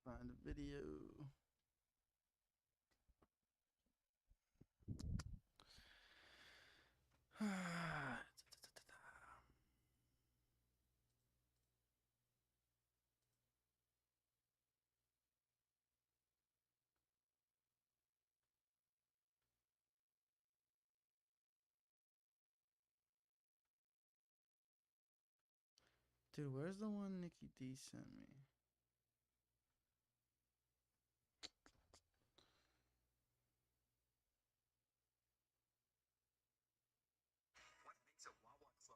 Find a video. Dude, where's the one Nikki D sent me?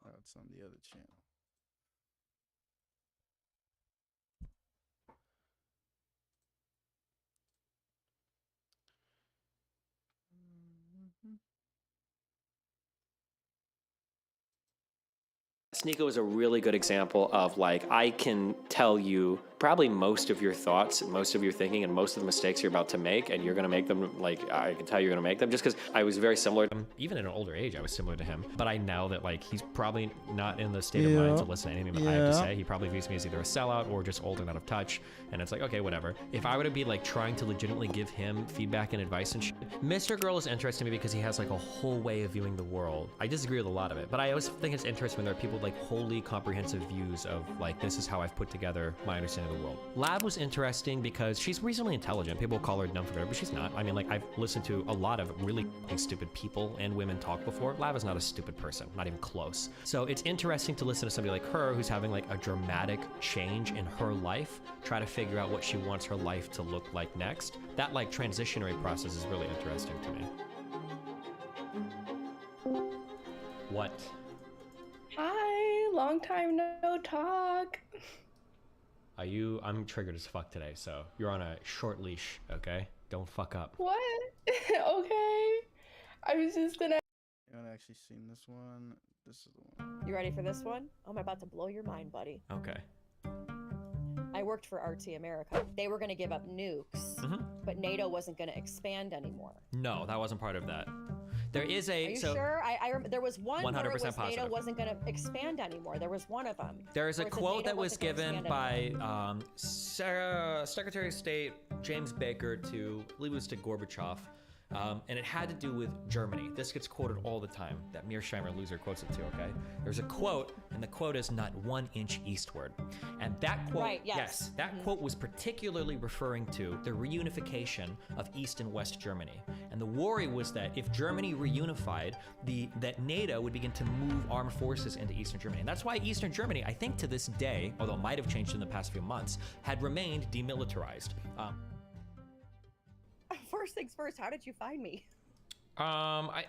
Oh, it's on the other channel. Sneeko is a really good example of, like, I can tell you probably most of your thoughts, most of your thinking, and most of the mistakes you're about to make, and you're going to make them, like, I can tell you're going to make them just because I was very similar to him. Even in an older age, I was similar to him. But I know that, like, he's probably not in the state of mind to listen to anything that I have to say. He probably views me as either a sellout or just old and out of touch. And it's like, okay, whatever. If I were to be, like, trying to legitimately give him feedback and advice and shit, Mr. Girl is interesting to me because he has, like, a whole way of viewing the world. I disagree with a lot of it, but I always think it's interesting when there are people with, like, wholly comprehensive views of, like, this is how I've put together my understanding of the world. Lab was interesting because she's reasonably intelligent. People call her dumb for whatever, but she's not. I mean, like, I've listened to a lot of really stupid people and women talk before. Lab is not a stupid person, not even close. So it's interesting to listen to somebody like her who's having, like, a dramatic change in her life, try to figure out what she wants her life to look like next. That, like, transitionary process is really interesting to me. What? Hi, long time no talk. I'm triggered as fuck today, so you're on a short leash, okay? Don't fuck up. What? Okay. I was just gonna. You haven't actually seen this one? This is the one. You ready for this one? I'm about to blow your mind, buddy. Okay. I worked for RT America. They were gonna give up nukes, but NATO wasn't gonna expand anymore. No, that wasn't part of that. There is a. Are you sure? There was one 100% where it was positive. NATO wasn't going to expand anymore. There was one of them. There is a where it said quote NATO that was wasn't gonna given expand by Secretary of State James Baker to, I believe it was to Gorbachev, and it had to do with Germany. This gets quoted all the time. That Mearsheimer loser quotes it too, okay? There's a quote, and the quote is "not 1 inch eastward." And that quote, Right, yes. that quote was particularly referring to the reunification of East and West Germany. And the worry was that if Germany reunified, that NATO would begin to move armed forces into Eastern Germany. And that's why Eastern Germany, I think to this day, although it might have changed in the past few months, had remained demilitarized. First things first, how did you find me? I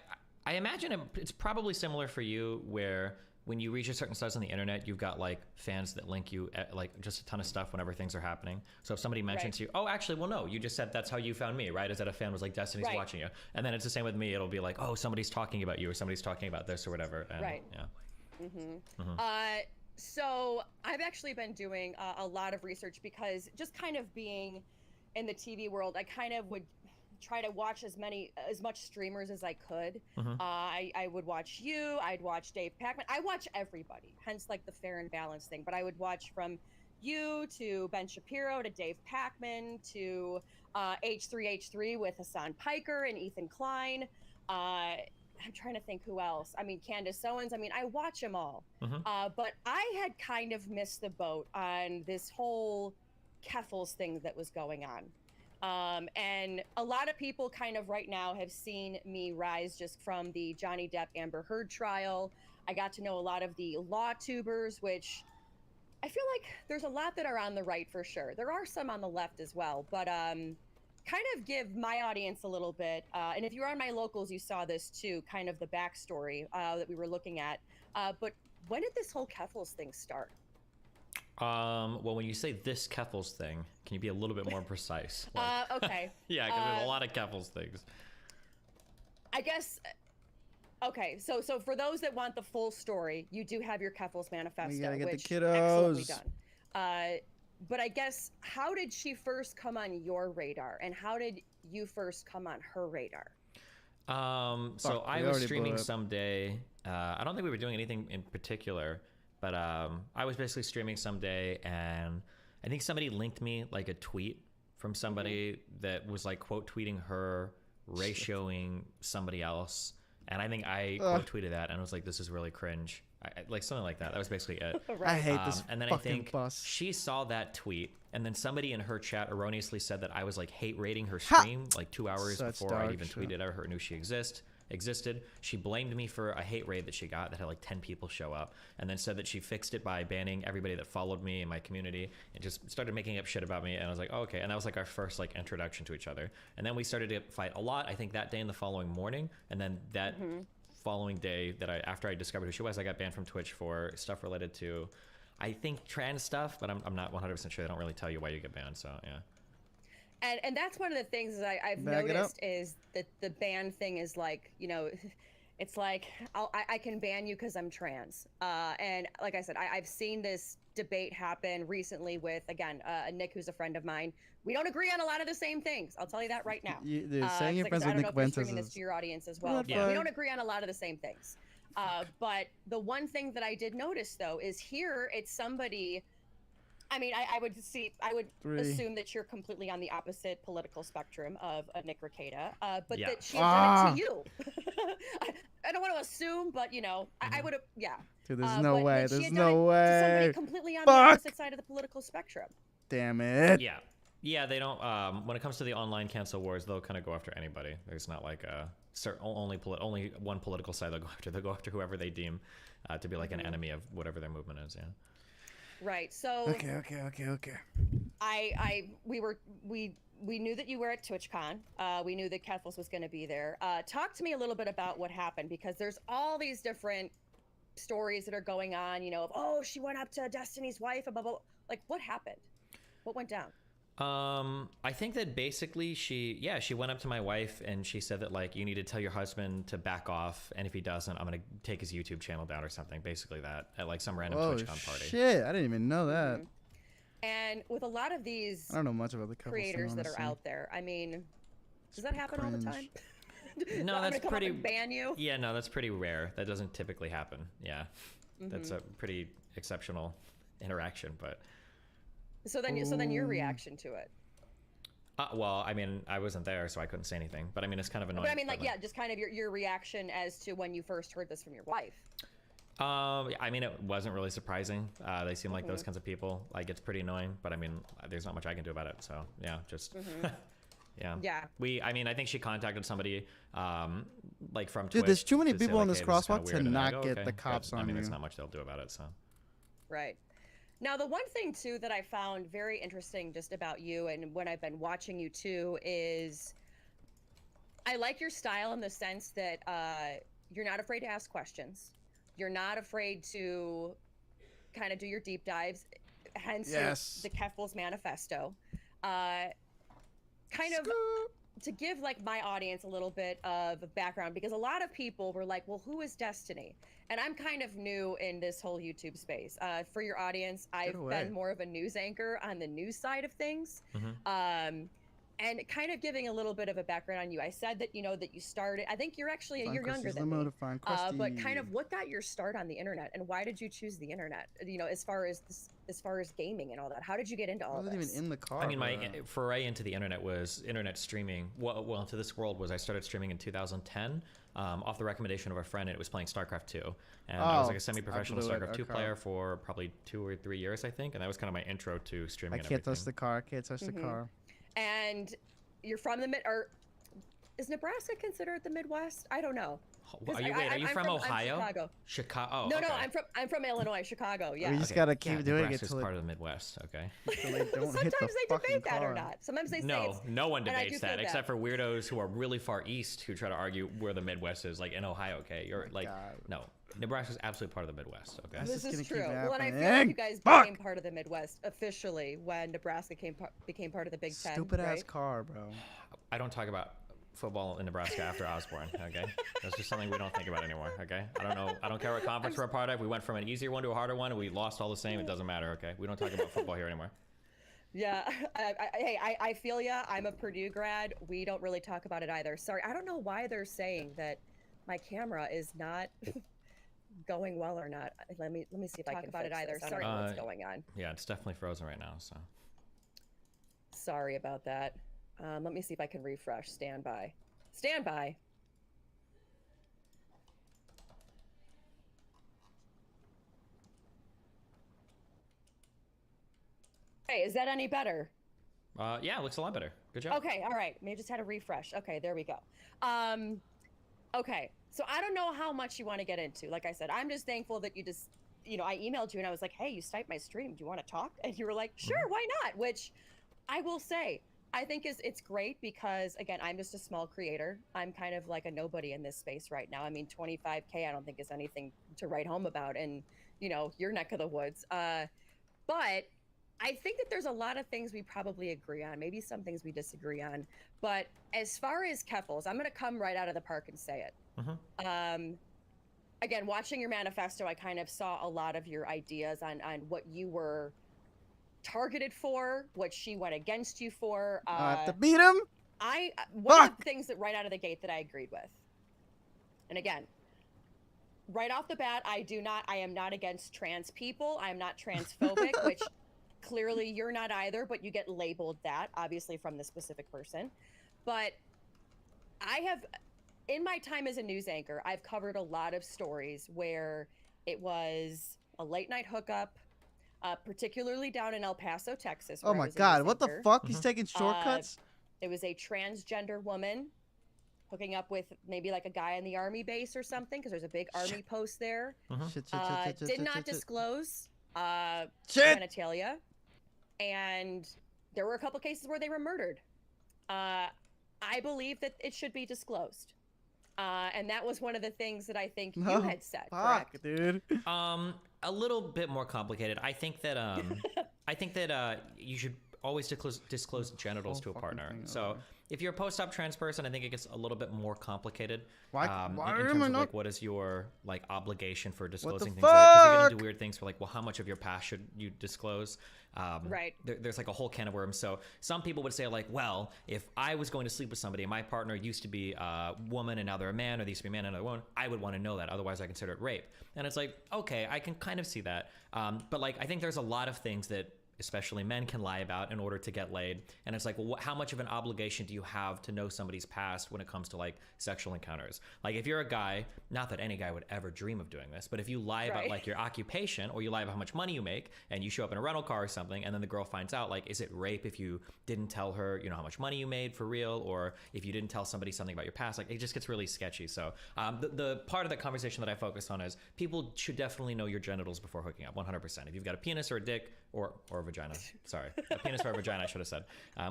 imagine it's probably similar for you, where when you reach a certain size on the internet, you've got, like, fans that link you at, like, just a ton of stuff whenever things are happening. So if somebody mentions you, oh, actually, well, no, you just said that's how you found me, right? Is that a fan was like, Destiny's watching you. And then it's the same with me. It'll be like, oh, somebody's talking about you, or somebody's talking about this or whatever. And, Right. Yeah. So I've actually been doing a lot of research because just kind of being in the TV world, I kind of would try to watch as much streamers as I could. I would watch you, I'd watch Dave Pacman. I watch everybody, hence, like, the fair and balanced thing. But I would watch from you to Ben Shapiro to Dave Pacman to H3H3 with Hassan Piker and Ethan Klein. I'm trying to think who else. I mean, Candace Owens. I mean, I watch them all. But I had kind of missed the boat on this whole Keffels thing that was going on. And a lot of people kind of right now have seen me rise just from the Johnny Depp Amber Heard trial. I got to know a lot of the law tubers, which I feel like there's a lot that are on the right for sure. There are some on the left as well, but kind of give my audience a little bit. And if you were on my locals, you saw this too, kind of the backstory that we were looking at. But when did this whole Keffels thing start? Well, when you say this Keffels thing, can you be a little bit more precise? Like, Okay. yeah, because there's a lot of Keffels things. I guess. Okay, so for those that want the full story, you do have your Keffels manifesto, We gotta get the which kiddos. excellently done. But I guess, how did she first come on your radar, and how did you first come on her radar? So I was streaming someday. I don't think we were doing anything in particular, but I was basically streaming someday, and I think somebody linked me, like, a tweet from somebody that was like quote tweeting her, ratioing somebody else. And I think I quote tweeted that and I was like, this is really cringe. Like something like that. That was basically it. I hate this and then fucking I think bus. she saw that tweet, and then somebody in her chat erroneously said that I was like hate rating her stream like 2 hours Such before I dog even shit. tweeted at her, knew she existed. She blamed me for a hate raid that she got that had like 10 people show up, and then said that she fixed it by banning everybody that followed me in my community, and just started making up shit about me. And I was like, oh, okay. And that was like our first like introduction to each other. And then we started to fight a lot, I think that day and the following morning. And then that following day that after I discovered who she was, I got banned from Twitch for stuff related to, I think, trans stuff, but I'm not 100% sure. They don't really tell you why you get banned, so yeah. And that's one of the things that I've Back it up. noticed is that the ban thing is like, you know, it's like I can ban you because I'm trans. And like I said, I've seen this debate happen recently with, again, Nick, who's a friend of mine. We don't agree on a lot of the same things. I'll tell you that right now. Dude, saying you're friends I with don't know Nick if you're Wentz streaming is this to your audience as well. Red We flag. don't agree on a lot of the same things. But the one thing that I did notice, though, is here it's somebody. I mean, I would assume that you're completely on the opposite political spectrum of Nick Rekieta, but Yeah. that she had done it to you. I don't want to assume, but you know, I would have, yeah. Dude, there's no but way. that she There's had done no it to somebody way. completely on the Fuck. opposite side of the political spectrum. Damn it. Yeah, they don't. When it comes to the online cancel wars, they'll kind of go after anybody. There's not like a only one political side they'll go after. They'll go after whoever they deem to be like an enemy of whatever their movement is. Yeah. Right. So. Okay. We knew that you were at TwitchCon. We knew that Kethels was going to be there. Talk to me a little bit about what happened, because there's all these different stories that are going on. You know, of, oh, she went up to Destiny's wife, blah, blah, blah. Like, what happened? What went down? I think that basically she went up to my wife and she said that like, you need to tell your husband to back off, and if he doesn't, I'm gonna take his YouTube channel down or something. Basically that at like some random TwitchCon party. Shit, I didn't even know that. And with a lot of these I don't know much about the creators that are out there, I mean, does that happen all the time? No, I'm that's gonna come pretty. up and ban you. Yeah, no, that's pretty rare. That doesn't typically happen. Yeah, that's a pretty exceptional interaction. But So then your reaction to it. well, I mean, I wasn't there, so I couldn't say anything. But I mean, it's kind of annoying. But I mean, like, yeah, just kind of your reaction as to when you first heard this from your wife. I mean, it wasn't really surprising. They seem like those kinds of people. Like, it's pretty annoying, but I mean, there's not much I can do about it. So yeah, just yeah. I mean, I think she contacted somebody, like from Twitch. Dude, there's too many to say, people in like, this hey, is kinda crosswalk to weird, and I not go, get okay. the cops But, on I mean, you. there's not much they'll do about it. So Right. Now, the one thing, too, that I found very interesting just about you and when I've been watching you, too, is I like your style in the sense that you're not afraid to ask questions. You're not afraid to kind of do your deep dives, hence the Keffels Manifesto. Kind of to give, like, my audience a little bit of background, because a lot of people were like, well, who is Destiny? And I'm kind of new in this whole YouTube space. For your audience, I've been more of a news anchor on the news side of things. And kind of giving a little bit of a background on you. I said that, you know, that you started, I think you're actually a year younger than me. But kind of what got your start on the internet, and why did you choose the internet? You know, as far as gaming and all that, how did you get into all I wasn't this? even in the car. I mean, my foray into the internet was internet streaming. Well, into this world was I started streaming in 2010 off the recommendation of a friend, and it was playing StarCraft 2. And I was like a semi-professional StarCraft 2 player for probably 2 or 3 years, I think. And that was kind of my intro to streaming. I can't touch the car. Can't touch the car. And you're from the or is Nebraska considered the Midwest? I don't know. Are you from Ohio? I'm Chicago. Oh, no, okay. I'm from Illinois, Chicago. Yeah. We just gotta keep doing it Nebraska's till part of the Midwest. Okay. don't hit Sometimes the they fucking debate that car. or not. Sometimes they say No one and I debates do feel that except bad. for weirdos who are really far east who try to argue where the Midwest is, like in Ohio. Okay, you're like, God. no, Nebraska's absolutely part of the Midwest. Okay. This is is gonna true. keep Well, and I feel like happening. you guys Fuck! became part of the Midwest officially when Nebraska became part of the Big Ten. Stupid right? ass car, bro. I don't talk about football in Nebraska after I was born. Okay, that's just something we don't think about anymore. Okay, I don't know. I don't care what conference we're a part of. We went from an easier one to a harder one, and we lost all the same. It doesn't matter. Okay, we don't talk about football here anymore. Yeah, I feel ya. I'm a Purdue grad. We don't really talk about it either. Sorry, I don't know why they're saying that my camera is not going well or not. Let me see if I can talk about it either. Sorry, what's going on? Yeah, it's definitely frozen right now. Sorry about that. Let me see if I can refresh. Stand by. Stand by. Hey, is that any better? Yeah, it looks a lot better. Good job. Okay, all right. Maybe just had a refresh. Okay, there we go. Okay, so I don't know how much you want to get into. Like I said, I'm just thankful that you just, I emailed you and I was like, hey, you sniped my stream. Do you want to talk? And you were like, sure, why not? Which I will say, I think it's great because, again, I'm just a small creator. I'm kind of like a nobody in this space right now. I mean, 25K, I don't think is anything to write home about in, your neck of the woods. But I think that there's a lot of things we probably agree on, maybe some things we disagree on. But as far as Keffals, I'm going to come right out of the park and say it. Again, watching your manifesto, I kind of saw a lot of your ideas on what you were targeted for, what she went against you for. I have to beat him? One of the things that right out of the gate that I agreed with, and again, right off the bat, I am not against trans people. I am not transphobic, which clearly you're not either, but you get labeled that, obviously, from the specific person. But I have, in my time as a news anchor, I've covered a lot of stories where it was a late night hookup, particularly down in El Paso, Texas. Oh my God, what the fuck? He's taking shortcuts? It was a transgender woman hooking up with maybe like a guy in the army base or something, because there's a big army post there. Did not disclose genitalia. And there were a couple cases where they were murdered. I believe that it should be disclosed. And that was one of the things that I think you had said, correct? Dude. A little bit more complicated. I think that you should always disclose genitals to a partner. So if you're a post-op trans person, I think it gets a little bit more complicated. Why in am terms I of not... like what is your like obligation for disclosing things? fuck? Because you get into weird things for like, well, how much of your past should you disclose? Right. There's like a whole can of worms. So some people would say like, well, if I was going to sleep with somebody and my partner used to be a woman and now they're a man, or they used to be a man and another woman, I would want to know that. Otherwise, I consider it rape. And it's like, okay, I can kind of see that. But like, I think there's a lot of things that especially men can lie about in order to get laid. And it's like, well, how much of an obligation do you have to know somebody's past when it comes to like sexual encounters? Like if you're a guy, not that any guy would ever dream of doing this, but if you lie about like your occupation, or you lie about how much money you make, and you show up in a rental car or something, and then the girl finds out, like, is it rape if you didn't tell her, how much money you made for real? Or if you didn't tell somebody something about your past, like it just gets really sketchy. So the part of the conversation that I focus on is people should definitely know your genitals before hooking up, 100%. If you've got a penis or a dick or a vagina, sorry, a penis or a vagina, I should have said,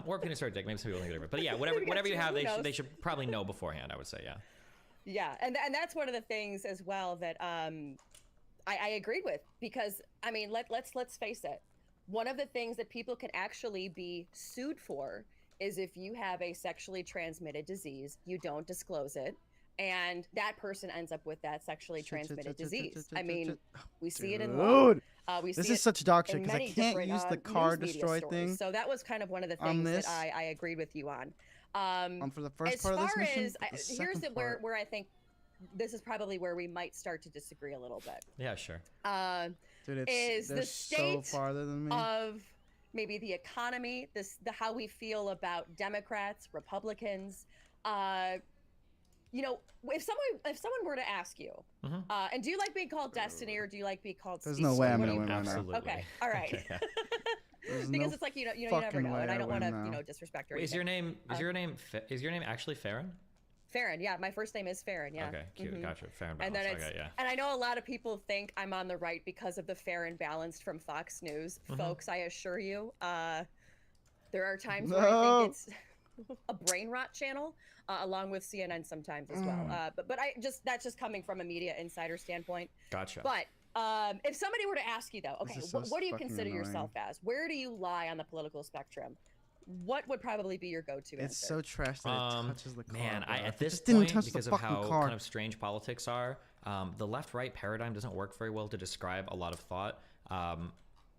or a penis or a dick, maybe some people think different. But yeah, whatever you have, they should probably know beforehand, I would say, yeah. Yeah, and that's one of the things as well that I agreed with, because I mean, let's face it, one of the things that people can actually be sued for is if you have a sexually transmitted disease, you don't disclose it, and that person ends up with that sexually transmitted disease. I mean, we see it in law. This is such dog shit, because I can't use the car destroy thing. So that was kind of one of the things that I agreed with you on. For the first part of this mission, Here's where I think this is probably where we might start to disagree a little bit. Yeah, sure. Dude, is the state so farther than me. of maybe the economy, the how we feel about Democrats, Republicans. If someone were to ask you, and do you like being called Destiny, or do you like being called There's Steve? no way I'm What gonna do win you- right now. Absolutely. Okay, all right. Okay, yeah. Because it's like you never fucking know, and way I don't I want win now. to disrespect her. Wait, is your name actually Farron? Farron? Yeah, my first name is Farron. Yeah. Okay, cute. Gotcha. Farron And Balance. then Okay, yeah. and I know a lot of people think I'm on the right because of the Fair and Balanced from Fox News. Folks, I assure you, there are times where I think it's a brain rot channel, along with CNN sometimes as well. But that's just coming from a media insider standpoint. Gotcha. But if somebody were to ask you though, okay, what do you consider yourself as? Where do you lie on the political spectrum? What would probably be your go-to answer? It's so trash that it touches the car. Man, bro. at this just didn't point, touch because the of how fucking car. kind of strange politics are, the left-right paradigm doesn't work very well to describe a lot of thought.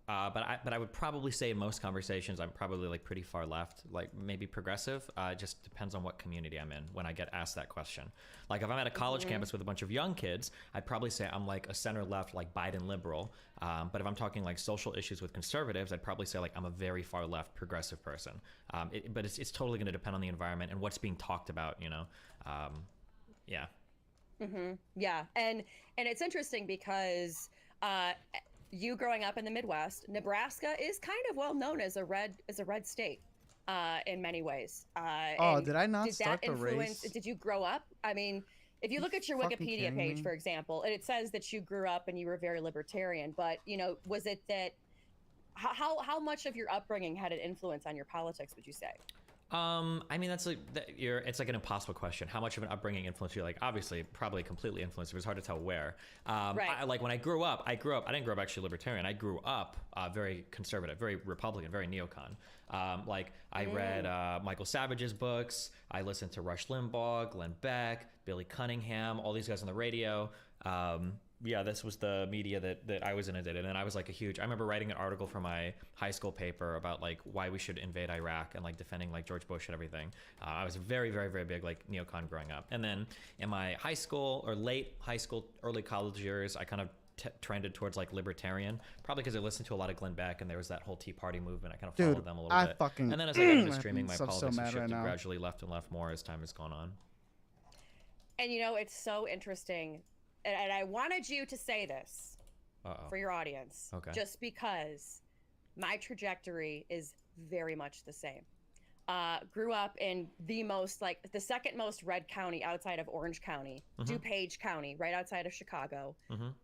But I would probably say in most conversations I'm probably like pretty far left, like maybe progressive. It just depends on what community I'm in when I get asked that question. Like if I'm at a college campus with a bunch of young kids, I'd probably say I'm like a center left, like Biden liberal. But if I'm talking like social issues with conservatives, I'd probably say like I'm a very far left progressive person. But it's totally going to depend on the environment and what's being talked about, you know. Yeah. Yeah, and it's interesting because you growing up in the Midwest, Nebraska is kind of well known as a red state in many ways. And did I not did start that the influence? race? Did you grow up? I mean, if you look at your fucking Wikipedia kidding page, me? for example, and it says that you grew up and you were very libertarian, but you know, was it that how much of your upbringing had an influence on your politics, would you say? I mean, it's like an impossible question. How much of an upbringing influenced you? Like, obviously, probably completely influenced. It was hard to tell where. Right. Like when I grew up, I didn't grow up actually libertarian. I grew up very conservative, very Republican, very neocon. Like I read Michael Savage's books. I listened to Rush Limbaugh, Glenn Beck, Billy Cunningham, all these guys on the radio. Yeah, this was the media that I was inundated in. And I was like I remember writing an article for my high school paper about like why we should invade Iraq and like defending like George Bush and everything. I was very, very, very big like neocon growing up. And then in my high school or late high school, early college years, I kind of trended towards like libertarian, probably because I listened to a lot of Glenn Beck and there was that whole Tea Party movement. I kind of followed them a little bit. And then as I got into streaming, my politics have shifted gradually left and left more as time has gone on. And you know, it's so interesting. And I wanted you to say this for your audience, just because my trajectory is very much the same. Grew up in the second most red county outside of Orange County, DuPage County, right outside of Chicago.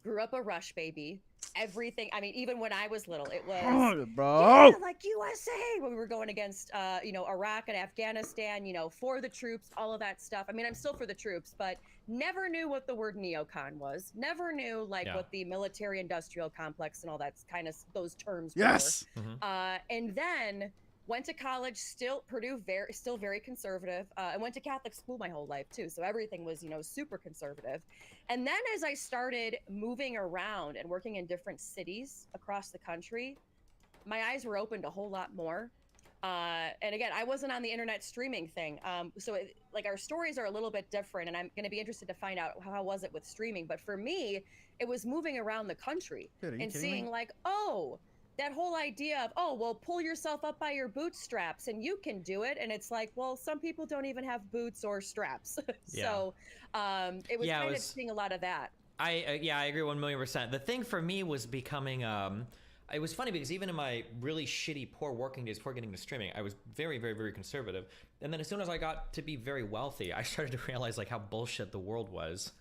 Grew up a Rush baby. Everything. I mean, even when I was little, it was bro. Yeah, like USA when we were going against, Iraq and Afghanistan. For the troops, all of that stuff. I mean, I'm still for the troops, but never knew what the word neocon was. Never knew what the military-industrial complex and all that kind of those terms were. Yes. And then went to college, Purdue, still very conservative. I went to Catholic school my whole life too, so everything was, super conservative. And then as I started moving around and working in different cities across the country, my eyes were opened a whole lot more. And again, I wasn't on the internet streaming thing, so our stories are a little bit different, and I'm going to be interested to find out how was it with streaming. But for me, it was moving around the country and seeing that whole idea of, pull yourself up by your bootstraps and you can do it. And it's like, well, some people don't even have boots or straps. So it was kind of seeing a lot of that. I agree 1,000,000%. The thing for me was becoming, it was funny because even in my really shitty, poor working days before getting to streaming, I was very, very, very conservative. And then as soon as I got to be very wealthy, I started to realize how bullshit the world was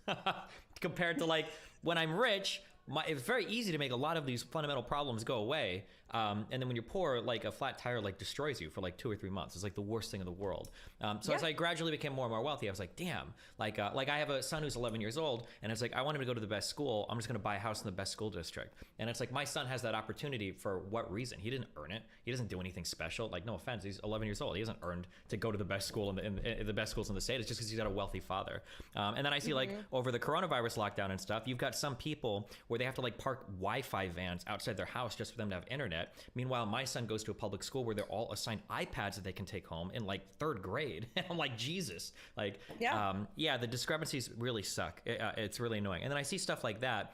compared to when I'm rich. It's very easy to make a lot of these fundamental problems go away. And then when you're poor, a flat tire destroys you for 2 or 3 months. It's the worst thing in the world. As I gradually became more and more wealthy, I was like, damn. I have a son who's 11 years old, and it's I want him to go to the best school. I'm just going to buy a house in the best school district. And it's my son has that opportunity for what reason? He didn't earn it. He doesn't do anything special. No offense, he's 11 years old. He hasn't earned to go to the best school in the best schools in the state. It's just because he's got a wealthy father. And then I see over the coronavirus lockdown and stuff, you've got some people where they have to park Wi-Fi vans outside their house just for them to have internet. Meanwhile, my son goes to a public school where they're all assigned iPads that they can take home in 3rd grade. And I'm like, Jesus. The discrepancies really suck. It's really annoying. And then I see stuff like that.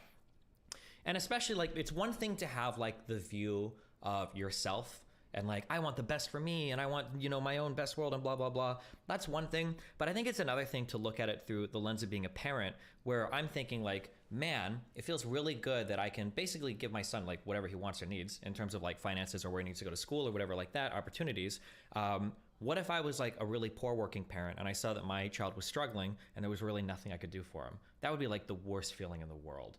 And especially it's one thing to have the view of yourself and I want the best for me and I want, my own best world and blah, blah, blah. That's one thing. But I think it's another thing to look at it through the lens of being a parent where I'm thinking man, it feels really good that I can basically give my son whatever he wants or needs in terms of finances or where he needs to go to school or whatever that, opportunities. What if I was a really poor working parent and I saw that my child was struggling and there was really nothing I could do for him? That would be the worst feeling in the world.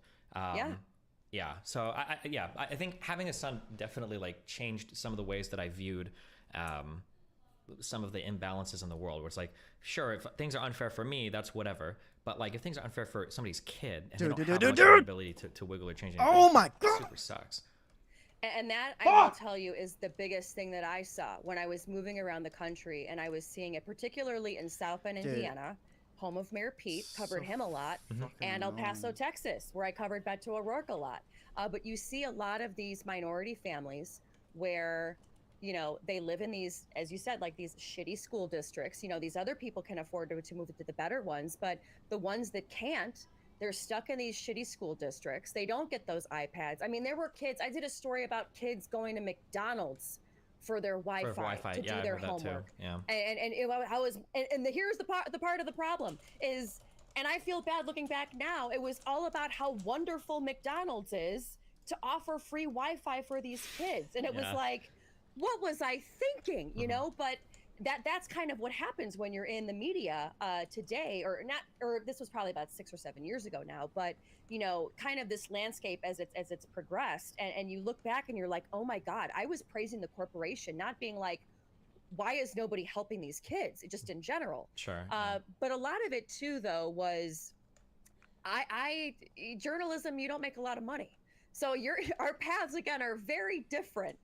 Yeah. So I think having a son definitely changed some of the ways that I viewed some of the imbalances in the world where it's sure, if things are unfair for me, that's whatever. But if things are unfair for somebody's kid and they don't have much of the ability to wiggle or change anything, oh my God, it super sucks. And that, I will tell you, is the biggest thing that I saw when I was moving around the country and I was seeing it, particularly in South Bend, Indiana. home of Mayor Pete, covered So him a lot, fucking and El Paso, annoying. Texas, where I covered Beto O'Rourke a lot. But you see a lot of these minority families where, you know, they live in these, as you said, like these shitty school districts. You know, these other people can afford to move to the better ones, but the ones that can't, they're stuck in these shitty school districts. They don't get those iPads. I mean, there were kids, I did a story about kids going to McDonald's for their Wi-Fi, to do yeah, their I've heard that too. homework. Yeah. And I was, here's the part of the problem is, and I feel bad looking back now, it was all about how wonderful McDonald's is to offer free Wi-Fi for these kids. And it was like, what was I thinking, you know? But that's kind of what happens when you're in the media today, or not, or this was probably about 6 or 7 years ago now, but you know, kind of this landscape as it's progressed, and you look back and you're like, oh my God, I was praising the corporation, not being like, why is nobody helping these kids? Just in general. Sure. But a lot of it too, though, was journalism. You don't make a lot of money. So our paths again are very different.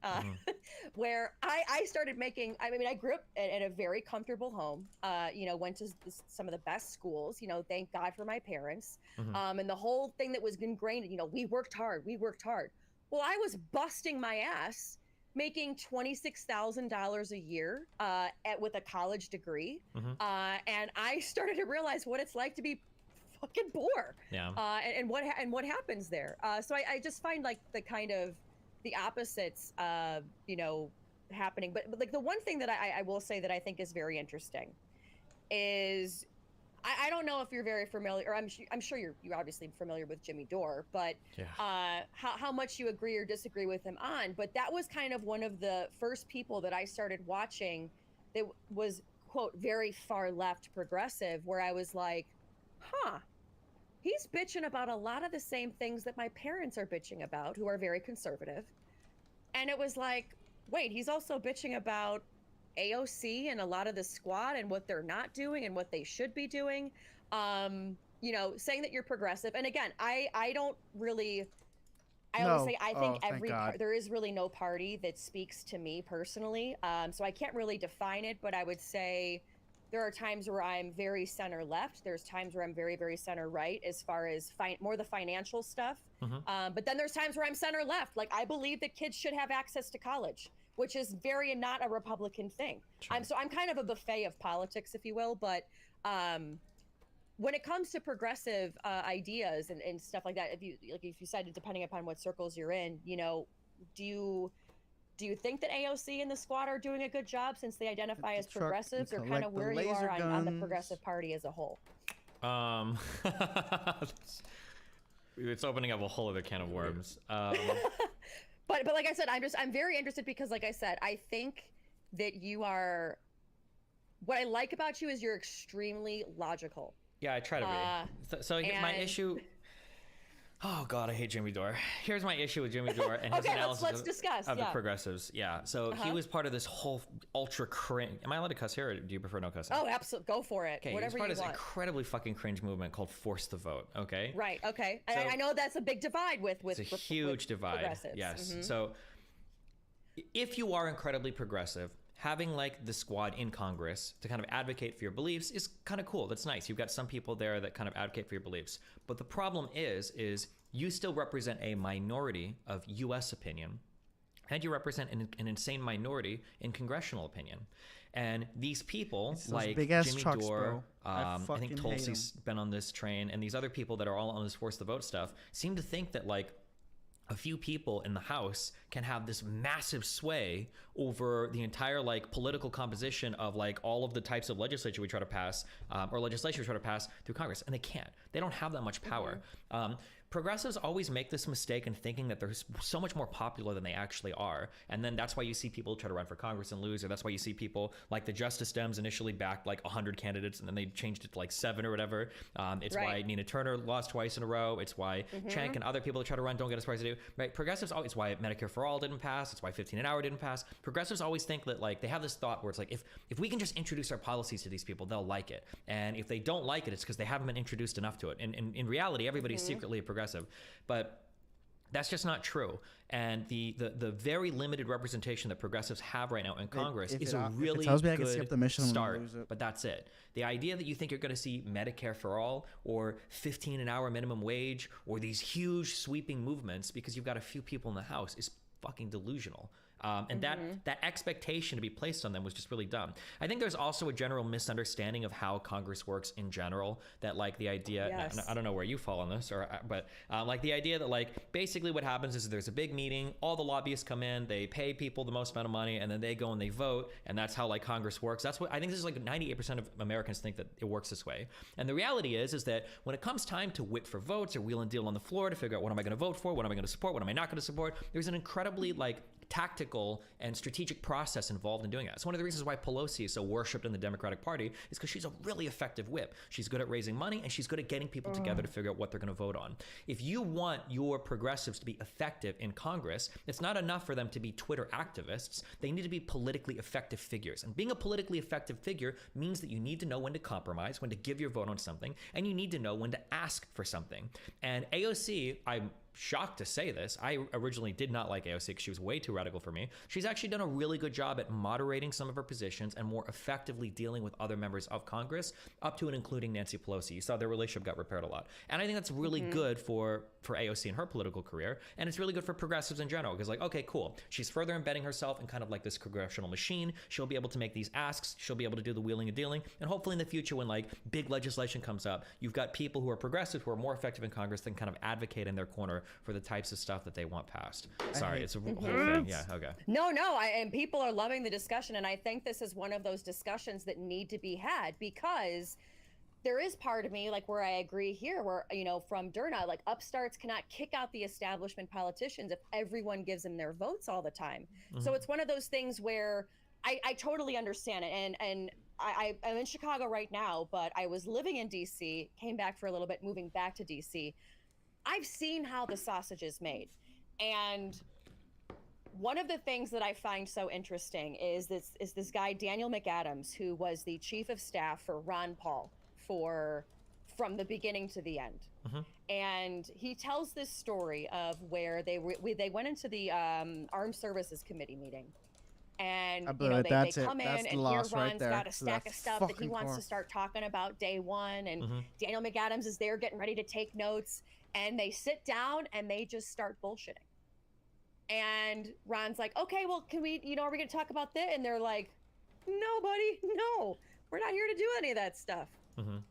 Where I started making. I mean, I grew up in a very comfortable home. You know, went to some of the best schools. You know, thank God for my parents. And the whole thing that was ingrained. You know, we worked hard. We worked hard. Well, I was busting my ass, making $26,000 a year with a college degree, and I started to realize what it's like to be fucking poor. Yeah. And what happens there. So I just find like the kind of the opposites, you know, happening. But like the one thing that I will say that I think is very interesting is I don't know if you're very familiar, or I'm sure you're obviously familiar with Jimmy Dore, but how much you agree or disagree with him on. But that was kind of one of the first people that I started watching that was, quote, very far left progressive, where I was like, huh, he's bitching about a lot of the same things that my parents are bitching about, who are very conservative. And it was like, wait, he's also bitching about AOC and a lot of the squad and what they're not doing and what they should be doing. You know, saying that you're progressive. And again, I don't really, I always say, I think there is really no party that speaks to me personally. So I can't really define it, but I would say there are times where I'm very center left. There's times where I'm very, very center right, as far as more the financial stuff. But then there's times where I'm center left. Like, I believe that kids should have access to college, which is very not a Republican thing. Sure. I'm kind of a buffet of politics, if you will. But when it comes to progressive ideas and stuff like that, if you said, depending upon what circles you're in, you know, do you think that AOC and the squad are doing a good job since they identify as progressives, or kind of where you are on the progressive party as a whole? It's opening up a whole other can of worms. But like I said, I'm very interested because, like I said, I think that you are. What I like about you is you're extremely logical. Yeah, I try to be. So my issue. Oh God, I hate Jimmy Dore. Here's my issue with Jimmy Dore and his analysis let's discuss of the progressives. Yeah, so he was part of this whole ultra cringe. Am I allowed to cuss here, or do you prefer no cussing? Oh, absolutely, go for it. Okay, whatever he was part you of this want. incredibly fucking cringe movement called Force the Vote. Okay. Right. Okay. So, I know that's a big divide with it's a huge divide. Progressives. Yes. So if you are incredibly progressive, having like the squad in Congress to kind of advocate for your beliefs is kind of cool. That's nice. You've got some people there that kind of advocate for your beliefs. But the problem is you still represent a minority of U.S. opinion, and you represent an insane minority in congressional opinion. And these people, like Jimmy Dore, I think Tulsi's been on this train, and these other people that are all on this Force the Vote stuff, seem to think that like a few people in the House can have this massive sway over the entire like political composition of like all of the types of legislation we try to pass or legislation we try to pass through Congress, and they can't. They don't have that much power. Progressives always make this mistake in thinking that they're so much more popular than they actually are. And then that's why you see people try to run for Congress and lose, or that's why you see people like the Justice Dems initially backed like 100 candidates and then they changed it to like 7 or whatever. It's why Nina Turner lost twice in a row. It's why Cenk and other people that try to run don't get as far as they do. Right? Progressives always, it's why Medicare for All didn't pass. It's why 15 an hour didn't pass. Progressives always think that like they have this thought where it's like, if we can just introduce our policies to these people, they'll like it. And if they don't like it, it's because they haven't been introduced enough to it. And in reality, everybody's secretly a progressive. But That's just not true. And the very limited representation that progressives have right now in Congress is a really good start, but that's it. The idea that you think you're going to see Medicare for all or 15 an hour minimum wage or these huge sweeping movements because you've got a few people in the House is fucking delusional. And that expectation to be placed on them was just really dumb. I think there's also a general misunderstanding of how Congress works in general, that like the idea, I don't know where you fall on this, but like the idea that like basically what happens is there's a big meeting, all the lobbyists come in, they pay people the most amount of money, and then they go and they vote, and that's how like Congress works. That's what I think. This is like 98% of Americans think that it works this way. And the reality is that when it comes time to whip for votes or wheel and deal on the floor to figure out what am I going to vote for, what am I going to support, what am I not going to support, there's an incredibly like tactical and strategic process involved in doing that. It's one of the reasons why Pelosi is so worshipped in the Democratic Party is because she's a really effective whip. She's good at raising money and she's good at getting people together to figure out what they're going to vote on. If you want your progressives to be effective in Congress, it's not enough for them to be Twitter activists. They need to be politically effective figures. And being a politically effective figure means that you need to know when to compromise, when to give your vote on something, and you need to know when to ask for something. And AOC, I'm shocked to say this, I originally did not like AOC because she was way too radical for me. She's actually done a really good job at moderating some of her positions and more effectively dealing with other members of Congress, up to and including Nancy Pelosi. You saw their relationship got repaired a lot. And I think that's really good for AOC in her political career. And it's really good for progressives in general because like, okay, cool. She's further embedding herself in kind of like this congressional machine. She'll be able to make these asks. She'll be able to do the wheeling and dealing. And hopefully in the future when like big legislation comes up, you've got people who are progressive, who are more effective in Congress that can kind of advocate in their corner for the types of stuff that they want passed. Sorry, it's a whole thing. Yeah, okay. No, and people are loving the discussion, and I think this is one of those discussions that need to be had because there is part of me like where I agree here where, you know, from Derna, like upstarts cannot kick out the establishment politicians if everyone gives them their votes all the time. So it's one of those things where I totally understand it. And I'm in Chicago right now, but I was living in DC, came back for a little bit, moving back to DC. I've seen how the sausage is made. And one of the things that I find so interesting is this guy, Daniel McAdams, who was the chief of staff for Ron Paul from the beginning to the end. And he tells this story of where they went into the Armed Services Committee meeting. And you know, they come in and here Ron's got a stack of stuff that he wants to start talking about day one. And Daniel McAdams is there getting ready to take notes. And they sit down and they just start bullshitting. And Ron's like, okay, well, can we, you know, are we going to talk about this? And they're like, no, buddy, no, we're not here to do any of that stuff.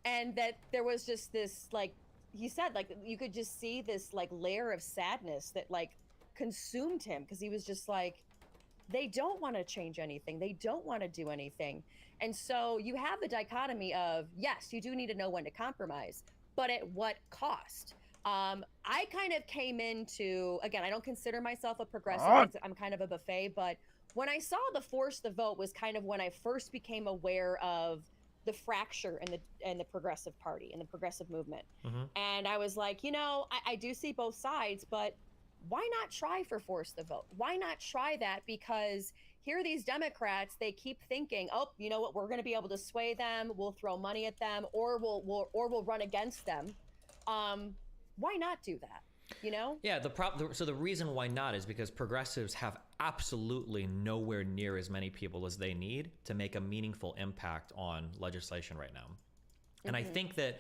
And that there was just this, like, he said, like, you could just see this, like, layer of sadness that, like, consumed him because he was just like, they don't want to change anything. They don't want to do anything. And so you have the dichotomy of, yes, you do need to know when to compromise, but at what cost? I kind of came into, again, I don't consider myself a progressive. I'm kind of a buffet, but when I saw the force the vote was kind of when I first became aware of the fracture in the progressive party and the progressive movement. And I was like, you know, I do see both sides, but why not try for force the vote? Why not try that? Because here are these Democrats, they keep thinking, oh, you know what, we're going to be able to sway them. We'll throw money at them or we'll run against them. Why not do that? You know? Yeah, so the reason why not is because progressives have absolutely nowhere near as many people as they need to make a meaningful impact on legislation right now. And I think that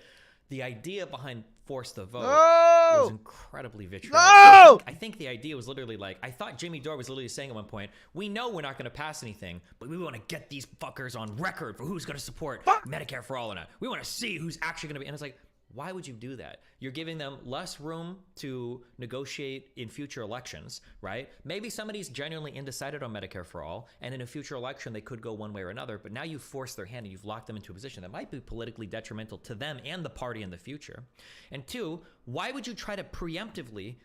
the idea behind force the vote was incredibly vitriolic. I think the idea was literally like, I thought Jimmy Dore was literally saying at one point, we know we're not going to pass anything, but we want to get these fuckers on record for who's going to support Medicare for all or not. We want to see who's actually going to be, and it's like, why would you do that? You're giving them less room to negotiate in future elections, right? Maybe somebody's genuinely undecided on Medicare for all, and in a future election, they could go one way or another, but now you've forced their hand and you've locked them into a position that might be politically detrimental to them and the party in the future. And two, why would you try to preemptively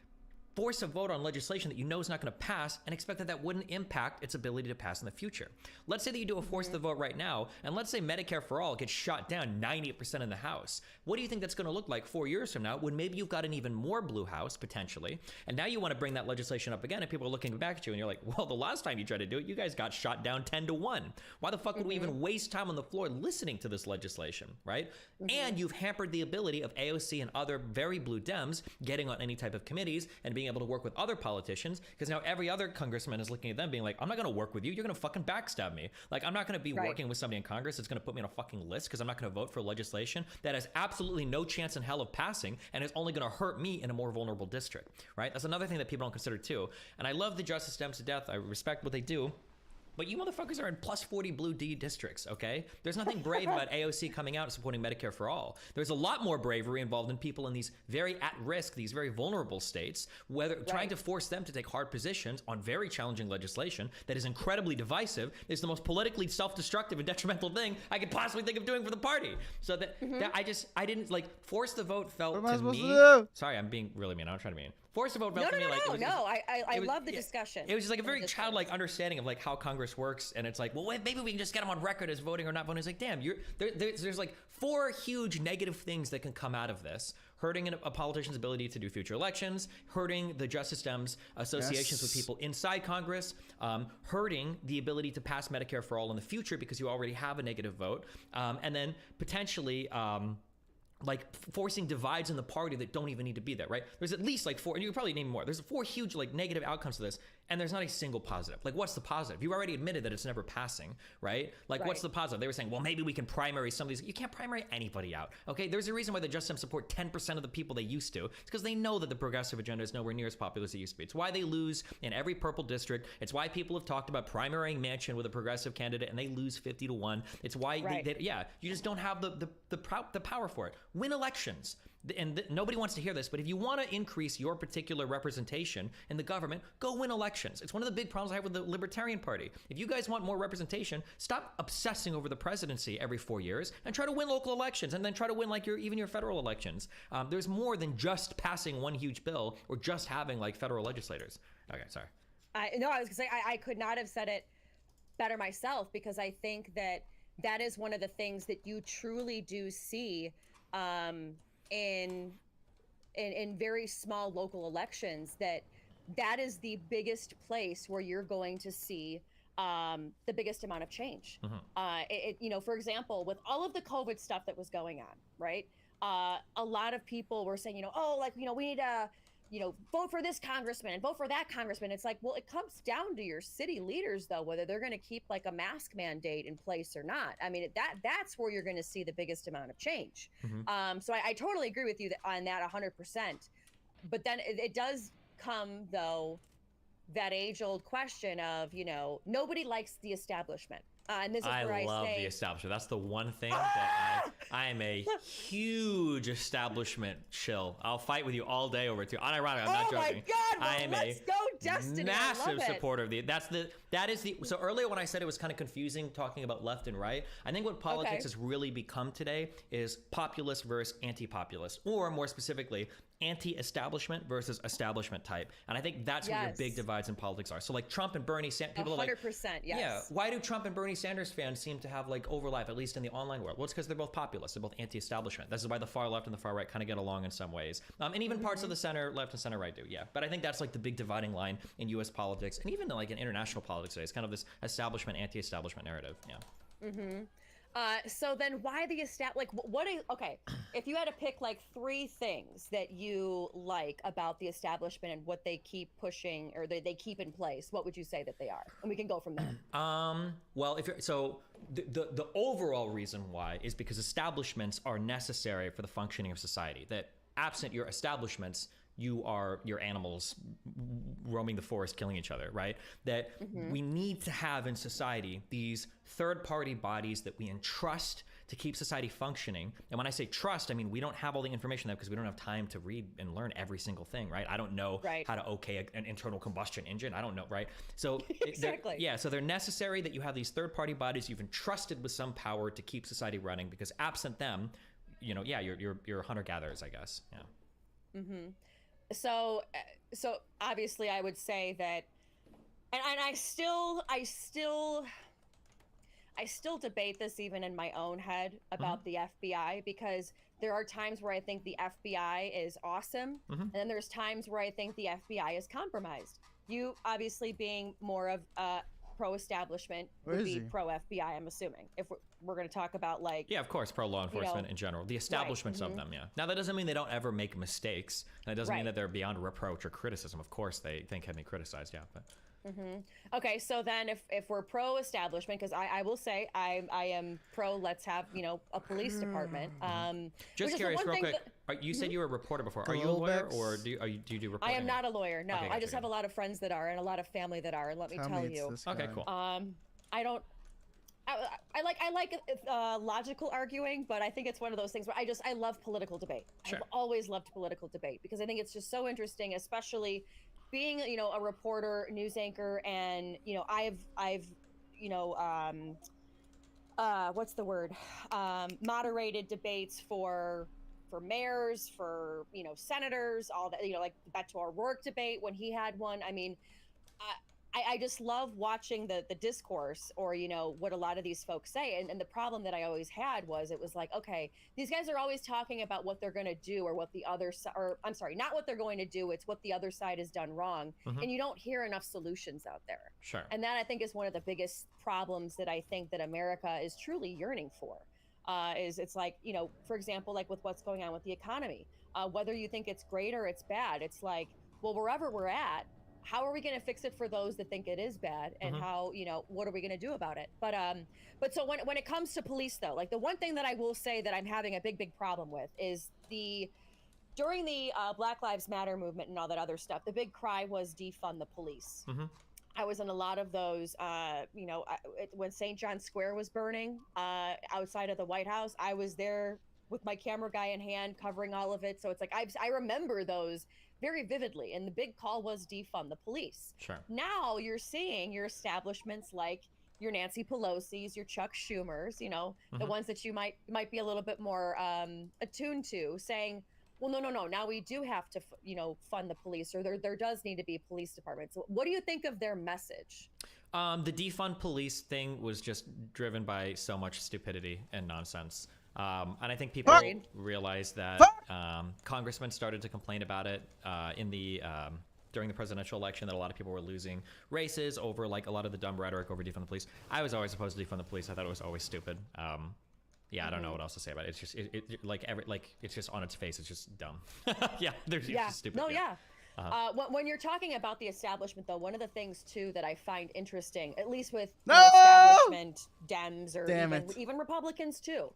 force a vote on legislation that you know is not going to pass and expect that wouldn't impact its ability to pass in the future? Let's say that you do a force the vote right now, and let's say Medicare for all gets shot down 98% in the House. What do you think that's going to look like 4 years from now when maybe you've got an even more blue House, potentially, and now you want to bring that legislation up again, and people are looking back at you, and you're like, well, the last time you tried to do it, you guys got shot down 10-1. Why the fuck would we even waste time on the floor listening to this legislation, right? And you've hampered the ability of AOC and other very blue Dems getting on any type of committees and being being able to work with other politicians, because now every other congressman is looking at them being like, I'm not going to work with you. You're going to fucking backstab me. Like, I'm not going to be working with somebody in Congress that's going to put me on a fucking list because I'm not going to vote for legislation that has absolutely no chance in hell of passing and is only going to hurt me in a more vulnerable district, right? That's another thing that people don't consider too. And I love the Justice Dems to death. I respect what they do. But you motherfuckers are in plus 40 blue D districts, okay? There's nothing brave about AOC coming out and supporting Medicare for all. There's a lot more bravery involved in people in these very at-risk, these very vulnerable states, whether trying to force them to take hard positions on very challenging legislation that is incredibly divisive is the most politically self-destructive and detrimental thing I could possibly think of doing for the party. So that I didn't like force the vote felt What am I to supposed me. to do? Sorry, I'm being really mean. I'm not trying to be mean. Force the vote felt to me like I love the discussion. It was just like a very childlike understanding of like how Congress works, and it's like, well, wait, maybe we can just get them on record as voting or not voting. It's like, damn, there's like 4 huge negative things that can come out of this: hurting a politician's ability to do future elections, hurting the Justice Dems associations with people inside Congress, hurting the ability to pass Medicare for all in the future because you already have a negative vote, and then potentially. Like forcing divides in the party that don't even need to be there, right? There's at least like 4, and you can probably name more. There's 4 huge like negative outcomes to this, and there's not a single positive. Like, what's the positive? You already admitted that it's never passing, right? Like, what's the positive? They were saying, well, maybe we can primary some of these. You can't primary anybody out, okay? There's a reason why the Justice Dems support 10% of the people they used to. It's because they know that the progressive agenda is nowhere near as popular as it used to be. It's why they lose in every purple district. It's why people have talked about primarying Manchin with a progressive candidate, and they lose 50-1. It's why, you just don't have the power for it. Win elections. And nobody wants to hear this, but if you want to increase your particular representation in the government, go win elections. It's one of the big problems I have with the Libertarian Party. If you guys want more representation, stop obsessing over the presidency every 4 years and try to win local elections, and then try to win like even your federal elections. There's more than just passing one huge bill or just having like federal legislators. Okay, sorry. I was gonna say I could not have said it better myself, because I think that is one of the things that you truly do see in very small local elections, that is the biggest place where you're going to see the biggest amount of change. For example, with all of the COVID stuff that was going on, right? A lot of people were saying, we need to, vote for this congressman and vote for that congressman. It's like, well, it comes down to your city leaders, though, whether they're going to keep like a mask mandate in place or not. I mean, that's where you're going to see the biggest amount of change. So I totally agree with you on that 100%. But then it does come, though, that age-old question of, nobody likes the establishment. And this is where I love say, the establishment. That's the one thing that I am a huge establishment shill. I'll fight with you all day over it too. Unironically, I'm not joking. Oh my God! Well, I am let's go, Destiny. massive supporter of so earlier when I said it was kind of confusing talking about left and right, I think what politics has really become today is populist versus anti-populist, or more specifically, anti-establishment versus establishment type. And I think that's where your big divides in politics are. So like Trump and Bernie Sanders, people are like, 100%, yes. Yeah, why do Trump and Bernie Sanders fans seem to have like overlap, at least in the online world? Well, it's because they're both populist. They're both anti-establishment. This is why the far left and the far right kind of get along in some ways. And even parts of the center left and center right do, yeah. But I think that's like the big dividing line in U.S. politics, and even like in international politics today. It's kind of this establishment, anti-establishment narrative, yeah. So then why the if you had to pick like 3 things that you like about the establishment and what they keep pushing or they keep in place, what would you say that they are? And we can go from there. Well, the overall reason why is because establishments are necessary for the functioning of society. That absent your establishments, you are your animals roaming the forest, killing each other, right? That we need to have in society these third-party bodies that we entrust to keep society functioning. And when I say trust, I mean, we don't have all the information there because we don't have time to read and learn every single thing, right? I don't know how to okay an internal combustion engine. I don't know, right? So exactly. So they're necessary that you have these third-party bodies you've entrusted with some power to keep society running, because absent them, you're hunter-gatherers, I guess. Yeah. So obviously I would say that, and I still debate this even in my own head about the FBI, because there are times where I think the FBI is awesome, and then there's times where I think the FBI is compromised. You obviously being more of pro-establishment Where would is be he? pro-FBI. I'm assuming if we're going to talk about like Yeah, of course, pro law enforcement in general, the establishments of them. Yeah. Now that doesn't mean they don't ever make mistakes. And it doesn't mean Right. that they're beyond reproach or criticism. Of course, they can be criticized. Yeah, but Okay, so then if we're pro-establishment, because I will say I am pro. Let's have a police department. Which just is the curious, one real thing quick. You said you were a reporter before. Are you a Little lawyer Bex. or do you do I reporting? am not a lawyer. No, Okay, I gotcha, just have a gotcha. lot of friends that are and a lot of family that are. And let me tell it's you, this Okay, guy. cool. I don't. I like logical arguing, but I think it's one of those things where I love political debate. Sure. I've always loved political debate because I think it's just so interesting, especially being a reporter, news anchor, and I've what's the word, moderated debates for mayors, for senators, all that, like the Beto O'Rourke debate when he had one. I mean, I just love watching the discourse or what a lot of these folks say, and the problem that I always had was it was like, okay, these guys are always talking about what they're going to do or what the other side, or I'm sorry, not what they're going to do, it's what the other side has done wrong, and you don't hear enough solutions out there. Sure. And that I think is one of the biggest problems that I think that America is truly yearning for. Is it's like, for example, like with what's going on with the economy, whether you think it's great or it's bad, it's like, well, wherever we're at, how are we going to fix it for those that think it is bad, and how, what are we going to do about it? But so when it comes to police, though, like the one thing that I will say that I'm having a big problem with is during the Black Lives Matter movement and all that other stuff, the big cry was defund the police. I was in a lot of those, when St. John's Square was burning outside of the White House, I was there with my camera guy in hand covering all of it. So it's like, I remember those very vividly. And the big call was defund the police. Sure. Now you're seeing your establishments like your Nancy Pelosi's, your Chuck Schumer's, the ones that you might be a little bit more attuned to, saying, well, no. Now we do have to, fund the police, or there does need to be police departments. So what do you think of their message? The defund police thing was just driven by so much stupidity and nonsense. And I think people realized that congressmen started to complain about it during the presidential election, that a lot of people were losing races over like a lot of the dumb rhetoric over defund the police. I was always opposed to defund the police. I thought it was always stupid. Yeah, I don't know what else to say about it. It's just it's just on its face. It's just dumb. Yeah, it's just stupid. No, yeah. When you're talking about the establishment, though, one of the things too that I find interesting, at least with establishment Dems or even Republicans too,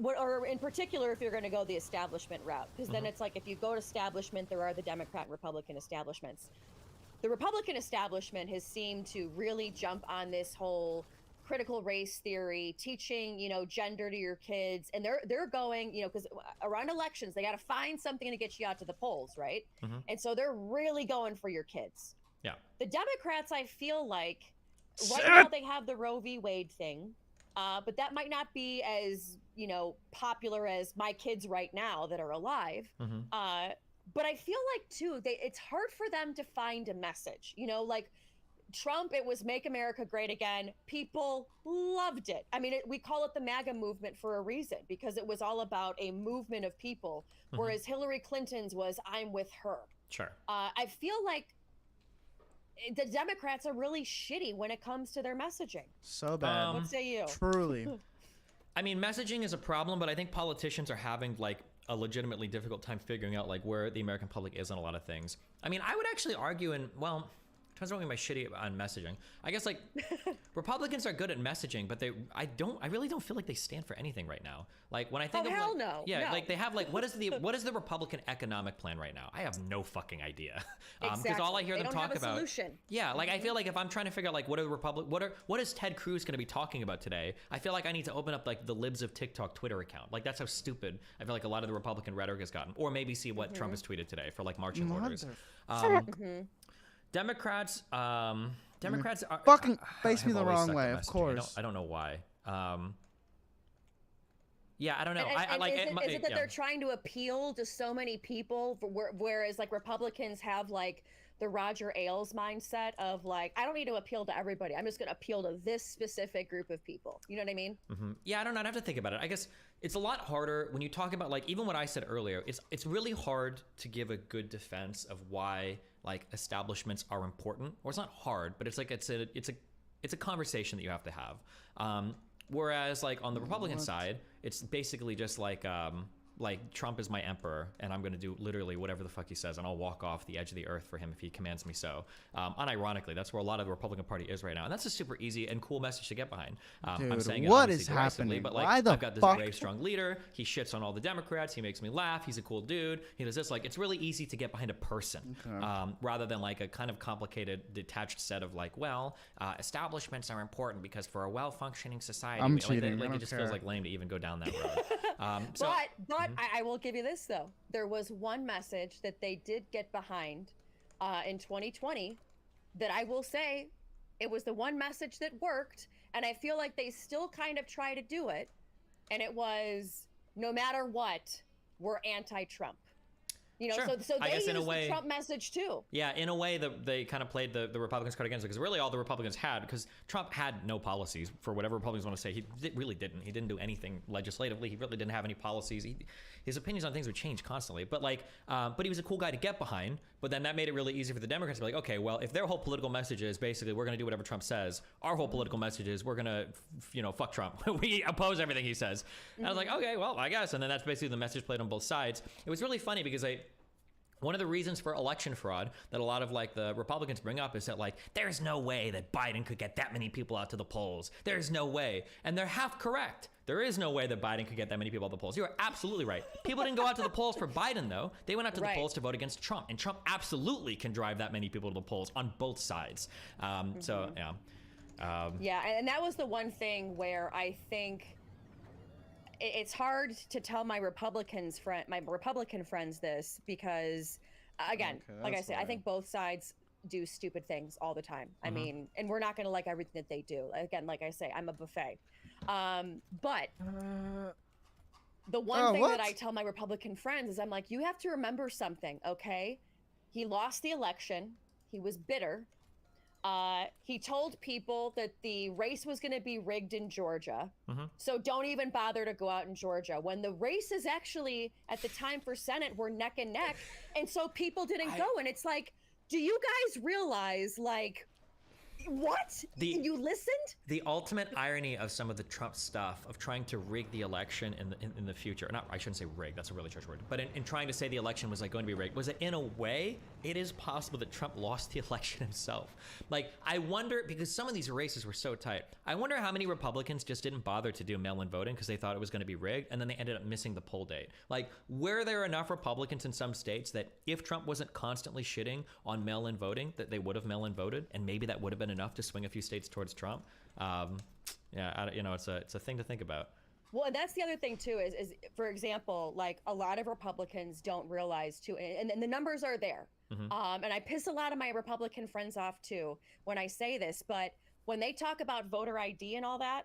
or in particular, if you're going to go the establishment route, because then it's like if you go to establishment, there are the Democrat and Republican establishments. The Republican establishment has seemed to really jump on this whole critical race theory, teaching, gender to your kids. And they're going, because around elections, they got to find something to get you out to the polls, right? And so they're really going for your kids. Yeah. The Democrats, I feel like, right now they have the Roe v. Wade thing, but that might not be as, popular as my kids right now that are alive. But I feel like, too, it's hard for them to find a message, like, Trump, it was Make America Great Again. People loved it. I mean, we call it the MAGA movement for a reason, because it was all about a movement of people, whereas Hillary Clinton's was I'm with her. Sure. I feel like the Democrats are really shitty when it comes to their messaging. So bad. What say you? Truly. I mean, messaging is a problem, but I think politicians are having like a legitimately difficult time figuring out like where the American public is on a lot of things. I mean, I would actually argue depends on my shitty on messaging. I guess like Republicans are good at messaging, but I really don't feel like they stand for anything right now. Like when I think of hell like, no. yeah, No. like they have like what is the Republican economic plan right now? I have no fucking idea. Because Exactly. all I hear They them don't talk have a about. solution. Yeah, like I feel like if I'm trying to figure out like what is Ted Cruz going to be talking about today? I feel like I need to open up like the Libs of TikTok Twitter account. Like that's how stupid I feel like a lot of the Republican rhetoric has gotten. Or maybe see what Trump has tweeted today for like marching orders. Democrats are Fucking face have me the always wrong sucked at way, of messaging. course. I don't know why. Yeah, I don't know. And is it that they're trying to appeal to so many people, whereas like Republicans have like the Roger Ailes mindset of like, I don't need to appeal to everybody. I'm just going to appeal to this specific group of people. You know what I mean? Yeah, I don't know. I'd have to think about it. I guess it's a lot harder when you talk about like even what I said earlier. It's really hard to give a good defense of why like establishments are important. Or it's not hard, but it's like it's a conversation that you have to have. Whereas like on the Republican side, it's basically just like Trump is my emperor and I'm going to do literally whatever the fuck he says and I'll walk off the edge of the earth for him if he commands me so. Unironically, that's where a lot of the Republican Party is right now. And that's a super easy and cool message to get behind. I'm Dude, saying what it is derisively, happening? but like Why the I've got this fuck? brave, strong leader. He shits on all the Democrats. He makes me laugh. He's a cool dude. He does this. Like it's really easy to get behind a person rather than like a kind of complicated, detached set of like, well, establishments are important because for a well-functioning society, I'm cheating. Like I it don't just care. feels like lame to even go down that road. But I will give you this though. There was one message that they did get behind in 2020 that I will say it was the one message that worked, and I feel like they still kind of try to do it. And it was no matter what, we're anti-Trump. You know, Sure. so I they guess in a used way- the Trump message too. Yeah, in a way that they kind of played the Republicans' card against it because really all the Republicans had, because Trump had no policies for whatever Republicans want to say. He really didn't. He didn't do anything legislatively. He really didn't have any policies. His opinions on things would change constantly. But like, but he was a cool guy to get behind. But then that made it really easy for the Democrats to be like, okay, well, if their whole political message is basically we're going to do whatever Trump says, our whole political message is we're going to, fuck Trump. We oppose everything he says. And I was like, okay, well, I guess. And then that's basically the message played on both sides. It was really funny because one of the reasons for election fraud that a lot of like the Republicans bring up is that like there's no way that Biden could get that many people out to the polls. There's no way. And they're half correct. There is no way that Biden could get that many people out to the polls. You are absolutely right. People didn't go out to the polls for Biden though. They went out to the polls to vote against Trump. And Trump absolutely can drive that many people to the polls on both sides. So yeah. Yeah, and that was the one thing where I think it's hard to tell my Republican friends this because, again, like I said, I think both sides do stupid things all the time. I mean, and we're not going to like everything that they do. Again, like I say, I'm a buffet. But the one thing that I tell my Republican friends is I'm like, you have to remember something, okay? He lost the election. He was bitter. He told people that the race was going to be rigged in Georgia. So don't even bother to go out in Georgia. When the races actually, at the time for Senate, were neck and neck. And so people didn't go. And it's like, do you guys realize, like, what? You listened? The ultimate irony of some of the Trump stuff of trying to rig the election in the future, not, I shouldn't say rig, that's a really harsh word, but in trying to say the election was like going to be rigged, was that in a way, it is possible that Trump lost the election himself. Like, I wonder, because some of these races were so tight, I wonder how many Republicans just didn't bother to do mail-in voting because they thought it was going to be rigged, and then they ended up missing the poll date. Like, were there enough Republicans in some states that if Trump wasn't constantly shitting on mail-in voting, that they would have mail-in voted, and maybe that would have been enough to swing a few states towards Trump? It's a thing to think about. Well, and that's the other thing too, is for example, like a lot of Republicans don't realize too, and the numbers are there. And I piss a lot of my Republican friends off too when I say this, but when they talk about voter ID and all that,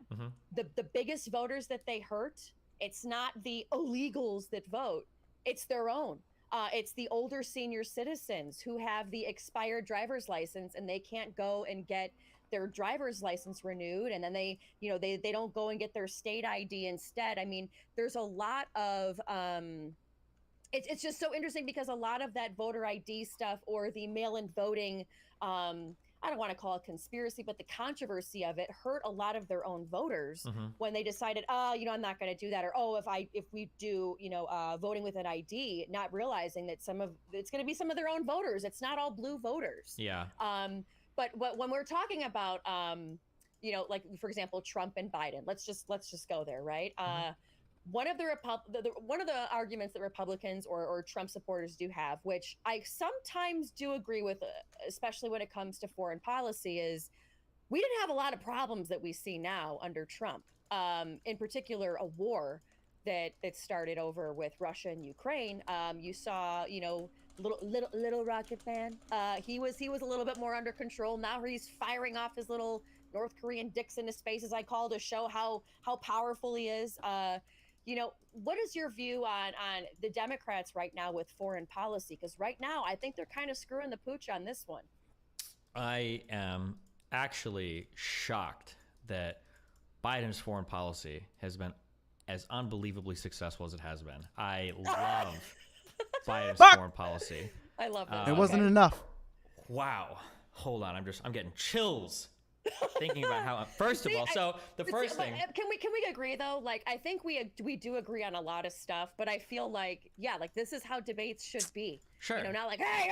the biggest voters that they hurt, it's not the illegals that vote, it's their own. It's the older senior citizens who have the expired driver's license and they can't go and get their driver's license renewed, and then they don't go and get their state ID instead. I mean, there's a lot of it's just so interesting because a lot of that voter ID stuff or the mail-in voting, I don't want to call it conspiracy, but the controversy of it hurt a lot of their own voters when they decided, I'm not going to do that, or if we do, voting with an ID, not realizing that it's going to be some of their own voters. It's not all blue voters. Yeah. But when we're talking about, like for example, Trump and Biden, let's just go there, right? One of the arguments that Republicans or Trump supporters do have, which I sometimes do agree with, especially when it comes to foreign policy, is we didn't have a lot of problems that we see now under Trump. In particular, a war that started over with Russia and Ukraine. You saw, little Rocket Man. He was a little bit more under control. Now he's firing off his little North Korean dicks into space, as I call, to show how powerful he is. What is your view on the Democrats right now with foreign policy? Because right now, I think they're kind of screwing the pooch on this one. I am actually shocked that Biden's foreign policy has been as unbelievably successful as it has been. I love Biden's Fuck! foreign policy. I love that. It wasn't enough. Wow. Hold on. I'm getting chills thinking about how. First of all, so the first thing. Can we agree though? Like, I think we do agree on a lot of stuff, but I feel like, yeah, like this is how debates should be. Sure. You know, not like, hey,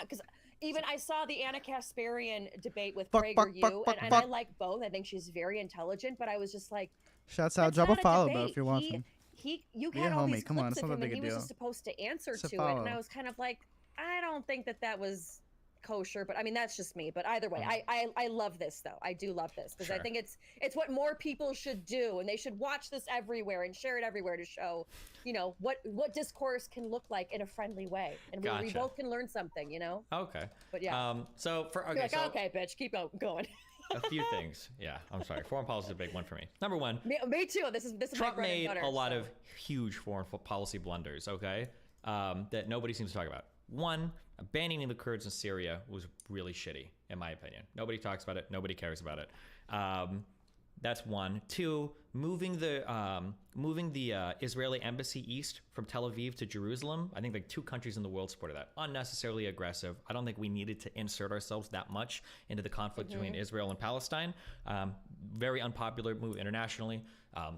because even I saw the Anna Kasparian debate with Fuck, fuck, PragerU, fuck, fuck, and I fuck. like both. I think she's very intelligent, but I was just like, Shouts out. that's Drop a not follow, bro, debate. if you're watching. You Be a had all homie. these Come on, clips it's of not him, that and big he a was deal. just supposed to answer It's a to it, and follow. I was kind of like, I don't think that was kosher, but I mean that's just me. But either way, I love this though. I do love this because I Sure. think it's what more people should do, and they should watch this everywhere and share it everywhere to show, you know, what discourse can look like in a friendly way, and we Gotcha. both can learn something, you know. Okay. But yeah, So for You're okay, like, so okay, bitch, keep going. a few things. Yeah, I'm sorry. Foreign policy is a big one for me. Number one, me too. This is Trump my bread and made butter, a lot so. of huge foreign policy blunders. Okay, that nobody seems to talk about. One, abandoning the Kurds in Syria was really shitty, in my opinion. Nobody talks about it. Nobody cares about it. That's one. Two, moving the Israeli embassy east from Tel Aviv to Jerusalem. I think like 2 countries in the world supported that. Unnecessarily aggressive. I don't think we needed to insert ourselves that much into the conflict between Israel and Palestine. Very unpopular move internationally.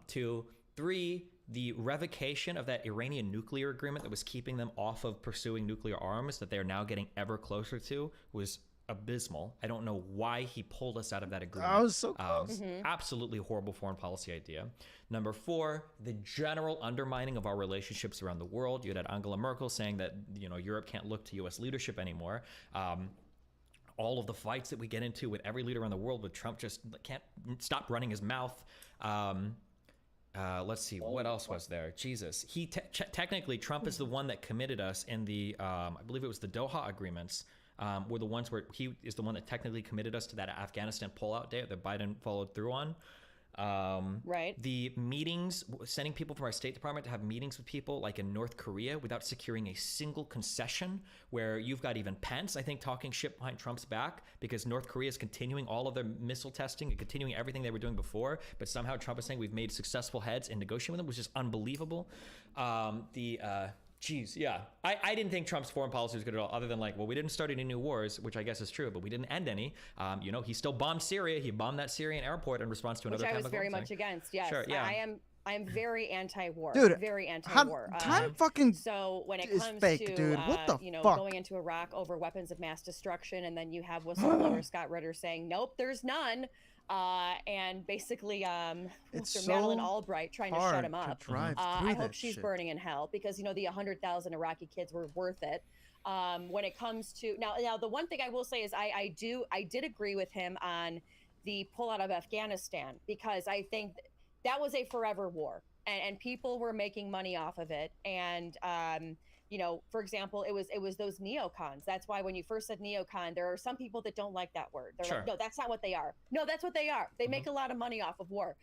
2, 3, the revocation of that Iranian nuclear agreement that was keeping them off of pursuing nuclear arms that they are now getting ever closer to was abysmal. I don't know why he pulled us out of that agreement. I was so close. Absolutely horrible foreign policy idea. Number 4, the general undermining of our relationships around the world. You had Angela Merkel saying that, you know, Europe can't look to U.S. leadership anymore. All of the fights that we get into with every leader around the world, with Trump just can't stop running his mouth. Let's see, what else was there? Jesus. He technically, Trump is the one that committed us in the, I believe it was the Doha agreements, were the ones where he is the one that technically committed us to that Afghanistan pullout date that Biden followed through on. Right. The meetings, sending people from our State Department to have meetings with people like in North Korea without securing a single concession, where you've got even Pence, I think, talking shit behind Trump's back because North Korea is continuing all of their missile testing and continuing everything they were doing before, but somehow Trump is saying we've made successful heads in negotiating with them, which is unbelievable. Geez, yeah. I didn't think Trump's foreign policy was good at all, other than like, well, we didn't start any new wars, which I guess is true, but we didn't end any. You know, he still bombed Syria. He bombed that Syrian airport in response to another Which I was chemical very thing. much against. Yes, Sure, yeah. I am very anti-war. Dude, very anti-war. Time fucking So when it is comes fake, to dude. What the you know, fuck? going into Iraq over weapons of mass destruction, and then you have whistleblower Scott Ritter saying, "Nope, there's none," and basically, It's Mr. Madeleine so Albright trying to hard shut him to up. drive I through hope that she's shit. burning in hell because you know the 100,000 Iraqi kids were worth it. When it comes to now, the one thing I will say is I did agree with him on the pullout of Afghanistan because I think that was a forever war. And people were making money off of it. And, you know, for example, it was those neocons. That's why when you first said neocon, there are some people that don't like that word. They're Sure. like, no, that's not what they are. No, that's what they are. They make a lot of money off of war.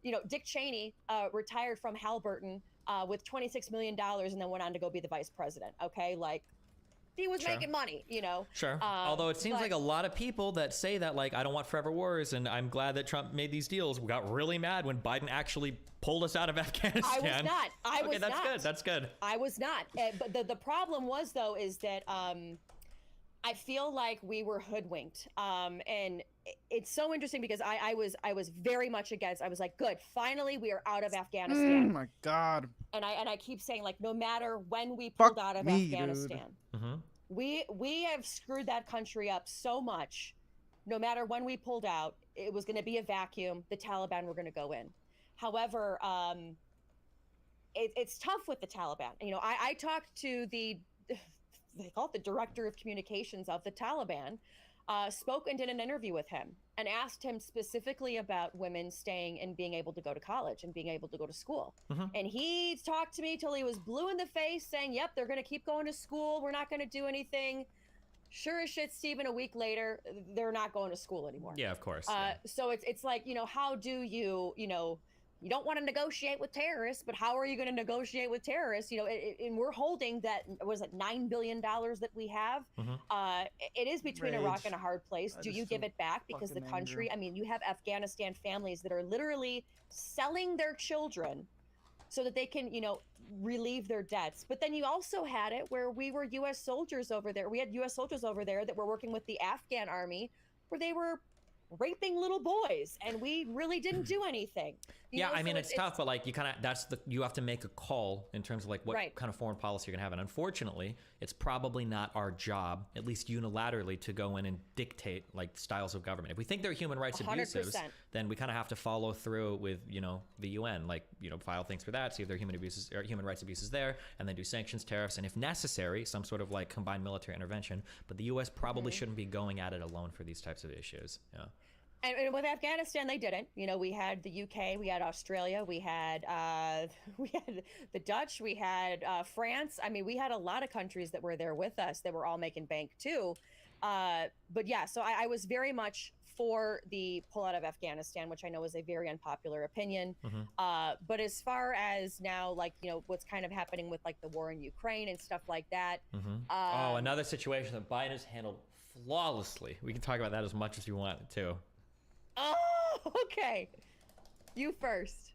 You know, Dick Cheney retired from Halliburton with $26 million and then went on to go be the vice president. Okay, like he was Sure. making money, you know. Sure. Although it seems like a lot of people that say that, like, I don't want forever wars, and I'm glad that Trump made these deals, got really mad when Biden actually pulled us out of Afghanistan. I was not. I was that's not. good. That's good. I was not. But the problem was, though, is that I feel like we were hoodwinked. And it's so interesting because I was very much against. I was like, good, finally we are out of Afghanistan. Oh my god. And I keep saying, like, no matter when we Fuck pulled out of me, dude. Afghanistan, we have screwed that country up so much. No matter when we pulled out, it was going to be a vacuum. The Taliban were going to go in. However, it's tough with the Taliban. You know, I talked to they call it the director of communications of the Taliban, spoke and did an interview with him and asked him specifically about women staying and being able to go to college and being able to go to school. And he talked to me till he was blue in the face saying, yep, they're going to keep going to school. We're not going to do anything. Sure as shit, Stephen, a week later, they're not going to school anymore. Yeah, of course. So it's like, you know, how do you know, you don't want to negotiate with terrorists, but how are you going to negotiate with terrorists? You know, and we're holding that, was it $9 billion that we have? It is between a rock Rage. and a hard place. I Do just you give feel it back? Because the fucking country, angry. I mean, you have Afghanistan families that are literally selling their children so that they can, relieve their debts. But then you also had it where we were U.S. soldiers over there. We had U.S. soldiers over there that were working with the Afghan army, where they were raping little boys, and we really didn't do anything. Yeah, I mean, So it's tough, but like you have to make a call in terms of like what kind of foreign policy you're gonna have. And unfortunately, it's probably not our job, at least unilaterally, to go in and dictate like styles of government. If we think they're human rights 100%. abuses, then we kind of have to follow through with, the UN, like, file things for that, see if there are human abuses or human rights abuses there, and then do sanctions, tariffs, and if necessary, some sort of like combined military intervention. But the US probably shouldn't be going at it alone for these types of issues. Yeah. And with Afghanistan, they didn't. We had the UK, we had Australia, we had the Dutch, we had France. I mean, we had a lot of countries that were there with us that were all making bank too. But yeah, so I was very much for the pullout of Afghanistan, which I know is a very unpopular opinion. But as far as now, like, what's kind of happening with like the war in Ukraine and stuff like that. Another situation that Biden has handled flawlessly. We can talk about that as much as you want too. Oh, okay. You first.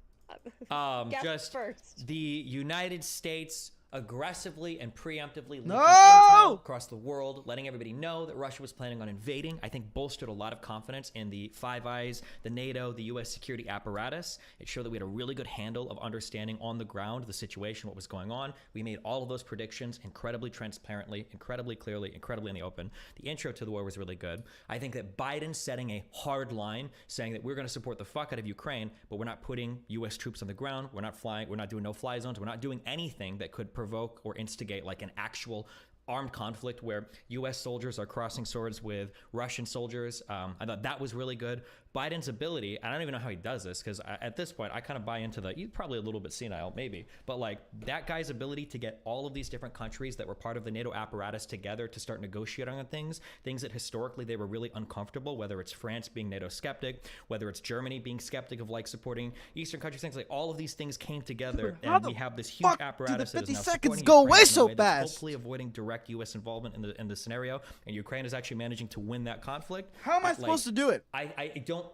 Just first. The United States aggressively and preemptively leaking No! intel across the world, letting everybody know that Russia was planning on invading, I think bolstered a lot of confidence in the Five Eyes, the NATO, the U.S. security apparatus. It showed that we had a really good handle of understanding on the ground the situation, what was going on. We made all of those predictions incredibly transparently, incredibly clearly, incredibly in the open. The intro to the war was really good. I think that Biden setting a hard line, saying that we're going to support the fuck out of Ukraine, but we're not putting U.S. troops on the ground, we're not flying, we're not doing no-fly zones, we're not doing anything that could provoke or instigate like an actual armed conflict where U.S. soldiers are crossing swords with Russian soldiers. I thought that was really good. Biden's ability, I don't even know how he does this, because at this point, I kind of buy into he's probably a little bit senile, maybe, but like that guy's ability to get all of these different countries that were part of the NATO apparatus together to start negotiating on things that historically they were really uncomfortable, whether it's France being NATO skeptic, whether it's Germany being skeptic of like supporting Eastern countries, things like all of these things came together, and we have this huge apparatus that is now supporting Ukraine in a way that's hopefully avoiding direct U.S. involvement in the scenario, and Ukraine is actually managing to win that conflict. How am I supposed to do it?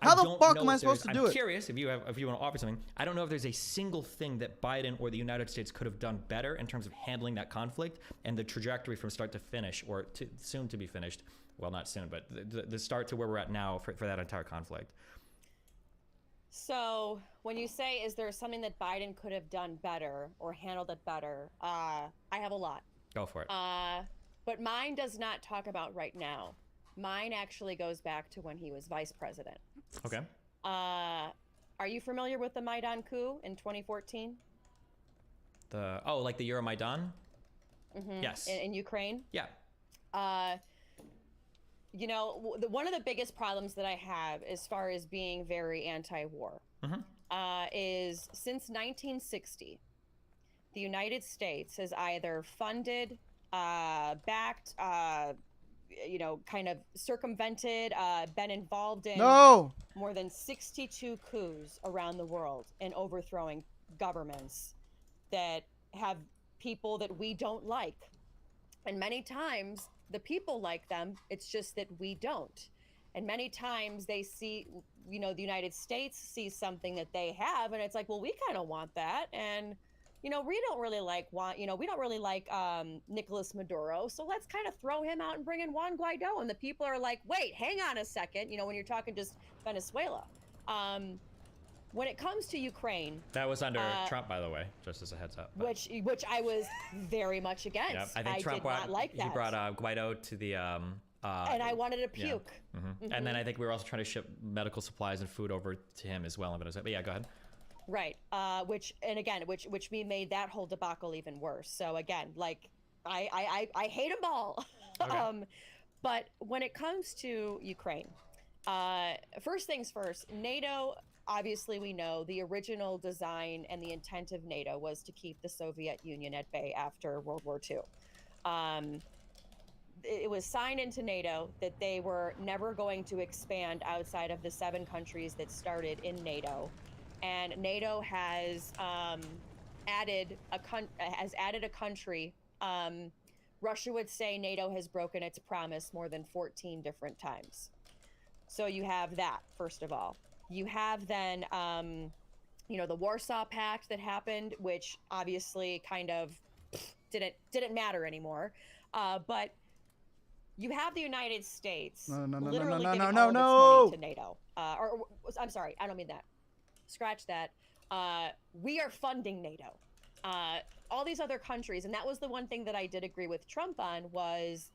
How the fuck am I supposed to do it? I'm curious if you want to offer something. I don't know if there's a single thing that Biden or the United States could have done better in terms of handling that conflict and the trajectory from start to finish, or to soon to be finished. Well, not soon, but the start to where we're at now for that entire conflict. So when you say, is there something that Biden could have done better or handled it better? I have a lot. Go for it. But mine does not talk about right now. Mine actually goes back to when he was vice president. Okay. Are you familiar with the Maidan coup in 2014? Like the Euromaidan? Mm-hmm. Yes. In Ukraine? Yeah. One of the biggest problems that I have as far as being very anti-war is since 1960, the United States has either funded, backed, kind of circumvented, been involved in more than 62 coups around the world in overthrowing governments that have people that we don't like. And many times the people like them, it's just that we don't. And many times they see, the United States sees something that they have, and it's like, well, we kind of want that. And we don't really like Nicolas Maduro, so let's kind of throw him out and bring in Juan Guaido. And the people are like, wait, hang on a second, when you're talking just Venezuela. When it comes to Ukraine, that was under Trump, by the way, just as a heads up. Which I was very much against. Yep. I think Trump did not like that. He brought Guaido to the and I wanted to puke. Yeah. Mm-hmm. And then I think we were also trying to ship medical supplies and food over to him as well in Venezuela. But yeah, go ahead. Right. Which we made that whole debacle even worse. So again, like I hate them all. Okay. But when it comes to Ukraine, first things first, NATO, obviously we know the original design and the intent of NATO was to keep the Soviet Union at bay after World War II. It was signed into NATO that they were never going to expand outside of the 7 countries that started in NATO. And NATO has added a country. Russia would say NATO has broken its promise more than 14 different times. So you have that, first of all. You have then the Warsaw Pact that happened, which obviously kind of didn't matter anymore. But you have the United States literally giving all of its money to NATO. Or I'm sorry, I don't mean that. Scratch that. We are funding NATO. All these other countries, and that was the one thing that I did agree with Trump on was,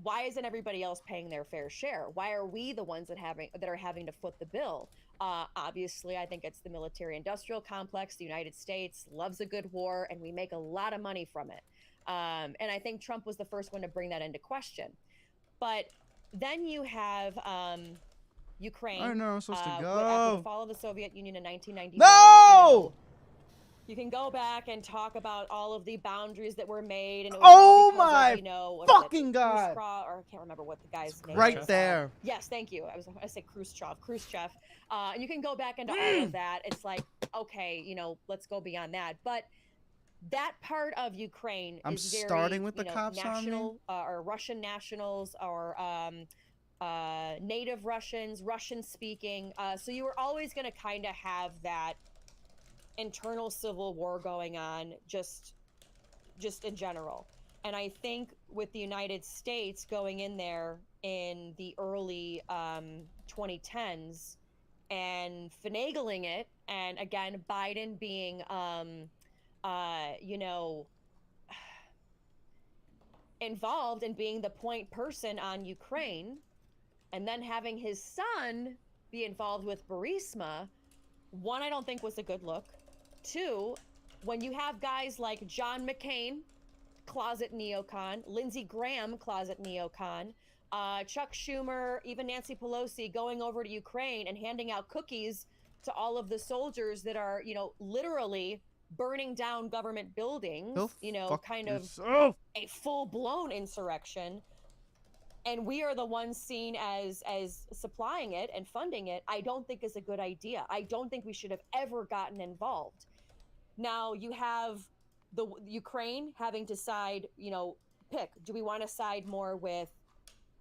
why isn't everybody else paying their fair share? Why are we the ones that are having to foot the bill? Obviously, I think it's the military-industrial complex. The United States loves a good war, and we make a lot of money from it. And I think Trump was the first one to bring that into question. But then you have Ukraine. I don't know. I'm supposed to After go. the fall of the Soviet Union in 1991. No! You can go back and talk about all of the boundaries that were made, and it was all because of, fucking God! or I can't remember what the guy's name Right is. there. Yes, thank you. I was going to say Khrushchev. And you can go back into all of that. It's like, okay, let's go beyond that. But that part of Ukraine is very, starting with the cops national, or Russian nationals, or native Russians, Russian speaking. So you were always going to kind of have that internal civil war going on, just in general. And I think with the United States going in there in the early 2010s and finagling it, and again Biden being involved in being the point person on Ukraine, and then having his son be involved with Burisma, one, I don't think was a good look. Two, when you have guys like John McCain, closet neocon, Lindsey Graham, closet neocon, Chuck Schumer, even Nancy Pelosi going over to Ukraine and handing out cookies to all of the soldiers that are, literally burning down government buildings, kind of a full-blown insurrection. And we are the ones seen as supplying it and funding it, I don't think is a good idea. I don't think we should have ever gotten involved. Now you have the Ukraine having to side, pick, do we want to side more with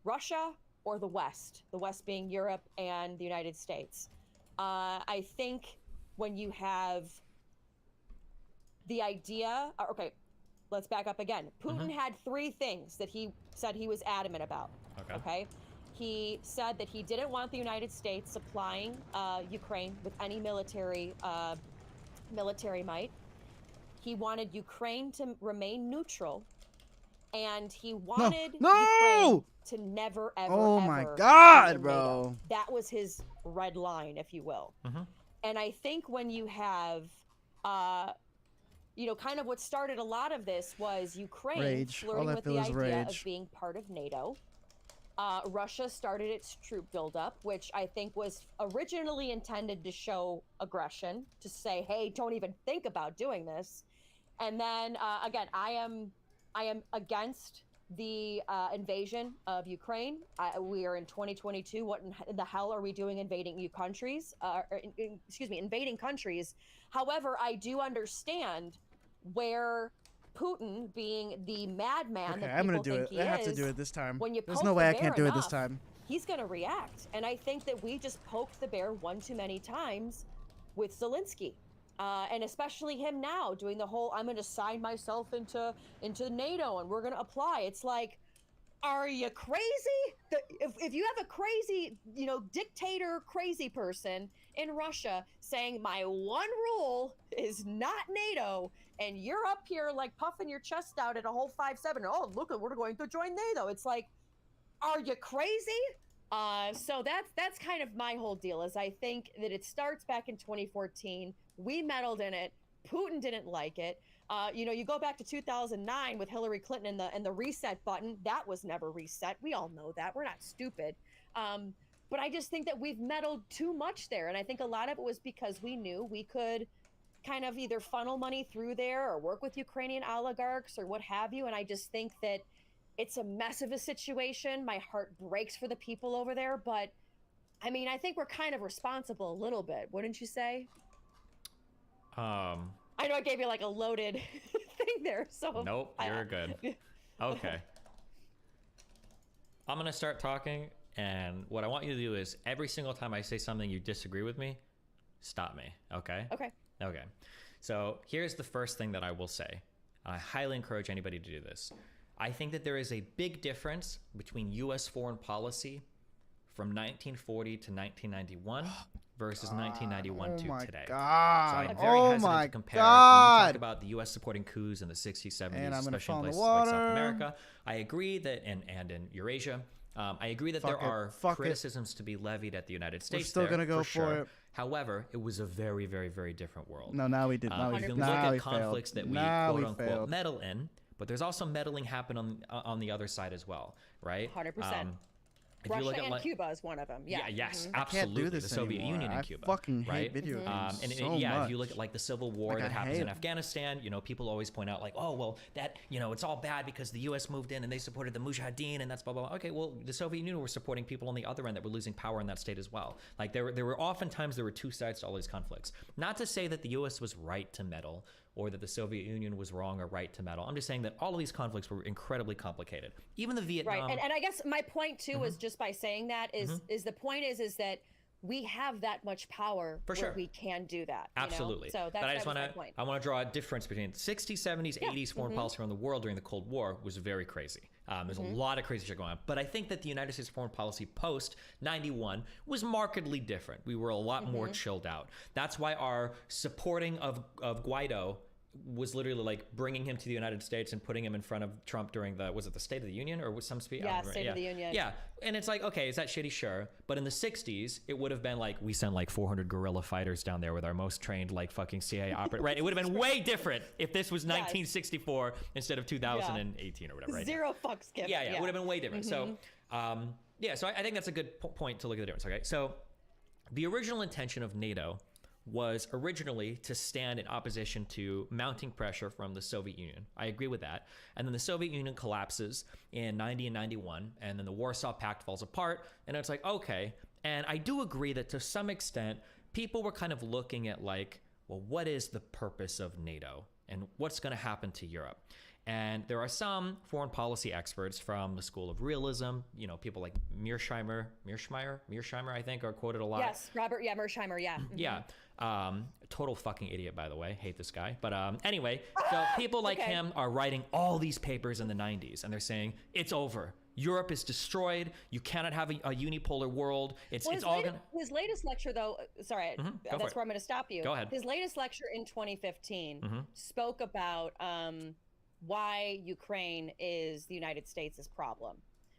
Russia or the West? The West being Europe and the United States. I think when you have the idea, okay, let's back up again. Putin had three things that he said he was adamant about. Okay. He said that he didn't want the United States supplying Ukraine with any military might. He wanted Ukraine to remain neutral, and he wanted Ukraine to never, ever, oh ever my God, be in bro. NATO. That was his red line, if you will. And I think when you have kind of what started a lot of this was Ukraine flirting with the idea of being part of NATO. Russia started its troop buildup, which I think was originally intended to show aggression, to say, hey, don't even think about doing this. And then, again, I am against the invasion of Ukraine. We are in 2022. What in the hell are we doing invading countries? Invading countries. However, I do understand where Putin, being the madman that people think he is, I have to do it this time. when you There's poke no way the I bear can't do it enough, this time. he's going to react. And I think that we just poked the bear one too many times with Zelensky. And especially him now doing the whole, I'm going to sign myself into NATO and we're going to apply. It's like, are you crazy? If you have a crazy, dictator, crazy person in Russia saying my one rule is not NATO, and you're up here like puffing your chest out at a whole 5-7, oh, look, we're going to join NATO. It's like, are you crazy? So that's kind of my whole deal, is I think that it starts back in 2014. We meddled in it. Putin didn't like it. You go back to 2009 with Hillary Clinton and the reset button. That was never reset. We all know that. We're not stupid. But I just think that we've meddled too much there. And I think a lot of it was because we knew we could kind of either funnel money through there or work with Ukrainian oligarchs or what have you. And I just think that it's a mess of a situation. My heart breaks for the people over there. But I mean, I think we're kind of responsible a little bit, wouldn't you say? I know I gave you like a loaded thing there, so... Nope, you're good. Okay. I'm going to start talking, and what I want you to do is every single time I say something you disagree with me, stop me, okay? Okay. Okay. So here's the first thing that I will say. I highly encourage anybody to do this. I think that there is a big difference between U.S. foreign policy from 1940 to 1991 versus 1991 to today. So I'm very hesitant to compare. When you talk about the U.S. supporting coups in the 60s, 70s, especially in places like South America, I agree that, and in Eurasia, I agree that there are criticisms to be levied at the United States. We're still going to go for it. However, it was a very, very, very different world. No, now we did. Now you can look at conflicts that we quote-unquote meddle in, but there's also meddling happen on the other side as well, right? 100%. Russia and Cuba is one of them. Yeah. Yes, absolutely. I can't do this the Soviet anymore. Union and Cuba. I fucking hate video games so much. If you look at like the civil war that happens in Afghanistan, people always point out like, oh, well, that, it's all bad because the U.S. moved in and they supported the Mujahideen and that's blah, blah, blah. Okay, well, the Soviet Union were supporting people on the other end that were losing power in that state as well. Like there were oftentimes there were two sides to all these conflicts. Not to say that the U.S. was right to meddle or that the Soviet Union was wrong or right to meddle. I'm just saying that all of these conflicts were incredibly complicated. Even the Vietnam. Right, and I guess my point too is just by saying that is the point is that we have that much power where we can do that. Absolutely. So that's but I just my point. I want to draw a difference between the 60s, 70s, 80s foreign policy around the world during the Cold War was very crazy. There's a lot of crazy shit going on. But I think that the United States foreign policy post 91 was markedly different. We were a lot more chilled out. That's why our supporting of Guaido was literally like bringing him to the United States and putting him in front of Trump during was it the State of the Union or was some speech? Yeah, State of the Union. Yeah, and it's like, okay, is that shitty? Sure. But in the 60s, it would have been like, we sent like 400 guerrilla fighters down there with our most trained like fucking CIA operator, right? It would have been way different if this was 1964 instead of 2018 or whatever, right? Zero fucks given. Yeah, it would have been way different. So, so I think that's a good point to look at the difference, okay? So the original intention of NATO was originally to stand in opposition to mounting pressure from the Soviet Union. I agree with that. And then the Soviet Union collapses in 90 and 91, and then the Warsaw Pact falls apart, and it's like, okay. And I do agree that to some extent, people were kind of looking at like, well, what is the purpose of NATO? And what's going to happen to Europe? And there are some foreign policy experts from the School of Realism, people like Mearsheimer, I think, are quoted a lot. Yes, Robert, Mearsheimer, yeah. Yeah. Total fucking idiot, by the way. Hate this guy. But anyway, so people like him are writing all these papers in the 90s, and they're saying, it's over. Europe is destroyed. You cannot have a unipolar world. It's all gonna. His latest lecture, though, sorry, that's where I'm going to stop you. Go ahead. His latest lecture in 2015 spoke about why Ukraine is the United States' problem,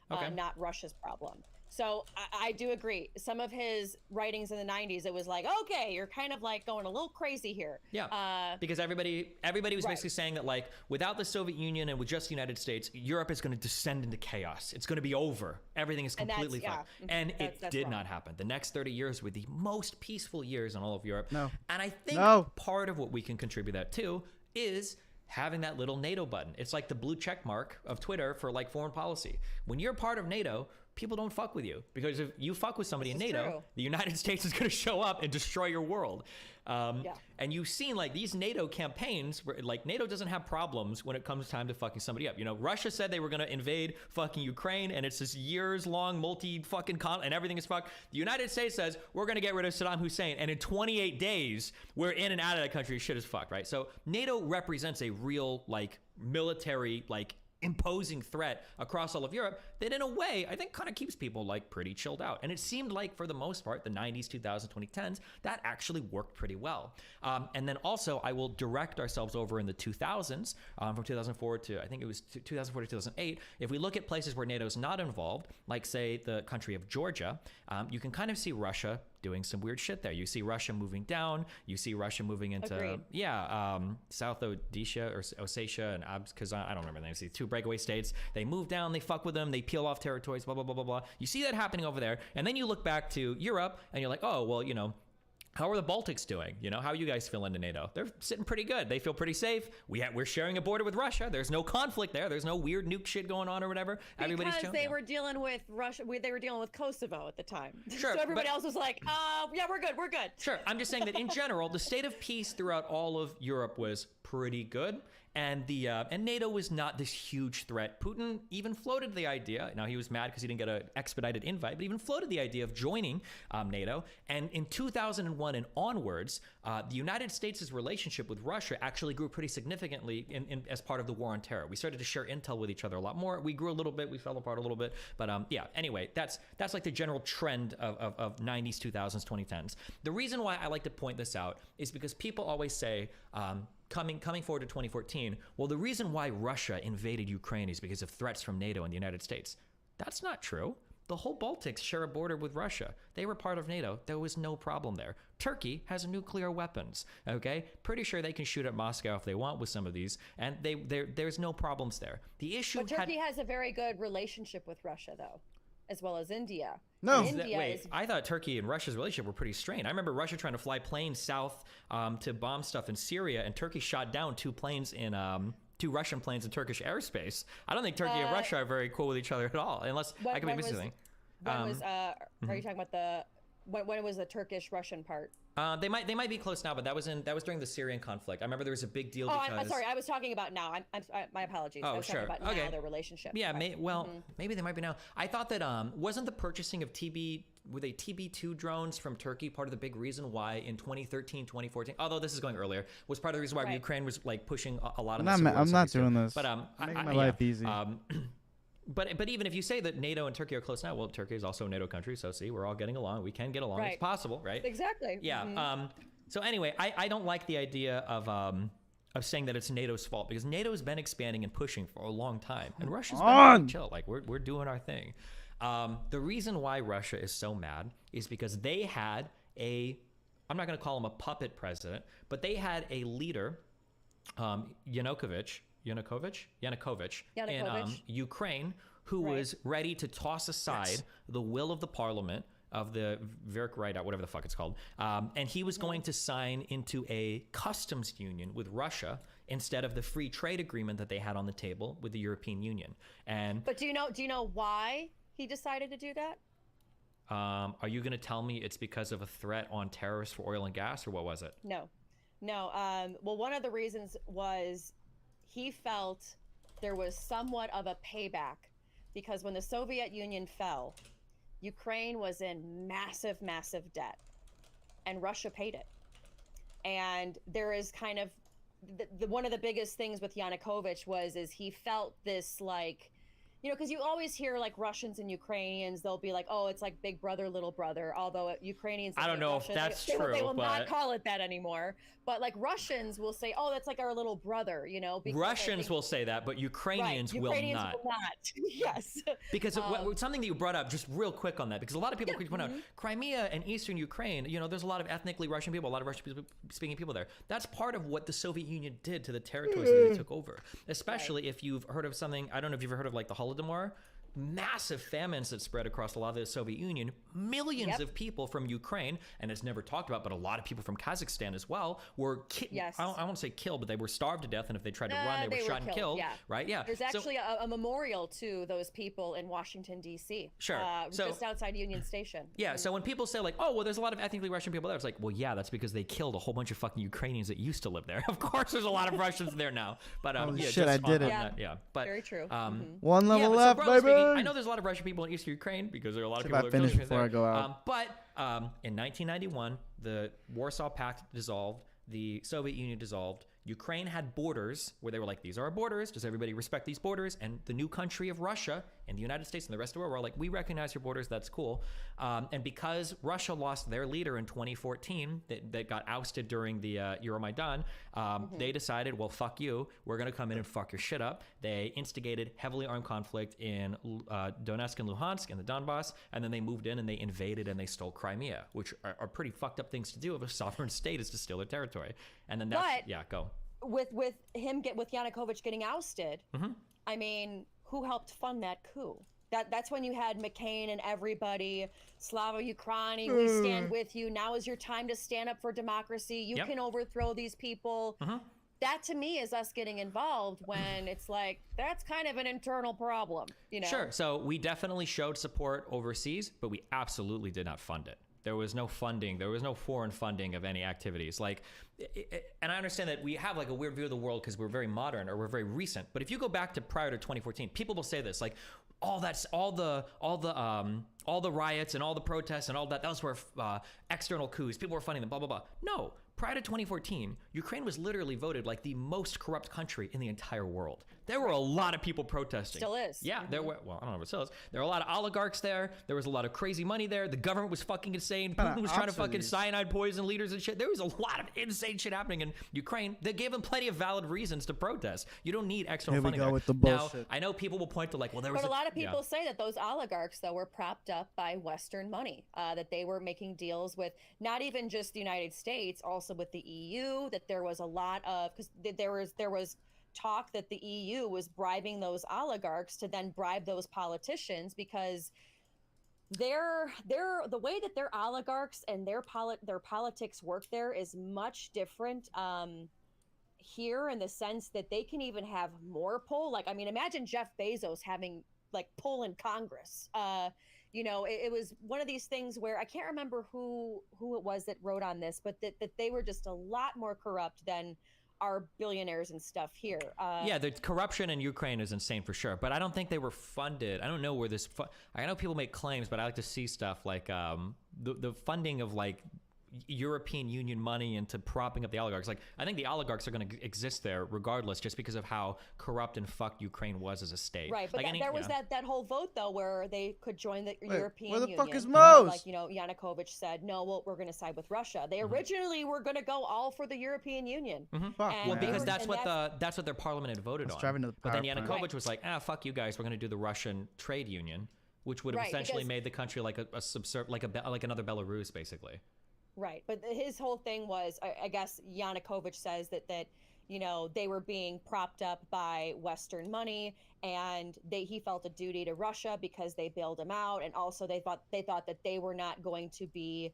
not Russia's problem. So I do agree. Some of his writings in the 90s, it was like, okay, you're kind of like going a little crazy here. Yeah, because everybody was basically saying that like without the Soviet Union and with just the United States, Europe is going to descend into chaos. It's going to be over. Everything is completely fine. And it did not happen. The next 30 years were the most peaceful years in all of Europe. No. And I think part of what we can contribute that to is having that little NATO button. It's like the blue check mark of Twitter for like foreign policy. When you're part of NATO, people don't fuck with you, because if you fuck with somebody in NATO, the United States is going to show up and destroy your world. And you've seen like these NATO campaigns where like NATO doesn't have problems when it comes time to fucking somebody up. Russia said they were going to invade fucking Ukraine, and it's this years long and everything is fucked. The United States says we're going to get rid of Saddam Hussein, and in 28 days we're in and out of that country. Shit is fucked, right? So NATO represents a real like military like imposing threat across all of Europe that in a way I think kind of keeps people like pretty chilled out. And it seemed like for the most part, the 90s, 2000s, 2010s, that actually worked pretty well. And then also I will direct ourselves over in the 2000s, from 2004 to I think it was 2004 to 2008. If we look at places where NATO's not involved, like say the country of Georgia, you can kind of see Russia doing some weird shit there. You see Russia moving down. You see Russia moving into South Ossetia and Abkhazia. I don't remember the names. These two breakaway states. They move down. They fuck with them. They peel off territories. Blah blah blah blah blah. You see that happening over there, and then you look back to Europe, and you're like, oh well, how are the Baltics doing? How you guys feel into NATO? They're sitting pretty good. They feel pretty safe. We're sharing a border with Russia. There's no conflict there. There's no weird nuke shit going on or whatever. Everybody's because they were dealing with Russia. They were dealing with Kosovo at the time. Sure, so everybody else was like, yeah, we're good. We're good. Sure. I'm just saying that in general, the state of peace throughout all of Europe was pretty good. And and NATO was not this huge threat. Putin even floated the idea. Now, he was mad because he didn't get an expedited invite, but even floated the idea of joining NATO. And in 2001 and onwards, the United States' relationship with Russia actually grew pretty significantly as part of the war on terror. We started to share intel with each other a lot more. We grew a little bit. We fell apart a little bit. But yeah, anyway, that's like the general trend of 90s, 2000s, 2010s. The reason why I like to point this out is because people always say, coming forward to 2014, well, the reason why Russia invaded Ukraine is because of threats from NATO and the United States. That's not true. The whole Baltics share a border with Russia. They were part of NATO. There was no problem there. Turkey has nuclear weapons, okay? Pretty sure they can shoot at Moscow if they want with some of these, and there's no problems there. The issue. But Turkey has a very good relationship with Russia, though, as well as India. No. I thought Turkey and Russia's relationship were pretty strained. I remember Russia trying to fly planes south to bomb stuff in Syria, and Turkey shot down two Russian planes in Turkish airspace. I don't think Turkey and Russia are very cool with each other at all, unless I could be missing something. Are you talking about when was the Turkish-Russian part? They might be close now, but that was during the Syrian conflict. I remember there was a big deal. Oh, I'm sorry. I was talking about now. My apologies. Oh, I was sure. talking about now, their relationship. Yeah. Maybe they might be now. I thought that wasn't the purchasing of TB2 drones from Turkey part of the big reason why in 2013, 2014, although this is going earlier, was part of the reason why Ukraine was like pushing a lot of. I'm not doing this. But making my life easy. But even if you say that NATO and Turkey are close now, well, Turkey is also a NATO country, so see, we're all getting along. We can get along. Right. It's possible, right? Exactly. Yeah. So anyway, I don't like the idea of saying that it's NATO's fault, because NATO's been expanding and pushing for a long time, and Russia's been chill. Like we're doing our thing. The reason why Russia is so mad is because they had I'm not going to call him a puppet president, but they had a leader, Yanukovych in Ukraine, who was ready to toss aside the will of the parliament of the Verkhrayat, whatever the fuck it's called, and he was going to sign into a customs union with Russia instead of the free trade agreement that they had on the table with the European Union. But do you know why he decided to do that? Are you going to tell me it's because of a threat on terrorists for oil and gas, or what was it? No. Well, one of the reasons was he felt there was somewhat of a payback, because when the Soviet Union fell, Ukraine was in massive, massive debt, and Russia paid it. And there is kind of one of the biggest things with Yanukovych is he felt this, like, because you always hear like Russians and Ukrainians, they'll be like, oh, it's like big brother, little brother. Although Ukrainians, I don't know if that's true. They will not call it that anymore. But like Russians will say, oh, that's like our little brother, Russians will say that, but Ukrainians will not. Yes. Because something that you brought up, just real quick on that, because a lot of people point out Crimea and Eastern Ukraine, there's a lot of ethnically Russian people, a lot of Russian-speaking people there. That's part of what the Soviet Union did to the territories that they took over. Especially if you've heard of something, I don't know if you've ever heard of like the Holodomor. Massive famines that spread across a lot of the Soviet Union. Millions of people from Ukraine, and it's never talked about, but a lot of people from Kazakhstan as well were I won't say killed, but they were starved to death, and if they tried to run, they were shot and killed. Yeah. Right? Yeah. There's actually a memorial to those people in Washington, D.C. Sure. Just outside Union Station. Yeah, so when people say like, oh, well, there's a lot of ethnically Russian people there, it's like, well, yeah, that's because they killed a whole bunch of fucking Ukrainians that used to live there. Of course there's a lot of Russians there now. But shit, I did it. But very true. One level left, baby. I know there's a lot of Russian people in Eastern Ukraine because there are a lot of people that finish before I go out. But in 1991, the Warsaw Pact dissolved, the Soviet Union dissolved. Ukraine had borders where they were like, these are our borders. Does everybody respect these borders? And the new country of Russia and the United States and the rest of the world were like, we recognize your borders. That's cool. And because Russia lost their leader in 2014 that got ousted during the Euromaidan, they decided, well, fuck you. We're going to come in and fuck your shit up. They instigated heavily armed conflict in Donetsk and Luhansk and the Donbass. And then they moved in and they invaded and they stole Crimea, which are pretty fucked up things to do if a sovereign state is to steal their territory. And then go. With Yanukovych getting ousted, I mean, who helped fund that coup? That's when you had McCain and everybody, Slava Ukraini, we stand with you. Now is your time to stand up for democracy. You can overthrow these people. That to me is us getting involved when it's like, that's kind of an internal problem, Sure. So we definitely showed support overseas, but we absolutely did not fund it. There was no funding. There was no foreign funding of any activities. Like, and I understand that we have like a weird view of the world because we're very modern or we're very recent. But if you go back to prior to 2014, people will say this, like, all the riots and all the protests and all that, those were external coups. People were funding them, blah, blah, blah. No, prior to 2014, Ukraine was literally voted like the most corrupt country in the entire world. There were a lot of people protesting. Still is. Yeah, there were, well, I don't know if it still is. There were a lot of oligarchs there. There was a lot of crazy money there. The government was fucking insane. Putin was trying to fucking cyanide poison leaders and shit. There was a lot of insane shit happening in Ukraine. They gave them plenty of valid reasons to protest. You don't need external funding. Here we go with the Now, bullshit. I know people will point to like, well, there was But a lot of people say that those oligarchs, though, were propped up by Western money, that they were making deals with not even just the United States, also with the EU, that there was a lot of, because there was talk that the EU was bribing those oligarchs to then bribe those politicians because the way that their oligarchs and their politics work there is much different here, in the sense that they can even have more pull. Like, I mean, imagine Jeff Bezos having like pull in Congress. You know, it was one of these things where I can't remember who it was that wrote on this, but that they were just a lot more corrupt than our billionaires and stuff here. Yeah, the corruption in Ukraine is insane for sure, but I don't think they were funded. I don't know where this. I know people make claims, but I like to see stuff like the funding of like European Union money into propping up the oligarchs. Like, I think the oligarchs are going to exist there regardless, just because of how corrupt and fucked Ukraine was as a state. Right, but like there was that whole vote though where they could join the European where the Union. fuck is Mose? Like, you know, Yanukovych said, no, well, we're going to side with Russia. They originally were going to go all for the European Union. Fuck, And- Well, man. because that's what their parliament had voted on. driving to the But then power plant. Yanukovych was like, fuck you guys, we're going to do the Russian trade union, which would have Right, essentially because- made the country like like another Belarus, basically. Right, but his whole thing was, I guess Yanukovych says that you know, they were being propped up by Western money, and he felt a duty to Russia because they bailed him out, and also they thought that they were not going to be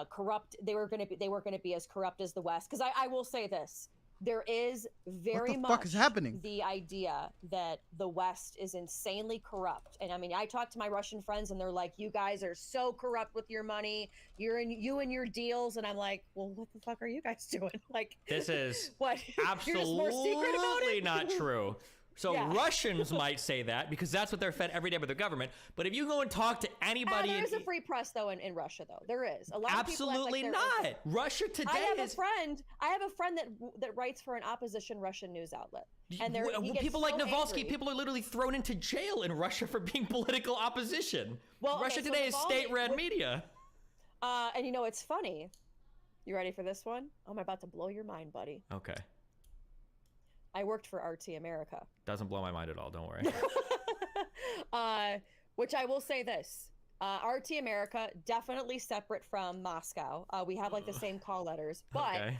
corrupt. They weren't going to be as corrupt as the West. Because I will say this. There is very What the much fuck is happening? the idea that the West is insanely corrupt. And I mean, I talk to my Russian friends and they're like, you guys are so corrupt with your money. You and your deals. And I'm like, well, what the fuck are you guys doing? Like, This is what? You're just more secret about absolutely it? not true. So Yeah. Russians might say that because that's what they're fed every day by the government. But if you go and talk to anybody, There is a free press though in Russia though. There is a lot absolutely of people act like there not. Russia isn't. today I have is a friend that writes for an opposition Russian news outlet, and he gets people like so Navalny. angry. People are literally thrown into jail in Russia for being political opposition. Well, okay, Russia so today is Navalny state-run would- media. And you know, it's funny. You ready for this one? I'm about to blow your mind, buddy. Okay, I worked for RT America. doesn't blow my mind at all. Don't worry. Which I will say this. RT America, definitely separate from Moscow. We have like the same call letters. But Okay.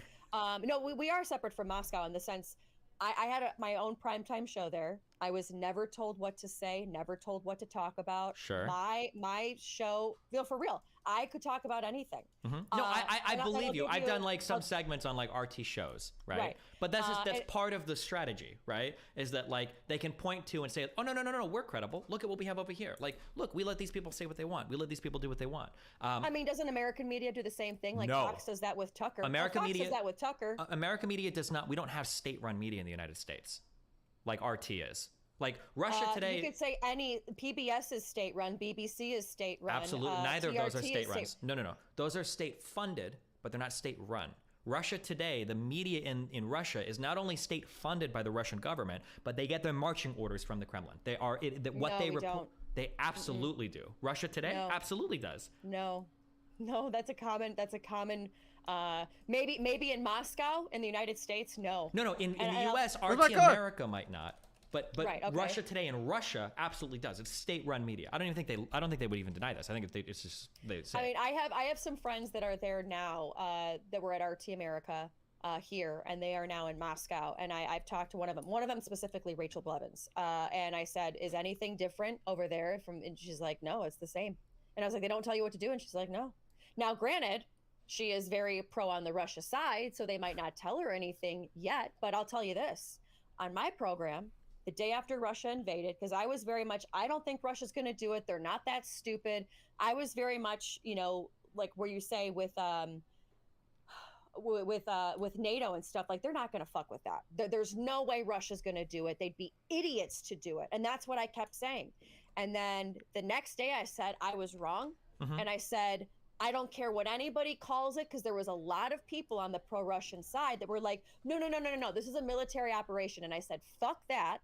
no, we are separate from Moscow in the sense I had my own primetime show there. I was never told what to say, never told what to talk about. Sure. My show, for real, I could talk about anything. No, I and believe I'll you. give I've you- done like some I'll- segments on like RT shows, right? Right. But that's and- part of the strategy, right? Is that like they can point to and say, oh no, we're credible. Look at what we have over here. Like, look, we let these people say what they want. We let these people do what they want. I mean, doesn't American media do the same thing? Like No. Fox does that with Tucker. American Fox media- does that with Tucker. American media does not. We don't have state-run media in the United States, like RT is. Like Russia today. You could say any PBS is state run, BBC is state run. Absolutely, neither of those are TRT state is runs. No. Those are state funded, but they're not state run. Russia today, the media in Russia is not only state funded by the Russian government, but they get their marching orders from the Kremlin. They are what No, they we report. don't. They absolutely do. Russia today No. absolutely does. No, that's a common. Maybe in Moscow in the United States. No. No. In And the I don't- U.S., about RT God? America might not. But Right, okay. Russia today in Russia absolutely does. It's state-run media. I don't think they would even deny this. I think it's just they say. I mean, I have some friends that are there now that were at RT America here, and they are now in Moscow. And I've talked to one of them specifically, Rachel Blevins. And I said, is anything different over there? And she's like, no, it's the same. And I was like, they don't tell you what to do? And she's like, no. Now, granted, she is very pro on the Russia side, so they might not tell her anything yet. But I'll tell you this: on my program, the day after Russia invaded, because I was very much, I don't think Russia's going to do it. They're not that stupid. I was very much, you know, like where you say with NATO and stuff, like they're not going to fuck with that. There's no way Russia's going to do it. They'd be idiots to do it. And that's what I kept saying. And then the next day I said I was wrong. And I said, I don't care what anybody calls it, because there was a lot of people on the pro-Russian side that were like, no, this is a military operation. And I said, fuck that.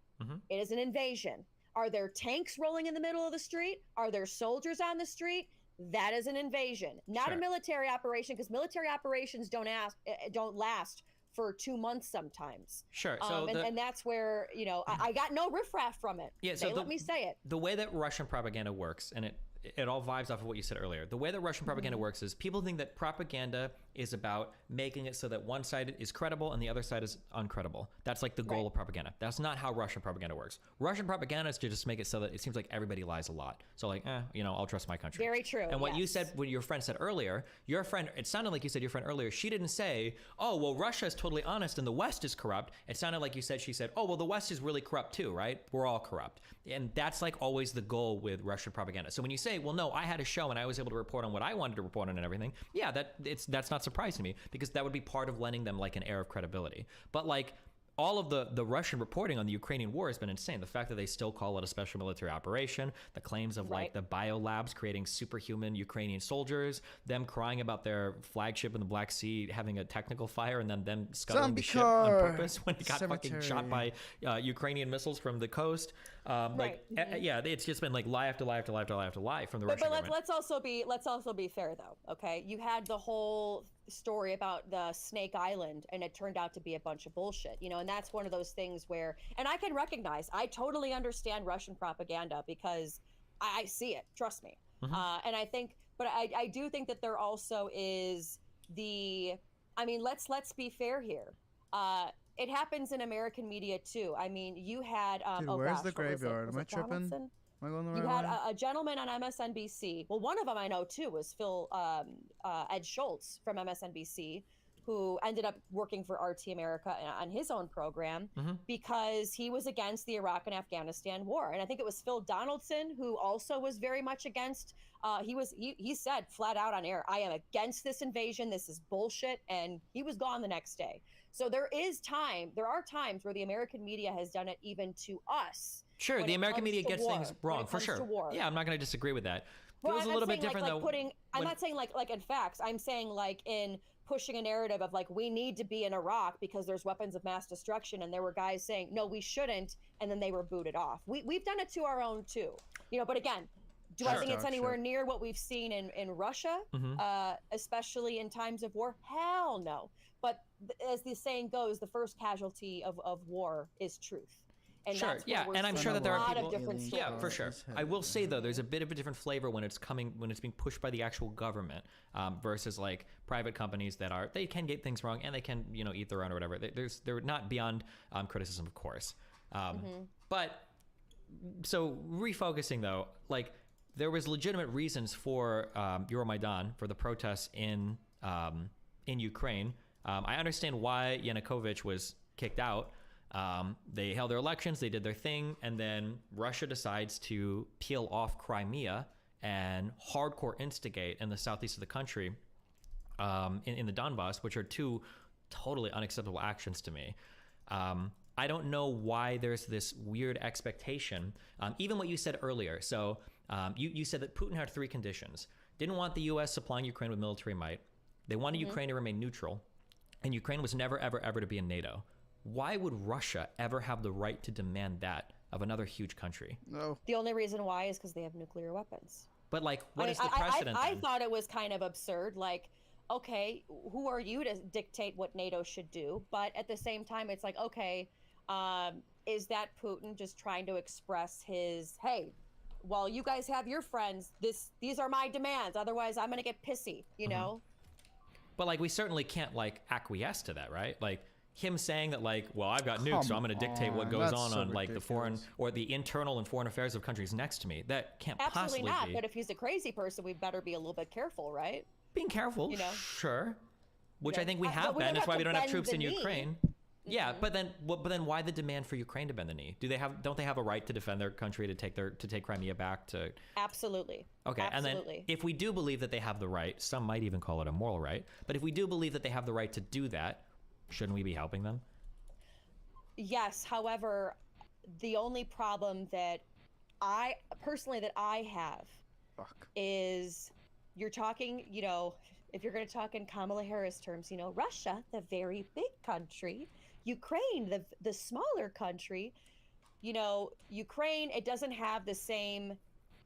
It is an invasion. Are there tanks rolling in the middle of the street? Are there soldiers on the street? That is an invasion, not a military operation, because military operations don't last for 2 months sometimes. Sure. So and that's where, you know, I got no riffraff from it. Yeah. So let me say it. The way that Russian propaganda works, and it all vibes off of what you said earlier. The way that Russian propaganda works is people think that propaganda is about making it so that one side is credible and the other side is uncredible. That's like the goal of propaganda. That's not how Russian propaganda works. Russian propaganda is to just make it so that it seems like everybody lies a lot. So like, you know, I'll trust my country. Very true. And what you said, what your friend said earlier, your friend, it sounded like you said your friend earlier, she didn't say, oh, well, Russia is totally honest and the West is corrupt. It sounded like she said, oh, well, the West is really corrupt too, right? We're all corrupt. And that's like always the goal with Russian propaganda. So when you say, well, no, I had a show and I was able to report on what I wanted to report on and everything, yeah, that's not surprising to me, because that would be part of lending them like an air of credibility. But like all of the Russian reporting on the Ukrainian war has been insane. The fact that they still call it a special military operation, the claims of like the biolabs creating superhuman Ukrainian soldiers, them crying about their flagship in the Black Sea having a technical fire and then them scuttling the ship on purpose when it got fucking shot by Ukrainian missiles from the coast. Yeah, it's just been like lie after lie after lie after lie after lie from the Russian government. Let's also be fair though. Okay, you had the whole story about the Snake Island, and it turned out to be a bunch of bullshit. You know, and that's one of those things where, and I can recognize, I totally understand Russian propaganda because I see it. Trust me. And I think, but I do think that there also is I mean, let's be fair here. It happens in American media too. I mean, you had Dude, where's the graveyard? Am I tripping? Am I going the right You had way? a gentleman on MSNBC. Well, one of them I know too was Ed Schultz from MSNBC, who ended up working for RT America on his own program because he was against the Iraq and Afghanistan war. And I think it was Phil Donaldson who also was very much against. He said flat out on air, I am against this invasion. This is bullshit. And he was gone the next day. So there are times where the American media has done it even to us. Sure, the American media gets things wrong, for sure. Yeah, I'm not going to disagree with that. Well, Feels a little bit different though. I'm not saying like in facts. I'm saying like in pushing a narrative of like, we need to be in Iraq because there's weapons of mass destruction, and there were guys saying no, we shouldn't, and then they were booted off. We've done it to our own too, you know. But again, do I think it's anywhere near what we've seen in Russia, especially in times of war? Hell no. But as the saying goes, the first casualty of war is truth. And sure, yeah, and I'm sure that there are people. Yeah, for sure. I will say though, there's a bit of a different flavor when it's being pushed by the actual government versus like private companies that they can get things wrong and they can eat their own or whatever. They're not beyond criticism, of course. But so refocusing though, like there was legitimate reasons for Euromaidan, for the protests in Ukraine. I understand why Yanukovych was kicked out. They held their elections, they did their thing, and then Russia decides to peel off Crimea and hardcore instigate in the southeast of the country, in the Donbass, which are two totally unacceptable actions to me. I don't know why there's this weird expectation. Even what you said earlier. So you said that Putin had three conditions. Didn't want the U.S. supplying Ukraine with military might. They wanted Ukraine to remain neutral. And Ukraine was never, ever, ever to be in NATO. Why would Russia ever have the right to demand that of another huge country? No. The only reason why is because they have nuclear weapons. But like, what is the precedent? I thought it was kind of absurd. Like, okay, who are you to dictate what NATO should do? But at the same time, it's like, okay, is that Putin just trying to express his, hey, well, you guys have your friends, these are my demands, otherwise I'm gonna get pissy, you know? But like, we certainly can't like acquiesce to that, right? Like him saying that like, well, I've got nukes, so I'm gonna dictate what goes on like the foreign or the internal and foreign affairs of countries next to me. That can't possibly be. Absolutely not, but if he's a crazy person, we better be a little bit careful, right? Being careful, sure. Which I think we have been. That's why we don't have troops in Ukraine. Yeah, but then why the demand for Ukraine to bend the knee? Don't they have a right to defend their country, to take Crimea back? Absolutely. Okay, Absolutely. and then if we do believe that they have the right, some might even call it a moral right, but if we do believe that they have the right to do that, shouldn't we be helping them? Yes. However, the only problem that I personally have Fuck. is you're talking, if you're going to talk in Kamala Harris terms, Russia, the very big country, Ukraine, the smaller country, Ukraine, it doesn't have the same.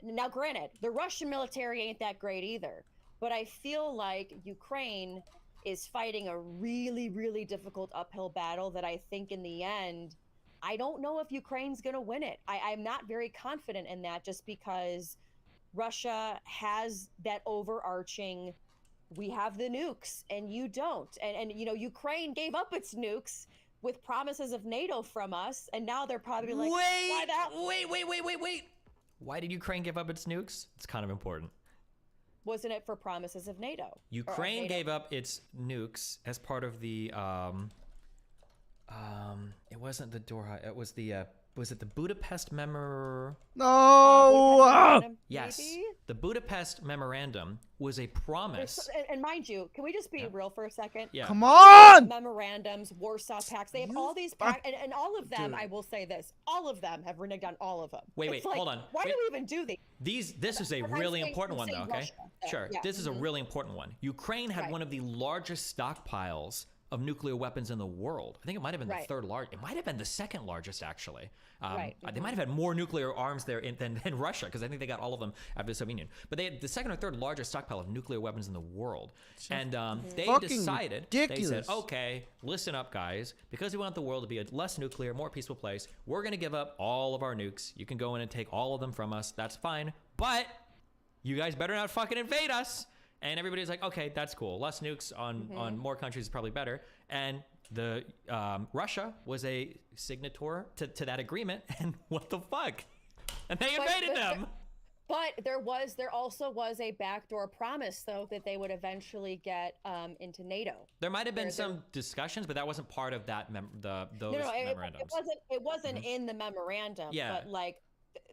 Now, granted, the Russian military ain't that great either, but I feel like Ukraine is fighting a really, really difficult uphill battle that I think in the end, I don't know if Ukraine's going to win it. I'm not very confident in that, just because Russia has that overarching, we have the nukes and you don't. And Ukraine gave up its nukes with promises of NATO from us, and now they're probably like, Wait. Why did Ukraine give up its nukes? It's kind of important. Wasn't it for promises of NATO? Ukraine NATO? gave up its nukes as part of the it wasn't the Doha, it was the was it the Budapest No. Memorandum, Yes. maybe? The Budapest Memorandum was a promise. And mind you, can we just be real for a second? Yeah. Come on. Memorandums, Warsaw Pacts, they have all these pacts, and all of them, Dude. I will say this, all of them have reneged on all of them. Wait, It's like, hold on. Why Wait. do we even do these? This is a I'm really saying- important I'm one, though, saying okay? Russia. So, Sure. yeah. This is a really important one. Ukraine had Right. one of the largest stockpiles of nuclear weapons in the world. I think it might have been the Right. third largest. It might have been the second largest, actually. Right. They might have had more nuclear arms there than Russia, because I think they got all of them after the Soviet Union. But they had the second or third largest stockpile of nuclear weapons in the world. And they Fucking decided, ridiculous. they said, okay, listen up, guys. Because we want the world to be a less nuclear, more peaceful place, we're going to give up all of our nukes. You can go in and take all of them from us. That's fine. But you guys better not fucking invade us. And everybody's like, okay, that's cool. Less nukes on more countries is probably better. And the Russia was a signator to that agreement. And what the fuck? And they invaded them. But there also was a backdoor promise, though, that they would eventually get into NATO. There might have been some discussions, but that wasn't part of that those memorandums. It wasn't in the memorandum. Yeah. But like,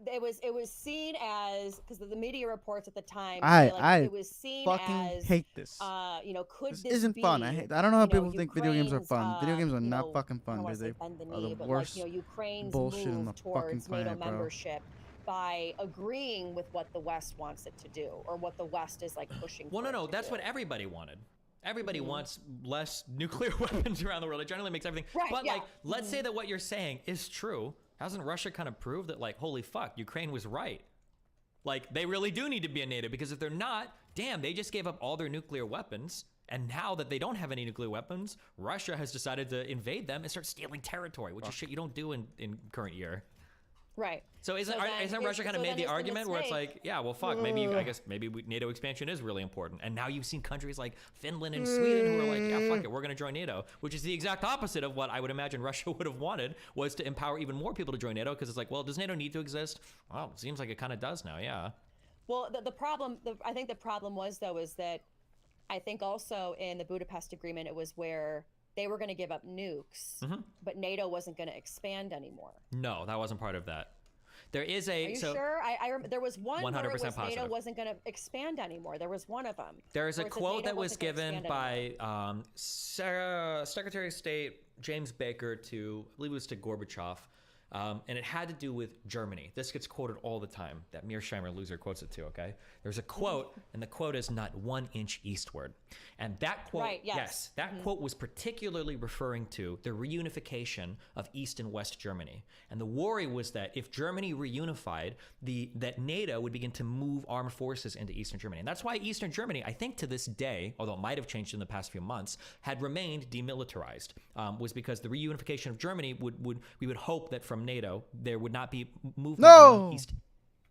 it was seen as, because the media reports at the time, I it was seen fucking as hate this. Could This this isn't be, fun. I don't know how people think video games are Ukraine's, fun. Video games are you not know, fucking I don't fun, wanna dude. say They bend the are knee, the but worst Ukraine's bullshit on the move fucking towards NATO planet, bro. membership by agreeing with what the West wants it to do, or what the West is like pushing. Well, for it no, to that's do. what everybody wanted. Everybody wants less nuclear weapons around the world. It generally makes everything. Right, but yeah. like, let's say that what you're saying is true. Hasn't Russia kind of proved that, like, holy fuck, Ukraine was right? Like, they really do need to be in NATO, because if they're not, damn, they just gave up all their nuclear weapons. And now that they don't have any nuclear weapons, Russia has decided to invade them and start stealing territory, which is shit you don't do in current year. Right. So isn't Russia kind of made the argument where it's like, yeah, well, fuck, maybe NATO expansion is really important. And now you've seen countries like Finland and Sweden who are like, yeah, fuck it, we're going to join NATO, which is the exact opposite of what I would imagine Russia would have wanted, was to empower even more people to join NATO, because it's like, well, does NATO need to exist? Well, it seems like it kind of does now, yeah. Well, the problem, I think the problem was, though, is that I think also in the Budapest Agreement, it was where they were going to give up nukes, but NATO wasn't going to expand anymore. No, that wasn't part of that. There is a... Are you sure? There was one where 100% it was NATO positive. wasn't going to expand anymore. There was one of them. There is a where it said quote NATO that was wasn't gonna given expand by Secretary of State James Baker to, I believe it was to Gorbachev, and it had to do with Germany. This gets quoted all the time. That Mearsheimer loser quotes it too, okay? There's a quote, and the quote is "not 1 inch eastward." And that quote, Right, yes. that quote was particularly referring to the reunification of East and West Germany. And the worry was that if Germany reunified, that NATO would begin to move armed forces into Eastern Germany. And that's why Eastern Germany, I think to this day, although it might have changed in the past few months, had remained demilitarized, was because the reunification of Germany we would hope that from NATO, there would not be movement No! East.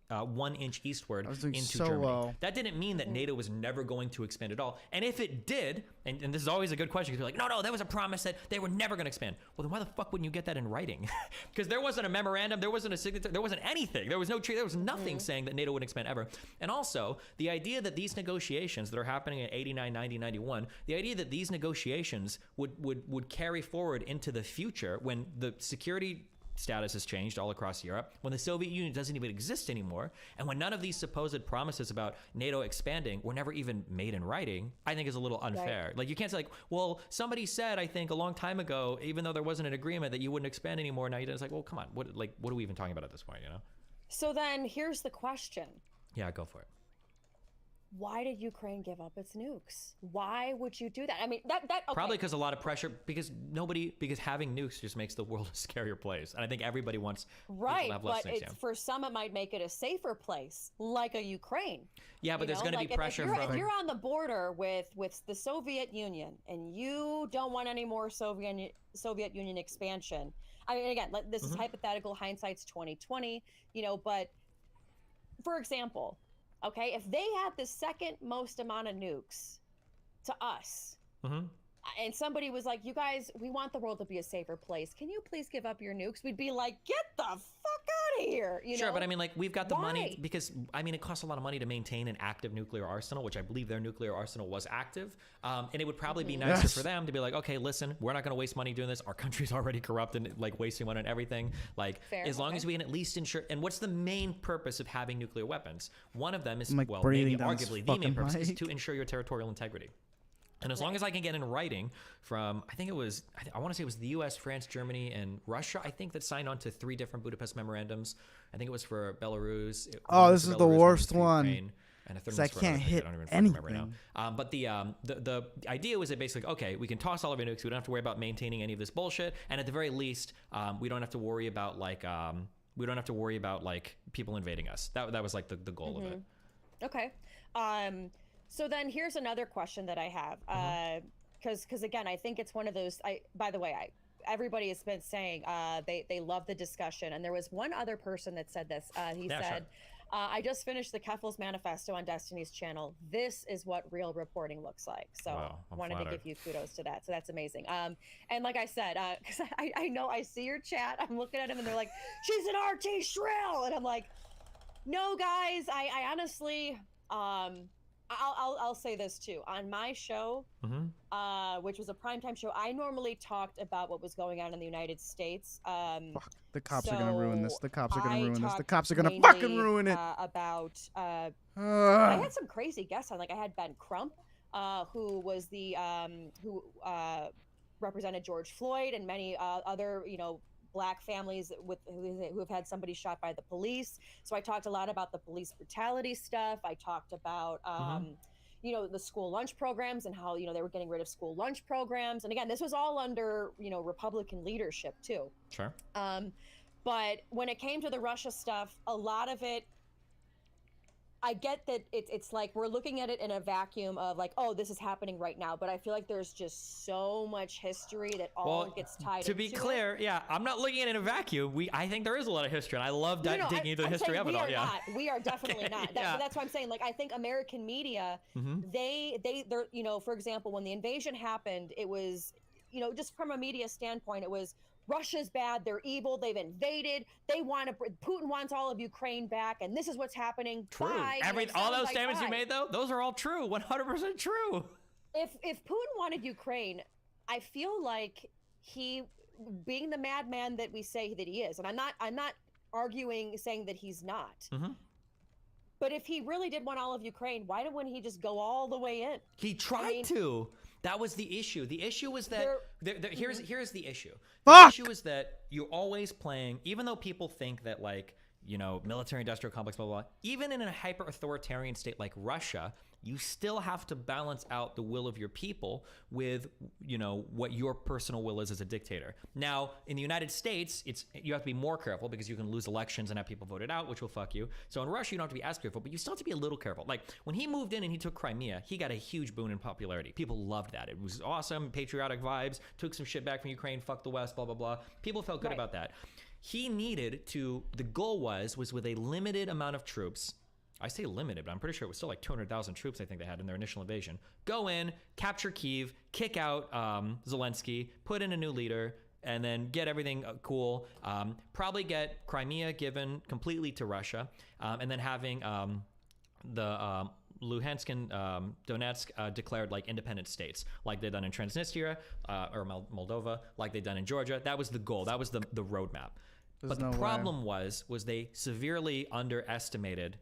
1 inch eastward I was doing into so Germany. well. That didn't mean that NATO was never going to expand at all. And if it did, and this is always a good question, because you're like, no, that was a promise that they were never going to expand. Well, then why the fuck wouldn't you get that in writing? Because there wasn't a memorandum, there wasn't a signature, there wasn't anything. There was no treaty, there was nothing saying that NATO would expand ever. And also, the idea that these negotiations that are happening in 89, 90, 91, the idea that these negotiations would carry forward into the future when the security status has changed all across Europe, when the Soviet Union doesn't even exist anymore, and when none of these supposed promises about NATO expanding were never even made in writing, I think is a little unfair. Right. Like, you can't say like, well, somebody said, I think a long time ago, even though there wasn't an agreement, that you wouldn't expand anymore. Now it's like, well, come on, what are we even talking about at this point, you know? So then here's the question. Yeah, go for it. Why did Ukraine give up its nukes? Why would you do that? I mean, that okay. Probably because a lot of pressure, because having nukes just makes the world a scarier place. And I think everybody wants people to have less nukes. For some it might make it a safer place, like a Ukraine. Yeah, but there's going to be pressure if you're on the border with the Soviet Union and you don't want any more Soviet Union expansion. I mean, again, this is hypothetical, hindsight's 2020, but for example, okay, if they had the second most amount of nukes to us, and somebody was like, you guys, we want the world to be a safer place. Can you please give up your nukes? We'd be like, get the fuck out of here. Sure, but I mean, like, we've got the money because, I mean, it costs a lot of money to maintain an active nuclear arsenal, which I believe their nuclear arsenal was active. And it would probably be nicer for them to be like, okay, listen, we're not going to waste money doing this. Our country's already corrupt and like wasting money on everything. Like, as long as we can at least ensure. And what's the main purpose of having nuclear weapons? One of them is, maybe arguably the main purpose is to ensure your territorial integrity. And as long as I can get in writing from, I want to say it was the US, France, Germany, and Russia, I think, that signed on to 3 different Budapest memorandums. I think it was for Belarus. This is the worst one. And a third I can't hit anything right now. But the idea was that basically, okay, we can toss all of our nukes. We don't have to worry about maintaining any of this bullshit. And at the very least, we don't have to worry about people invading us. That was like the goal of it. Okay. So then here's another question that I have, because again, I think it's one of those. By the way, everybody has been saying they love the discussion, and there was one other person that said this. He said, "I just finished the Keffel's Manifesto on Destiny's channel. This is what real reporting looks like." So I wanted to give you kudos to that. So that's amazing. And like I said, because I know I see your chat. I'm looking at him, and they're like, "She's an RT shrill," and I'm like, "No, guys, I honestly." I'll say this too. On my show, which was a primetime show, I normally talked about what was going on in the United States. Fuck, the cops are gonna ruin this. The cops are gonna ruin this. The talked cops are gonna mainly, fucking ruin it. I had some crazy guests on. Like, I had Ben Crump, who was who represented George Floyd and many other, Black families who have had somebody shot by the police. So I talked a lot about the police brutality stuff. I talked about, the school lunch programs and how, they were getting rid of school lunch programs. And again, this was all under, Republican leadership too. Sure. But when it came to the Russia stuff, a lot of it, I get that it's like we're looking at it in a vacuum of like, oh, this is happening right now. But I feel like there's just so much history that all gets tied into it. To be clear, yeah, I'm not looking at it in a vacuum. I think there is a lot of history, and I love digging into the history of it all. Yeah, we are definitely not. That's what I'm saying. Like, I think American media, they're, for example, when the invasion happened, it was, just from a media standpoint, it was, Russia's bad. They're evil. They've invaded. Putin wants all of Ukraine back, and this is what's happening. True. All those statements you made, though, those are all true. 100% true. If Putin wanted Ukraine, I feel like he, being the madman that we say that he is, and I'm not arguing saying that he's not. But if he really did want all of Ukraine, why wouldn't he just go all the way in? He tried to. That was the issue. The issue was that here's the issue. Fuck! The issue is that you're always playing, even though people think that, like, military industrial complex, blah, blah, blah, even in a hyper authoritarian state like Russia, you still have to balance out the will of your people with, what your personal will is as a dictator. Now, in the United States, you have to be more careful because you can lose elections and have people voted out, which will fuck you. So in Russia, you don't have to be as careful, but you still have to be a little careful. Like, when he moved in and he took Crimea, he got a huge boon in popularity. People loved that. It was awesome, patriotic vibes, took some shit back from Ukraine, fuck the West, blah, blah, blah. People felt good about that. he needed to, the goal was with a limited amount of troops. I say limited, but I'm pretty sure it was still like 200,000 troops I think they had in their initial invasion. Go in, capture Kyiv, kick out Zelensky, put in a new leader, and then get everything cool. Probably get Crimea given completely to Russia, and then having the Luhansk and Donetsk declared like independent states, like they've done in Transnistria or Moldova, like they've done in Georgia. That was the goal. That was the roadmap. But the problem was they severely underestimated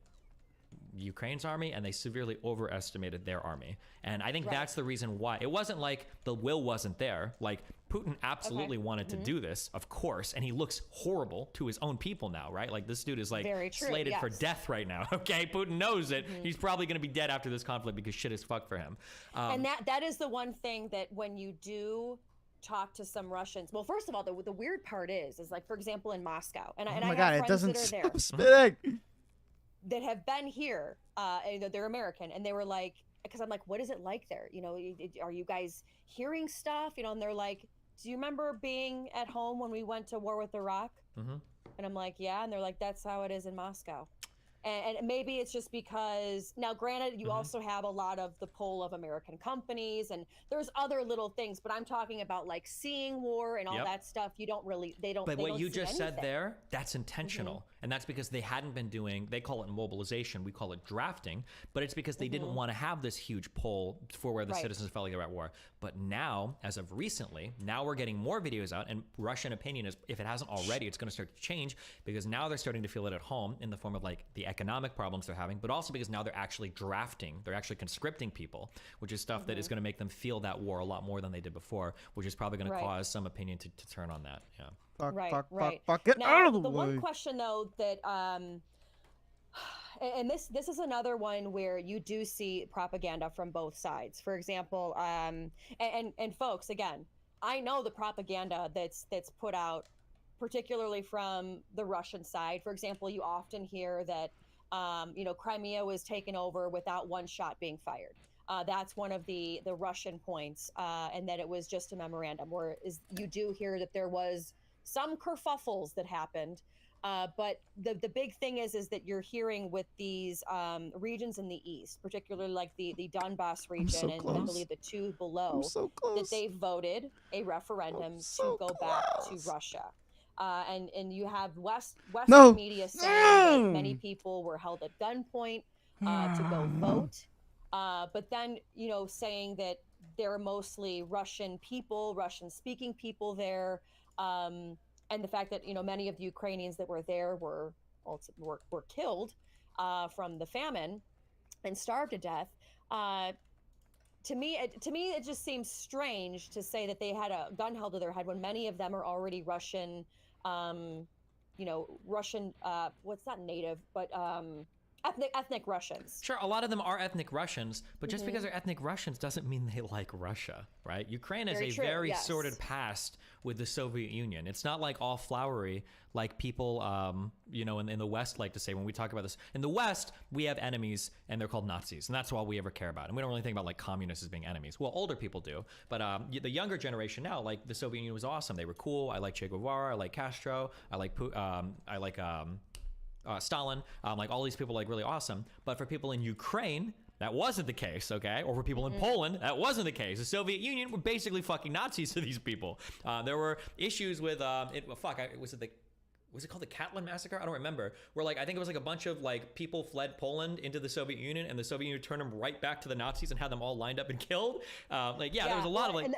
Ukraine's army and they severely overestimated their army. And I think that's the reason why. It wasn't like the will wasn't there. Like Putin absolutely wanted to do this, of course, and he looks horrible to his own people now, right? Like this dude is like slated for death right now, okay? Putin knows it. He's probably going to be dead after this conflict because shit is fucked for him. And that is the one thing that when you do talk to some Russians, well, first of all, the weird part is like, for example, in Moscow, and I have friends that are there. Spitting. That have been here, they're American, and they were like, because I'm like, what is it like there? You know, are you guys hearing stuff? You know, and they're like, do you remember being at home when we went to war with Iraq? And I'm like, yeah. And they're like, that's how it is in Moscow. And maybe it's just because, now granted, you also have a lot of the pull of American companies, and there's other little things, but I'm talking about like seeing war and all that stuff. You don't really, But what you just said there, that's intentional. And that's because they hadn't been doing, they call it mobilization, we call it drafting, but it's because they didn't want to have this huge pull for where the citizens felt like they were at war. But now, as of recently, now we're getting more videos out, and Russian opinion is, if it hasn't already, it's going to start to change, because now they're starting to feel it at home in the form of like the economic problems they're having, but also because now they're actually drafting, they're actually conscripting people, which is stuff that is going to make them feel that war a lot more than they did before, which is probably going to cause some opinion to turn on that. Yeah. Fuck, get out of the way. One question though that and this is another one where you do see propaganda from both sides. For example, and folks, again, I know the propaganda that's put out, particularly from the Russian side. For example, you often hear that Crimea was taken over without one shot being fired. That's one of the Russian points, and that it was just a memorandum. Whereas you do hear that there was some kerfuffles that happened, but the big thing is that you're hearing with these regions in the east, particularly like the Donbass region, and I believe the two below, that they voted a referendum to go back to Russia. And you have Western media saying that many people were held at gunpoint to go vote, but then saying that there are mostly Russian people, Russian-speaking people there. And the fact that many of the Ukrainians that were there were killed from the famine and starved to death. To me, it just seems strange to say that they had a gun held to their head when many of them are already Russian. Russian. What's not native, but ethnic Russians. Sure, a lot of them are ethnic Russians, but just because they're ethnic Russians doesn't mean they like Russia, right? Ukraine has a very sordid past with the Soviet Union. It's not like all flowery like people, in the West like to say when we talk about this. In the West, we have enemies, and they're called Nazis, and that's all we ever care about. And we don't really think about like communists as being enemies. Well, older people do, but the younger generation now, like the Soviet Union was awesome. They were cool. I like Che Guevara. I like Castro. I like Stalin, like all these people, like really awesome. But for people in Ukraine, that wasn't the case, okay? Or for people in Poland, that wasn't the case. The Soviet Union were basically fucking Nazis to these people. There were issues with, was it called the Katyn massacre? I don't remember. Where I think it was like a bunch of like people fled Poland into the Soviet Union, and the Soviet Union turned them right back to the Nazis and had them all lined up and killed. There was a lot of like.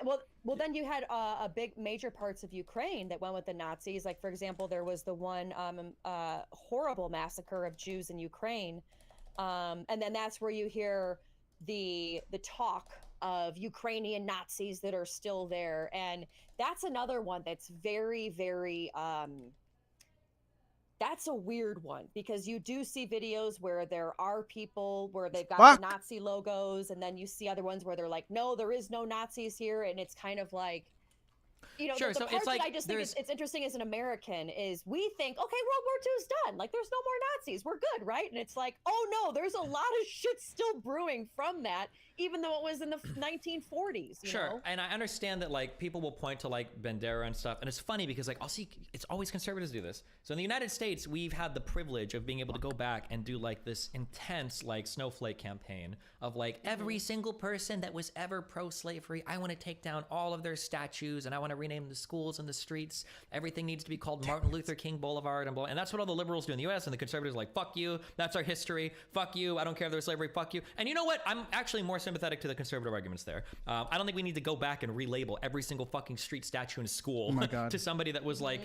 Well, then you had a big major parts of Ukraine that went with the Nazis. Like for example, there was the one horrible massacre of Jews in Ukraine, and then that's where you hear the talk of Ukrainian Nazis that are still there, and that's another one that's very, very. That's a weird one, because you do see videos where there are people where they've got the Nazi logos, and then you see other ones where they're like, no, there is no Nazis here. And it's kind of like, Sure, the so part it's like that I just think it's interesting as an American is we think, okay, World War II's done. Like, there's no more Nazis. We're good, right? And it's like, oh no, there's a lot of shit still brewing from that, even though it was in the 1940s. Sure, know? and I understand that like people will point to like Bandera and stuff, and it's funny because like I'll see it's always conservatives do this. So in the United States, we've had the privilege of being able to go back and do like this intense like snowflake campaign of like every single person that was ever pro-slavery, I want to take down all of their statues and I want to rename the schools and the streets. Everything needs to be called Martin Luther King Boulevard and blah. And that's what all the liberals do in the U.S. and the conservatives are like, fuck you, that's our history, fuck you, I don't care if there's slavery, fuck you. And you know what? I'm actually more sympathetic to the conservative arguments there. I don't think we need to go back and relabel every single fucking street statue in a school to somebody that was like,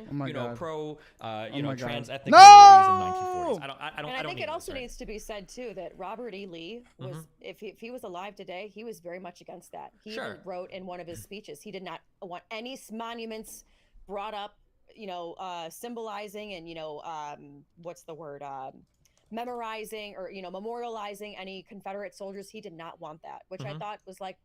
pro, trans ethnic minorities in the 1940s. I think it also needs to be said too that Robert E. Lee was, if he was alive today, he was very much against that. He even wrote in one of his speeches, he did not want any monuments brought up, symbolizing and what's the word, memorizing or memorializing any Confederate soldiers. He did not want that, which I thought was like,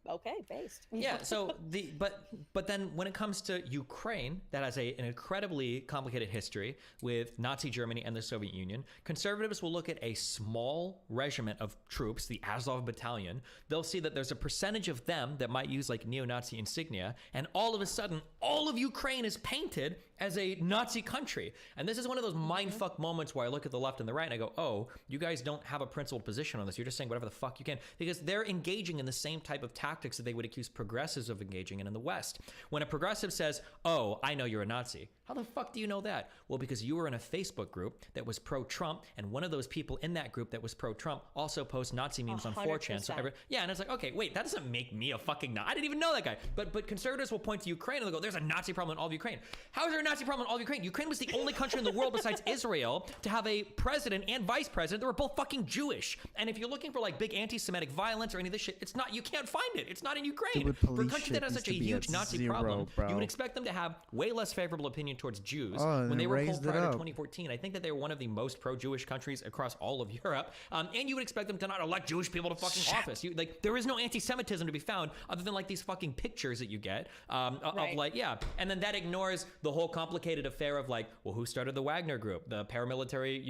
okay, based. Yeah. So but then when it comes to Ukraine, that has an incredibly complicated history with Nazi Germany and the Soviet Union, conservatives will look at a small regiment of troops, the Azov Battalion. They'll see that there's a percentage of them that might use like neo-Nazi insignia, and all of a sudden, all of Ukraine is painted as a Nazi country. And this is one of those mindfuck moments where I look at the left and the right and I go, oh, you guys don't have a principled position on this. You're just saying whatever the fuck you can, because they're engaging in the same type of tactics that they would accuse progressives of engaging in the West. When a progressive says, oh, I know you're a Nazi, how the fuck do you know that? Well, because you were in a Facebook group that was pro-Trump, and one of those people in that group that was pro-Trump also posts Nazi memes 100%. On 4chan. So and it's like, okay, wait, that doesn't make me a fucking Nazi. I didn't even know that guy. But conservatives will point to Ukraine and they'll go, there's a Nazi problem in all of Ukraine. How is there a Nazi problem in all of Ukraine? Ukraine was the only country in the world besides Israel to have a president and vice president that were both fucking Jewish. And if you're looking for like big anti-Semitic violence or any of this shit, it's not, you can't find it. It's not in Ukraine. For a country that has such a huge Nazi problem, you would expect them to have way less favorable opinion towards Jews. When they were polled prior to 2014, I think that they were one of the most pro-Jewish countries across all of Europe. And you would expect them to not elect Jewish people to fucking office. There is no anti-Semitism to be found other than like these fucking pictures that you get of like, and then that ignores the whole complicated affair of like, well, who started the Wagner group, the paramilitary,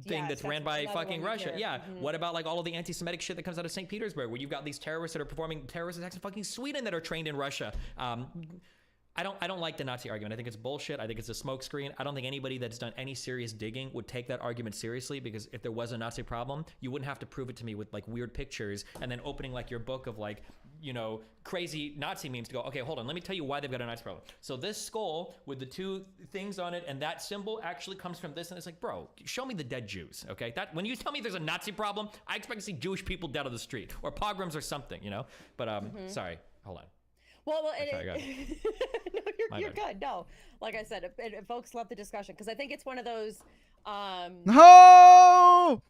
thing that's ran by fucking Russia. What about like all of the anti-Semitic shit that comes out of St. Petersburg, where you've got these terrorists that are performing terrorist attacks in fucking Sweden that are trained in Russia. I don't like the Nazi argument. I think it's bullshit. I think it's a smokescreen. I don't think anybody that's done any serious digging would take that argument seriously, because if there was a Nazi problem, you wouldn't have to prove it to me with like weird pictures and then opening like your book of like, crazy Nazi memes to go, okay, hold on, let me tell you why they've got a Nazi problem. So this skull with the two things on it and that symbol actually comes from this. And it's like, bro, show me the dead Jews, okay? That when you tell me there's a Nazi problem, I expect to see Jewish people dead on the street or pogroms or something, But sorry, hold on. Well, no, you're good. No, like I said, if folks love the discussion, because I think it's one of those. No.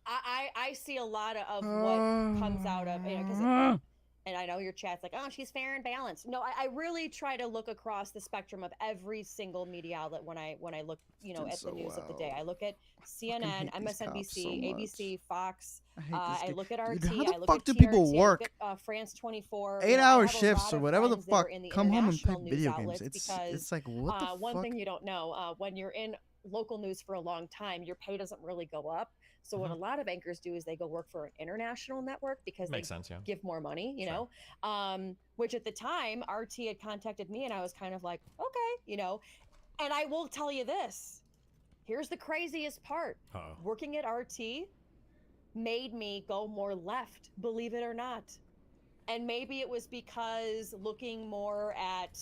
I see a lot of what comes out of and I know your chat's like, oh, she's fair and balanced. No, I really try to look across the spectrum of every single media outlet when I look, at the news of the day. I look at CNN, MSNBC, ABC, Fox. I look at RT. Dude, how the I look fuck at do TRT, people work? I look at, France 24. 8-hour shifts or whatever the fuck. The Come home and play international video news games. outlets It's like, what the fuck? One thing you don't know, when you're in local news for a long time, your pay doesn't really go up. So what a lot of anchors do is they go work for an international network because they give more money, you know, which at the time RT had contacted me and I was kind of like, okay, and I will tell you this, here's the craziest part. Working at RT made me go more left, believe it or not. And maybe it was because looking more at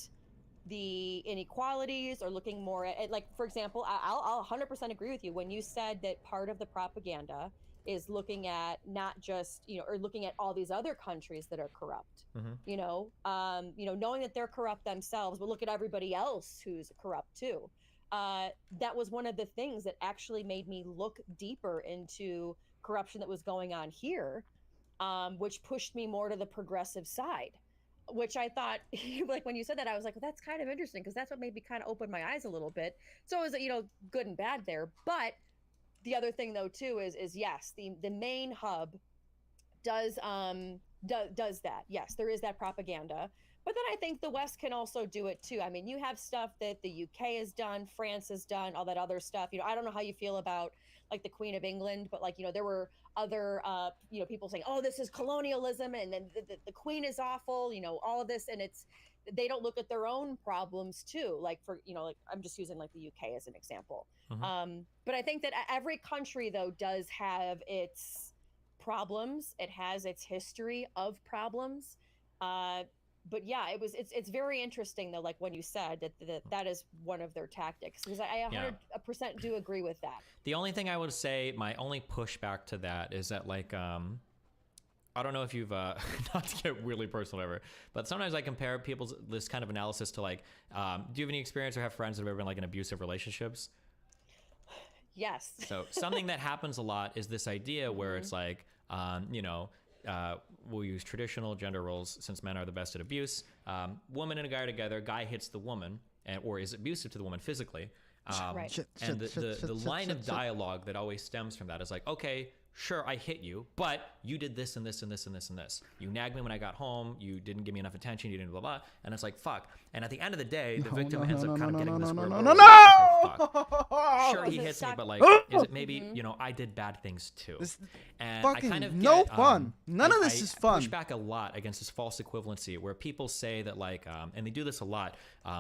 the inequalities or looking more at, like, for example, I'll 100% agree with you when you said that part of the propaganda is looking at not just, or looking at all these other countries that are corrupt, knowing that they're corrupt themselves, but look at everybody else who's corrupt too. That was one of the things that actually made me look deeper into corruption that was going on here, which pushed me more to the progressive side. Which I thought, like when you said that, I was like, well, that's kind of interesting because that's what made me kind of open my eyes a little bit. So it was, good and bad there. But the other thing though too is yes, the main hub does that. Yes, there is that propaganda, But then I think the West can also do it too. I mean, you have stuff that the UK has done, France has done, all that other stuff. I don't know how you feel about like the Queen of England, but like, there were other, people saying, oh, this is colonialism and then the Queen is awful, all of this. And they don't look at their own problems too. Like like I'm just using like the UK as an example. But I think that every country though does have its problems. It has its history of problems. But yeah, it's very interesting though, like when you said that is one of their tactics, because I 100% do agree with that. The only thing I would say, my only pushback to that is that like I don't know if you've not to get really personal ever, but sometimes I compare people's this kind of analysis to like do you have any experience or have friends that have ever been like in abusive relationships? Yes. So something that happens a lot is this idea where it's like we'll use traditional gender roles since men are the best at abuse. Woman and a guy are together, guy hits the woman or is abusive to the woman physically. Right. And the line of dialogue that always stems from that is like, okay, sure, I hit you, but you did this and this and this and this and this. You nagged me when I got home. You didn't give me enough attention. You didn't blah, blah. And it's like, fuck. And at the end of the day, the victim ends up kind of getting this weird. Sure, he hits me, but like, is it maybe, I did bad things too. And I kind of get, fun. None of this is fun. I push back a lot against this false equivalency where people say that like, and they do this a lot.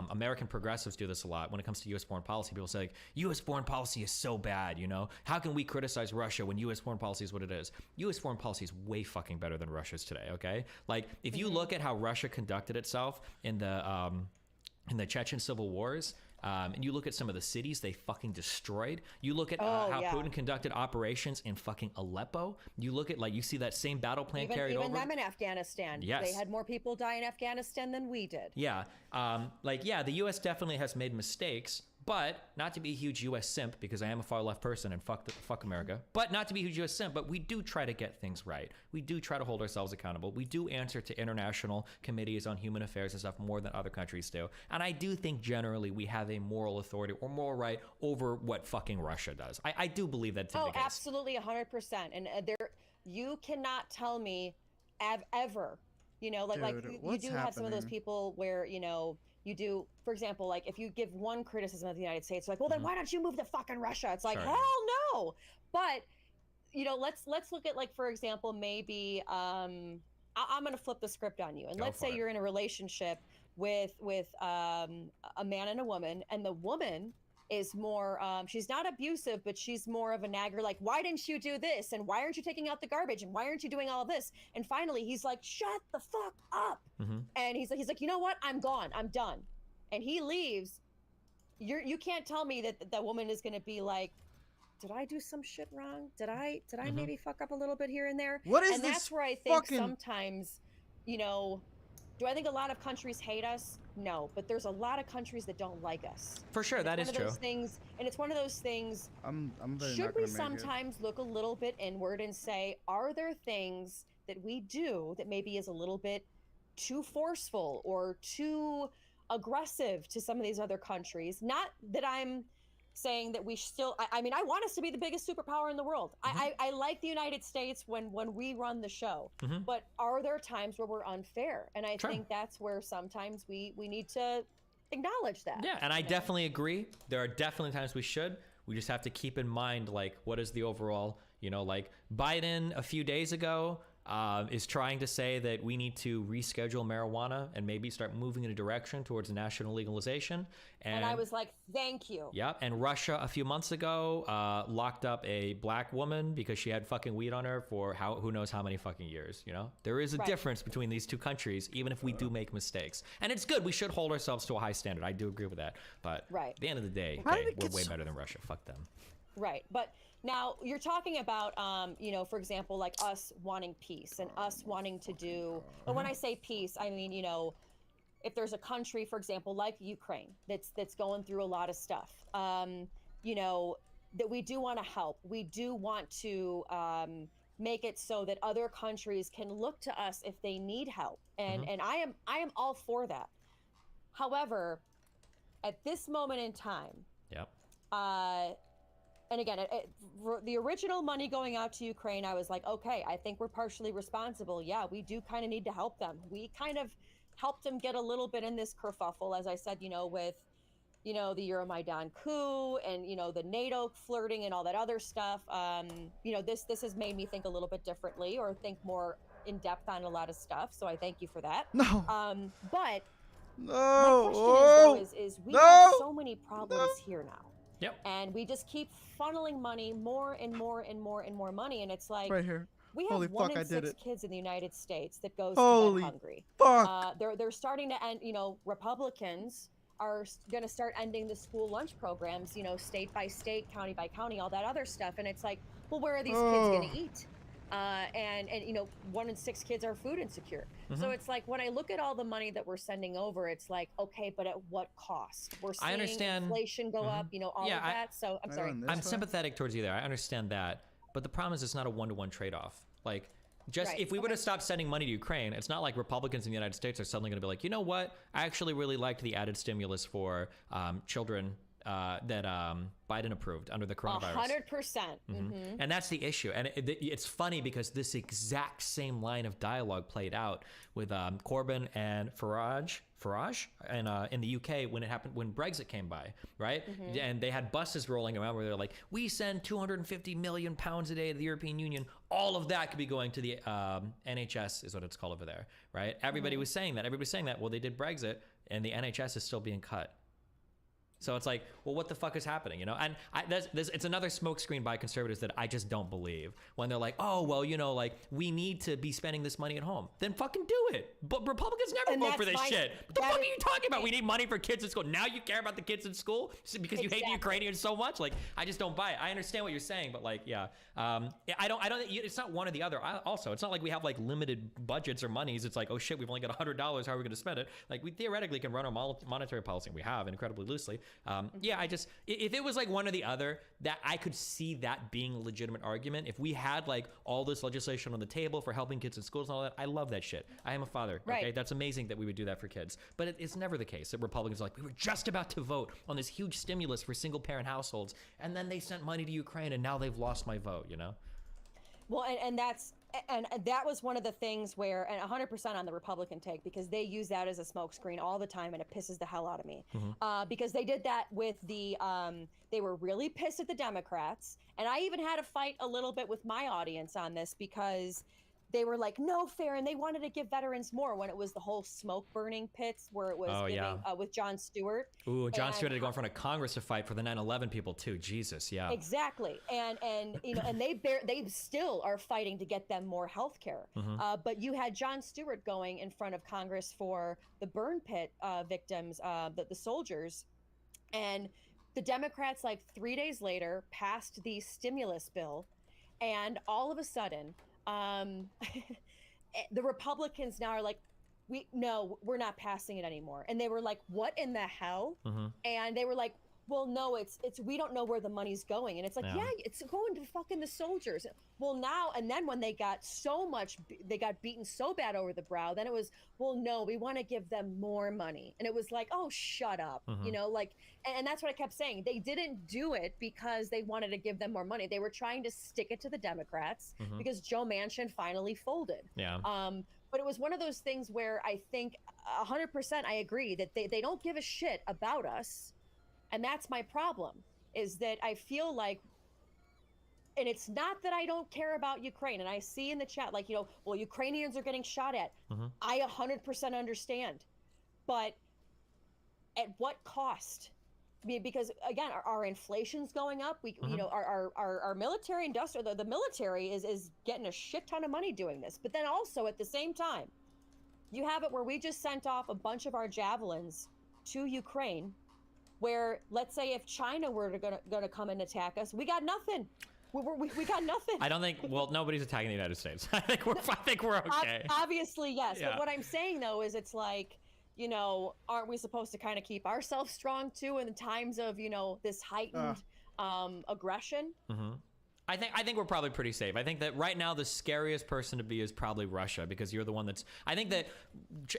American progressives do this a lot when it comes to U.S. foreign policy. People say like, U.S. foreign policy is so bad, How can we criticize Russia when U.S. foreign policy is what it is? U.S. foreign policy is way fucking better than Russia's today, okay? Like, if you look at how Russia conducted itself in the Chechen civil wars, and you look at some of the cities they fucking destroyed. You look at how Putin conducted operations in fucking Aleppo. You look at you see that same battle plan carried over. Even them in Afghanistan. Yes. They had more people die in Afghanistan than we did. Yeah. The U.S. definitely has made mistakes, but not to be a huge U.S. simp, because I am a far left person and fuck America, but not to be a huge U.S. simp, but we do try to get things right. We do try to hold ourselves accountable. We do answer to international committees on human affairs and stuff more than other countries do. And I do think generally we have a moral authority or moral right over what fucking Russia does. I do believe that to be the case. Oh, absolutely, 100%. And you cannot tell me ever, Dude, you do have some of those people where, you do, for example, like if you give one criticism of the United States, like, well, then why don't you move to fucking Russia? It's like, hell no. But, let's look at, like, for example, maybe I'm going to flip the script on you. And let's say you're in a relationship with a man and a woman, and the woman is more, she's not abusive, but she's more of a nagger. Like, why didn't you do this? And why aren't you taking out the garbage? And why aren't you doing all of this? And finally, he's like, shut the fuck up. And he's like, you know what? I'm gone. I'm done. And he leaves. You can't tell me that that woman is going to be like, did I do some shit wrong? Did I maybe fuck up a little bit here and there? What is and this that's where I think sometimes, do I think a lot of countries hate us? No, but there's a lot of countries that don't like us. For sure, that is true. And it's one of those things. Should we sometimes look a little bit inward and say, are there things that we do that maybe is a little bit too forceful or too aggressive to some of these other countries? Not that I'm saying that we still, I mean, I want us to be the biggest superpower in the world. I like the United States when we run the show, but are there times where we're unfair? And I think that's where sometimes we need to acknowledge that. Yeah, and I definitely agree. There are definitely times we should. We just have to keep in mind, like, what is the overall, like Biden a few days ago is trying to say that we need to reschedule marijuana and maybe start moving in a direction towards national legalization. And I was like, thank you. Yep. And Russia a few months ago locked up a black woman because she had fucking weed on her for who knows how many fucking years. There is a difference between these two countries, even if we do make mistakes. And it's good. We should hold ourselves to a high standard. I do agree with that. But at the end of the day, we're way better than Russia. Fuck them. Right. But now you're talking about, for example, like us wanting peace and us wanting to do, but when I say peace, I mean, if there's a country, for example, like Ukraine, that's going through a lot of stuff, that we do want to help. We do want to make it so that other countries can look to us if they need help. And I am all for that. However, at this moment in time, and again, the original money going out to Ukraine, I was like, okay, I think we're partially responsible. Yeah, we do kind of need to help them. We kind of helped him get a little bit in this kerfuffle, as I said, with the Euromaidan coup and the NATO flirting and all that other stuff. This has made me think a little bit differently, or think more in depth on a lot of stuff. So I thank you for that. No. But No. my question is we have so many problems here now. Yep. And we just keep funneling money, more and more and more and more money, and it's like Right here. we have Holy one fuck, I in did 6 it. kids in the United States that goes Holy to bed hungry. fuck. They're starting to end. Republicans are going to start ending the school lunch programs. State by state, county by county, all that other stuff. And it's like, well, where are these kids going to eat? And 1 in 6 kids are food insecure. So it's like, when I look at all the money that we're sending over, it's like, okay, but at what cost? We're seeing inflation go up, all of that. So I'm sorry. I'm sympathetic towards you there. I understand that. But the problem is it's not a one-to-one trade-off. Like, if we were to stop sending money to Ukraine, it's not like Republicans in the United States are suddenly going to be like, you know what? I actually really liked the added stimulus for children that Biden approved under the coronavirus. 100%. And that's the issue. And it's funny because this exact same line of dialogue played out with Corbyn and Farage and in the UK when Brexit came by, right? And they had buses rolling around where they're like, we send 250 million pounds a day to the European Union. All of that could be going to the NHS is what it's called over there, right? Everybody was saying that. Everybody's saying that. Well, they did Brexit and the NHS is still being cut. So it's like, well, what the fuck is happening, And it's another smokescreen by conservatives that I just don't believe when they're like, oh, well, we need to be spending this money at home. Then fucking do it. But Republicans never vote for this shit. What the fuck are you talking about? We need money for kids in school. Now you care about the kids in school because you hate the Ukrainians so much? Like, I just don't buy it. I understand what you're saying, but like, yeah. I don't, it's not one or the other. Also, it's not like we have like limited budgets or monies. It's like, oh shit, we've only got $100. How are we going to spend it? Like, we theoretically can run our monetary policy. We have incredibly loosely. If it was like one or the other, that I could see that being a legitimate argument. If we had like all this legislation on the table for helping kids in schools and all that, I love that shit. I am a father. Right. Okay, that's amazing that we would do that for kids. But it's never the case that Republicans are like, we were just about to vote on this huge stimulus for single parent households, and then they sent money to Ukraine, and now they've lost my vote. Well, and that was one of the things where, and 100% on the Republican take, because they use that as a smokescreen all the time, and it pisses the hell out of me. Because they did that with they were really pissed at the Democrats, and I even had to fight a little bit with my audience on this because they were like, no fair, and they wanted to give veterans more when it was the whole smoke burning pits where it was with Jon Stewart. Ooh, Jon Stewart had to go in front of Congress to fight for the 9/11 people too. Jesus, yeah. Exactly, and they still are fighting to get them more health care. But you had Jon Stewart going in front of Congress for the burn pit victims, the soldiers, and the Democrats, like 3 days later, passed the stimulus bill, and all of a sudden, the Republicans now are like, we're not passing it anymore. And they were like, what in the hell? And they were like, well, no, it's we don't know where the money's going. And it's like, yeah, it's going to fucking the soldiers. Well, now, and then when they got beaten so bad over the brow, then it was, well, no, we want to give them more money. And it was like, oh, shut up. And that's what I kept saying. They didn't do it because they wanted to give them more money. They were trying to stick it to the Democrats because Joe Manchin finally folded. Yeah. But it was one of those things where I think 100% I agree that they don't give a shit about us. And that's my problem, is that I feel like, and it's not that I don't care about Ukraine. And I see in the chat, like, well, Ukrainians are getting shot at. I 100% understand. But at what cost? I mean, because again, our inflation's going up. Our military industrial, the military is getting a shit ton of money doing this. But then also at the same time, you have it where we just sent off a bunch of our javelins to Ukraine, where let's say if China were gonna come and attack us, we got nothing. We got nothing. I don't think. Well, nobody's attacking the United States. I think we're okay. Obviously, yes. Yeah. But what I'm saying though is, it's like, aren't we supposed to kind of keep ourselves strong too in the times of this heightened aggression? I think we're probably pretty safe. I think that right now the scariest person to be is probably Russia, because you're the one that's. I think that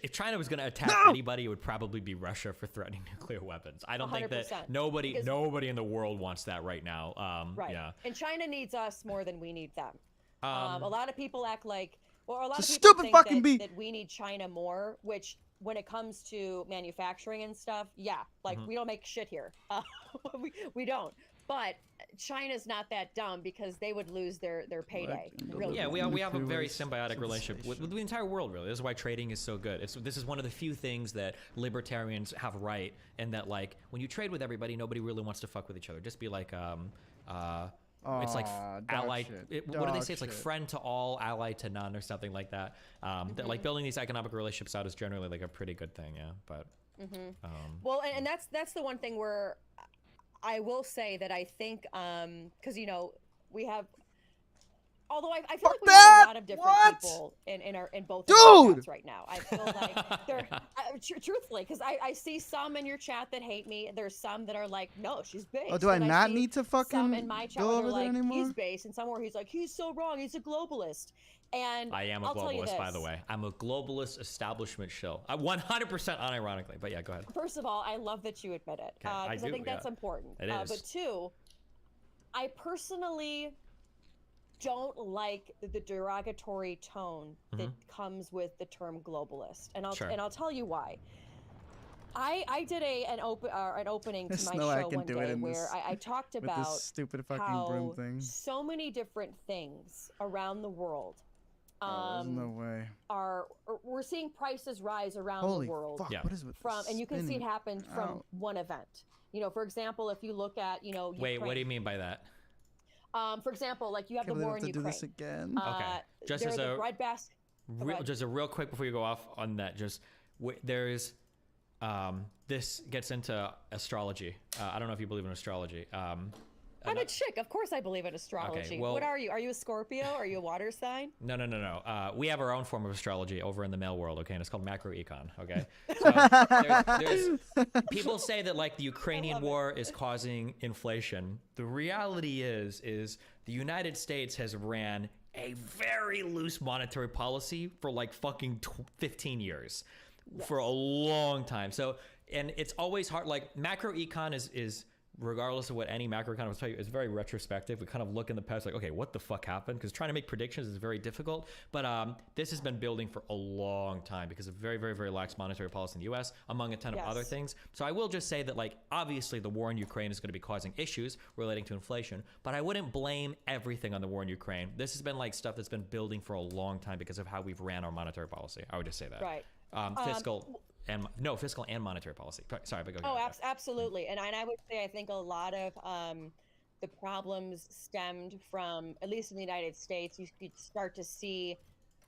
if China was going to attack anybody, it would probably be Russia for threatening nuclear weapons. I don't think that nobody in the world wants that right now. Right. Yeah. And China needs us more than we need them. A lot of people act like, or a lot of It's a people stupid think fucking beat. that we need China more, which when it comes to manufacturing and stuff, yeah, like we don't make shit here. We don't. But China's not that dumb because they would lose their payday. Really. Yeah, we have a very symbiotic relationship sensation. with the entire world, really. This is why trading is so good. This is one of the few things that libertarians have right, and that like when you trade with everybody, nobody really wants to fuck with each other. Just be like it's like allied. What do they say? It's like friend to all, ally to none, or something like that. That like building these economic relationships out is generally like a pretty good thing. Yeah, but well, and that's the one thing where I will say that I think because we have. Although I feel like we have a lot of different people in both of our chats right now. I feel like they're truthfully, because I see some in your chat that hate me. There's some that are like, no, she's based. Oh, do I and not need to fucking some in my chat go where over they're there like, anymore? he's based, and somewhere he's like, he's so wrong. He's a globalist. And I am a I'll tell you globalist, by this. the way. I'm a globalist establishment shill. 100% unironically, but yeah, go ahead. First of all, I love that you admit it because I think that's important. It is. But two, I personally don't like the derogatory tone that comes with the term globalist, and I'll tell you why. I did an opening to my show one day where I talked about this stupid fucking how broom thing. so many different things around the world There's no way. we're seeing prices rise around Holy the world fuck! What is with and you can see it spinning? happen from Ow. one event. For example, if you look at Wait, Ukraine. what do you mean by that? For example, like you have Can't the believe I war have in to do Ukraine. this again. Okay. Just There as are the a bread basket. just a real quick before you go off on that, just there's this gets into astrology. I don't know if you believe in astrology. I'm a chick. Of course I believe in astrology. well- What are you? Are you a Scorpio? Are you a water sign? No. We have our own form of astrology over in the male world, okay? And it's called macroecon, okay? So there's people say that like the Ukrainian war is causing inflation. The reality is the United States has ran a very loose monetary policy for like fucking 15 years. For a long time. So, and it's always hard. Like macroecon is regardless of what any macroeconomist will tell you, is very retrospective. We kind of look in the past like, okay, what the fuck happened? Because trying to make predictions is very difficult. But this has been building for a long time because of very, very, very lax monetary policy in the U.S., among a ton of other things. So I will just say that, like, obviously the war in Ukraine is going to be causing issues relating to inflation, but I wouldn't blame everything on the war in Ukraine. This has been like stuff that's been building for a long time because of how we've ran our monetary policy. I would just say that. Right. Fiscal and monetary policy. Sorry, but go Oh, ahead. absolutely. And I would say I think a lot of the problems stemmed from, at least in the United States, you could start to see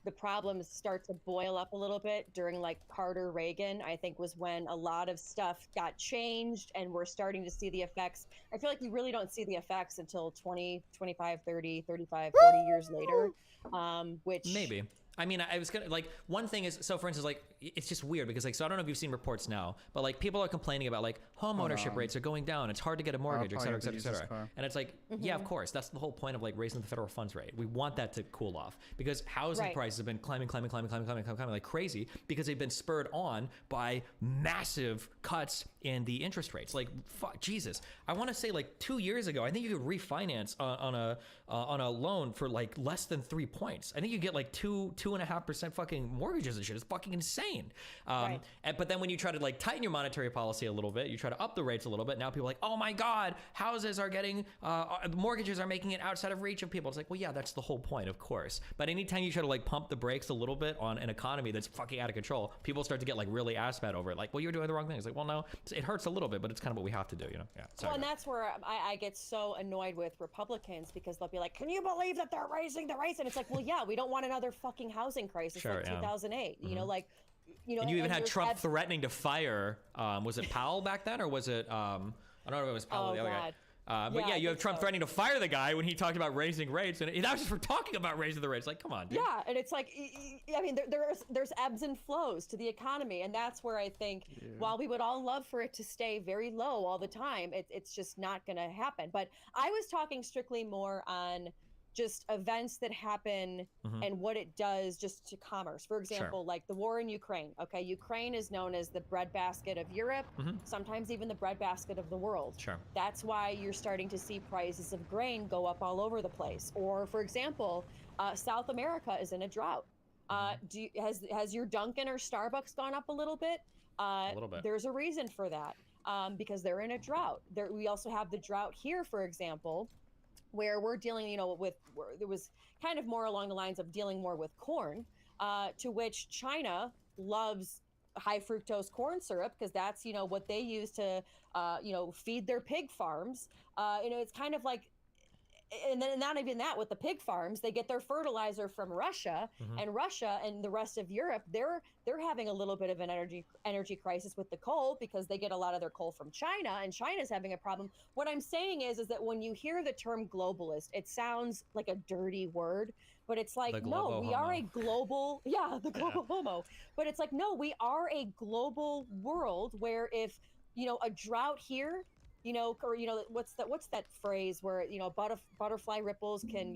the problems start to boil up a little bit during like Carter Reagan, I think was when a lot of stuff got changed and we're starting to see the effects. I feel like we really don't see the effects until 20, 25, 30, 35, 40 years later, which... Maybe. I mean, I was gonna, like, one thing is, so for instance, like, it's just weird because, like, so I don't know if you've seen reports now, but like people are complaining about like home ownership rates are going down. It's hard to get a mortgage, et cetera, et cetera, et cetera. And it's like, yeah, of course, that's the whole point of like raising the federal funds rate. We want that to cool off because housing prices have been climbing like crazy because they've been spurred on by massive cuts in the interest rates. Like, fuck, Jesus. I want to say like 2 years ago, I think you could refinance on a loan for like less than 3 points. I think you get like 2.5% fucking mortgages and shit. It's fucking insane. But then when you try to like tighten your monetary policy a little bit, you try to up the rates a little bit. Now people are like, oh my God, houses are getting, mortgages are making it outside of reach of people. It's like, well, yeah, that's the whole point, of course. But anytime you try to like pump the brakes a little bit on an economy that's fucking out of control, people start to get like really ass mad over it. Like, well, you're doing the wrong thing. It's like, well, no, it hurts a little bit, but it's kind of what we have to do, you know? Yeah. Well, and that's where I get so annoyed with Republicans because they'll be like, can you believe that they're raising the rates? And it's like, well, yeah, we don't want another fucking housing crisis like 2008. You know, like, you know, and you even had Trump threatening to fire, was it Powell back then, or was it, I don't know if it was Powell or the other guy. But yeah, you have Trump threatening to fire the guy when he talked about raising rates, and that was just for talking about raising the rates. Like, come on, dude. Yeah, and it's like, I mean, there's ebbs and flows to the economy, and that's where I think, while we would all love for it to stay very low all the time, it's just not going to happen. But I was talking strictly more on just events that happen and what it does just to commerce. For example, like the war in Ukraine. Okay, Ukraine is known as the breadbasket of Europe, sometimes even the breadbasket of the world. That's why you're starting to see prices of grain go up all over the place. Or, for example, South America is in a drought. Has your Dunkin' or Starbucks gone up a little bit? A little bit. There's a reason for that, because they're in a drought. We also have the drought here, for example, where we're dealing, there was kind of more along the lines of dealing more with corn, to which China loves high fructose corn syrup because that's, what they use to, feed their pig farms. It's kind of like, and then not even that, with the pig farms, they get their fertilizer from Russia, and Russia and the rest of Europe, they're having a little bit of an energy crisis with the coal because they get a lot of their coal from China, and China's having a problem. What I'm saying is that when you hear the term globalist, it sounds like a dirty word, but it's like, no, we are a global, the global homo. But it's like, no, we are a global world where if, a drought here, or what's that phrase where butterfly ripples can,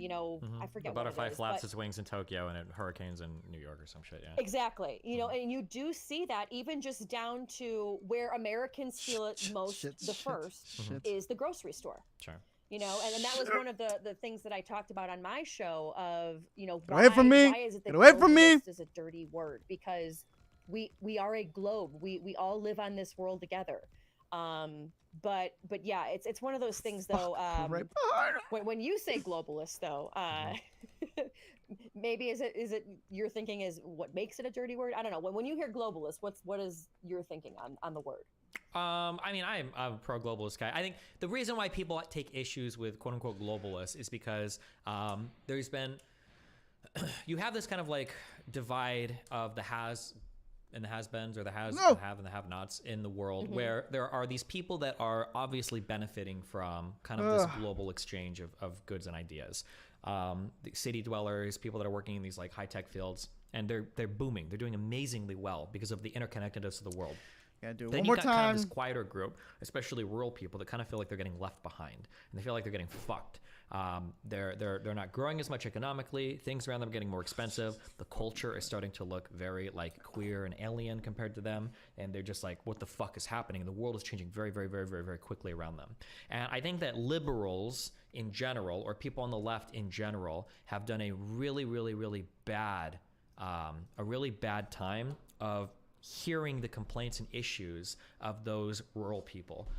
I forget. The butterfly what it is, flaps its wings in Tokyo and it hurricanes in New York or some shit. Yeah. Exactly. And you do see that even just down to where Americans feel it most first is the grocery store. Sure. And that was one of the things that I talked about on my show of, away from me. Why is it that Get away from me. globalist is a dirty word? Because we are a globe. We all live on this world together. But yeah, it's one of those things though. When you say globalist though, maybe is it your thinking is what makes it a dirty word? I don't know. When you hear globalist, what is your thinking on the word? I mean, I'm a pro-globalist guy. I think the reason why people take issues with quote-unquote globalists is because there's been you have this kind of like divide of the has and the has-beens, or the have and the have-nots in the world, where there are these people that are obviously benefiting from kind of this global exchange of goods and ideas. The city dwellers, people that are working in these like high-tech fields, and they're booming. They're doing amazingly well because of the interconnectedness of the world. Gotta do it Then one you more got time. kind of this quieter group, especially rural people, that kind of feel like they're getting left behind, and they feel like they're getting fucked. They're not growing as much economically. Things around them are getting more expensive. The culture is starting to look very like queer and alien compared to them, and they're just like, what the fuck is happening? The world is changing very, very, very, very, very quickly around them. And I think that liberals in general, or people on the left in general, have done a really, really, really bad time of hearing the complaints and issues of those rural people.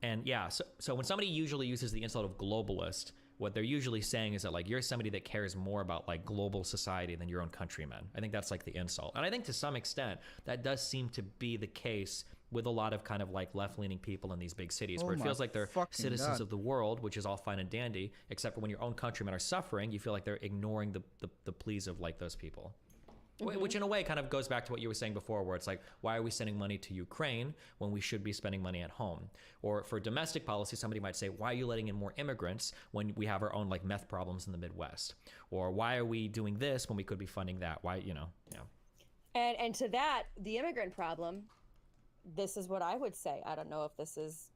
And yeah, so when somebody usually uses the insult of globalist, what they're usually saying is that like you're somebody that cares more about like global society than your own countrymen. I think that's like the insult. And I think to some extent that does seem to be the case with a lot of kind of like left-leaning people in these big cities, where it feels like they're citizens of the world, which is all fine and dandy, except for when your own countrymen are suffering, you feel like they're ignoring the pleas of like those people. Which in a way kind of goes back to what you were saying before, where it's like, why are we sending money to Ukraine when we should be spending money at home? Or for domestic policy, somebody might say, why are you letting in more immigrants when we have our own like meth problems in the Midwest? Or why are we doing this when we could be funding that? Why, And to that, the immigrant problem, this is what I would say. I don't know if this is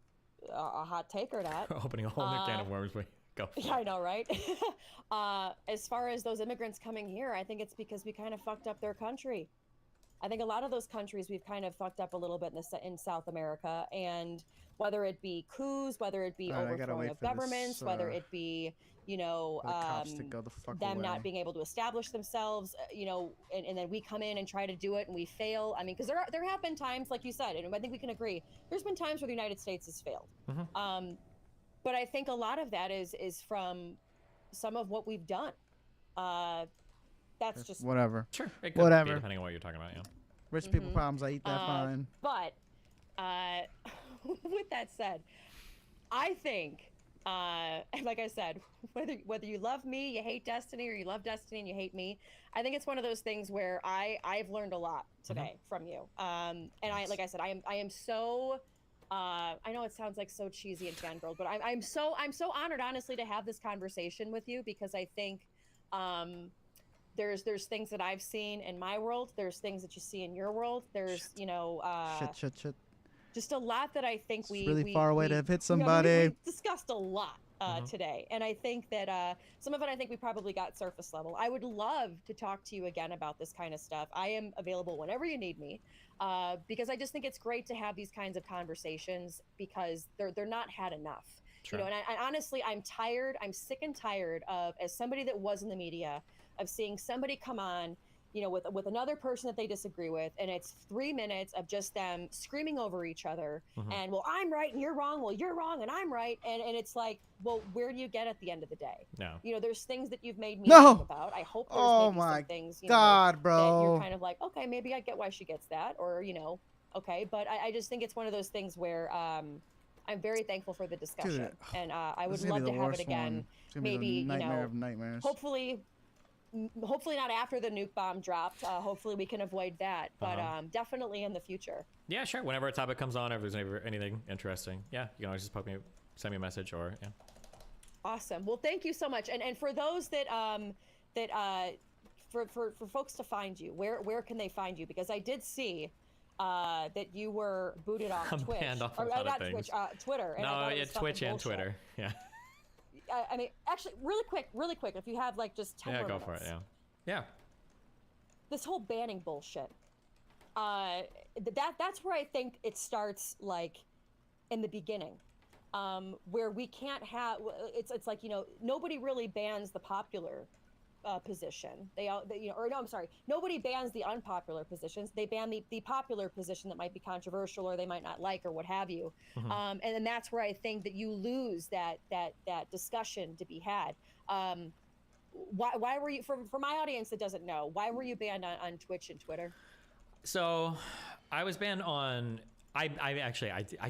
a hot take or not. Opening a whole new can of worms, but go. Yeah, I know, right? As far as those immigrants coming here, I think it's because we kind of fucked up their country. I think a lot of those countries we've kind of fucked up a little bit in South America, and whether it be coups, whether it be overthrowing of governments, whether it be, them not being able to establish themselves, and then we come in and try to do it and we fail. I mean, because there have been times, like you said, and I think we can agree, there's been times where the United States has failed. But I think a lot of that is from some of what we've done. That's just whatever. Sure, it could Whatever. be, depending on what you're talking about. Yeah. Rich people problems. I eat that fine. But with that said, I think, like I said, whether you love me, you hate Destiny, or you love Destiny and you hate me, I think it's one of those things where I've learned a lot today from you. And like I said, I am so. I know it sounds like so cheesy and fangirl, but I'm so honored, honestly, to have this conversation with you, because I think there's things that I've seen in my world. There's things that you see in your world. There's shit. Just a lot that I think it's really far away to have hit somebody. We discussed a lot today, and I think that some of it, I think we probably got surface level. I would love to talk to you again about this kind of stuff. I am available whenever you need me, because I just think it's great to have these kinds of conversations, because they're not had enough. Sure. And I honestly, I'm tired. I'm sick and tired of, as somebody that was in the media, of seeing somebody come on, with another person that they disagree with, and it's 3 minutes of just them screaming over each other, and well, I'm right and you're wrong, well, you're wrong and I'm right, and it's like, well, where do you get at the end of the day? No. There's things that you've made me No. think about. I hope there's Oh maybe my some things, God, that bro. you're kind of like, okay, maybe I get why she gets that, or okay, but I just think it's one of those things where I'm very thankful for the discussion, Dude, and I This would is gonna love be to the have it worst again. one. It's gonna be Maybe, the nightmare of nightmares. Hopefully not after the nuke bomb dropped. Hopefully we can avoid that, but definitely in the future. Yeah, sure. Whenever a topic comes on, if there's anything interesting, yeah, you can always just send me a message, or yeah. Awesome. Well, thank you so much. And for those that for folks to find you, where can they find you? Because I did see that you were booted off I'm Twitch, banned off a lot of not things. Twitch, Twitter. And I No, thought it yeah, was fucking Twitch and bullshit. Twitter. Yeah. I mean, actually, really quick, if you have like just 10 Yeah, more go minutes. for it. Yeah. Yeah. This whole banning bullshit. That's where I think it starts, like in the beginning, where we can't have. It's like nobody really bans the popular position. Nobody bans the unpopular positions. They ban the popular position that might be controversial or they might not like or what have you. And then that's where I think that you lose that discussion to be had. Why were you, for my audience that doesn't know, why were you banned on Twitch and Twitter? So I was banned on. I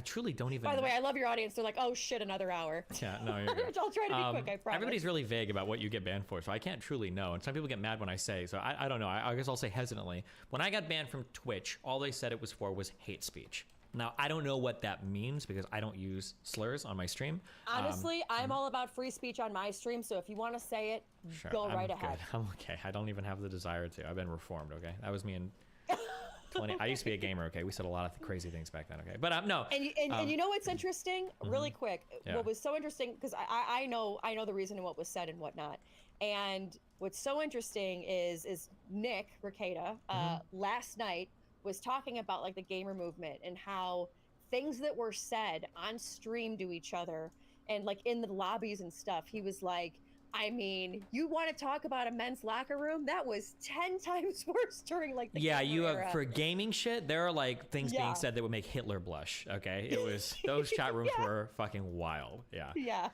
truly don't even. By the way, I love your audience. They're like, oh shit, another hour. Yeah, no, you're good. I'll try to be quick, I promise. Everybody's really vague about what you get banned for, so I can't truly know. And some people get mad when I say, so I don't know. I guess I'll say hesitantly. When I got banned from Twitch, all they said it was for was hate speech. Now, I don't know what that means because I don't use slurs on my stream. Honestly, I'm all about free speech on my stream, so if you want to say it, Sure, go I'm right good. ahead. I'm okay. I don't even have the desire to. I've been reformed, okay? That was me in 20. I used to be a gamer, okay? We said a lot of crazy things back then, okay? But no. And you know what's interesting? Really quick, Yeah. what was so interesting, because I know the reason and what was said and whatnot. And what's so interesting is Nick Ricada last night was talking about like the gamer movement and how things that were said on stream to each other and like in the lobbies and stuff, he was like, I mean, you want to talk about a men's locker room? That was 10 times worse during like the gamer era. For gaming shit, there are like things being said that would make Hitler blush, okay? It was, those chat rooms were fucking wild, yeah. Yeah.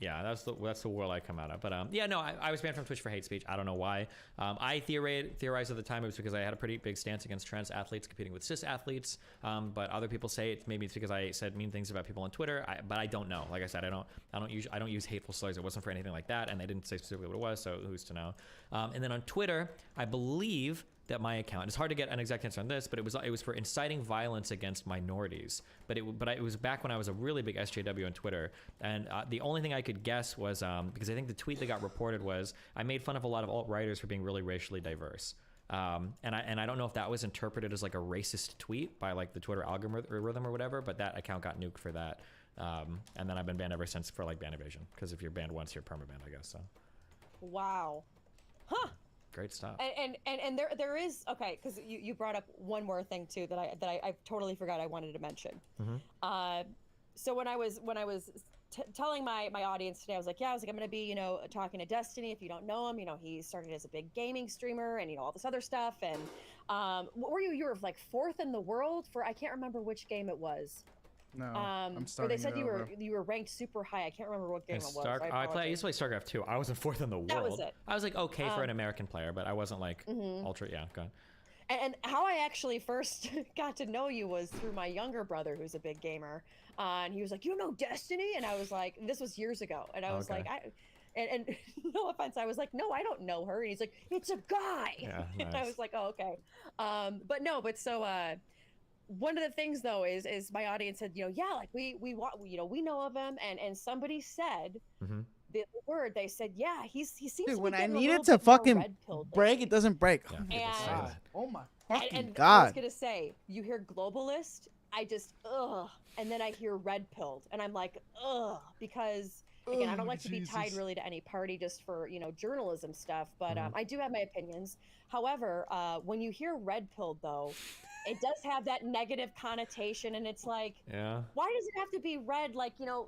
Yeah, that's the world I come out of. But no, I was banned from Twitch for hate speech. I don't know why. I theorized at the time it was because I had a pretty big stance against trans athletes competing with cis athletes. But other people say maybe it's because I said mean things about people on Twitter. But I don't know. Like I said, I don't use hateful slurs. It wasn't for anything like that, and they didn't say specifically what it was. So who's to know? And then on Twitter, I believe that my account, it's hard to get an exact answer on this, but it was for inciting violence against minorities. But it was back when I was a really big SJW on Twitter, and the only thing I could guess was because I think the tweet that got reported was I made fun of a lot of alt-righters for being really racially diverse. And I don't know if that was interpreted as like a racist tweet by like the Twitter algorithm or whatever, but that account got nuked for that. And then I've been banned ever since for like ban evasion, because if you're banned once, you're perma-banned, I guess. So. Wow. Huh. Great stuff. And there is, okay, because you brought up one more thing too that I totally forgot I wanted to mention. So when I was telling my audience today, I was like, I'm gonna be talking to Destiny. If you don't know him, he started as a big gaming streamer and all this other stuff. And what were you? You were like 4th in the world for, I can't remember which game it was. No, I'm starting. Or they said it over. you were ranked super high. I can't remember what game it was. I used to play StarCraft 2. I wasn't 4th in the world. That was it. I was like okay for an American player, but I wasn't like ultra. Yeah, go ahead. And how I actually first got to know you was through my younger brother, who's a big gamer. And he was like, you know Destiny? And I was like, this was years ago. And I was like, and no offense, I was like, no, I don't know her. And he's like, it's a guy. Yeah, nice. And I was like, oh, okay. One of the things though is my audience said, like we know of him, and somebody said the word. They said, he seems Dude, to be when I getting a need little it to bit more fucking red-pilled break, lately. it doesn't break. Yeah, people say And- that. Oh my fucking And I was God. gonna say, you hear globalist, I just and then I hear red pilled, and I'm like because again, I don't like to be tied really to any party just for journalism stuff, but I do have my opinions. However, when you hear red pilled though, it does have that negative connotation, and it's like, why does it have to be red? Like now,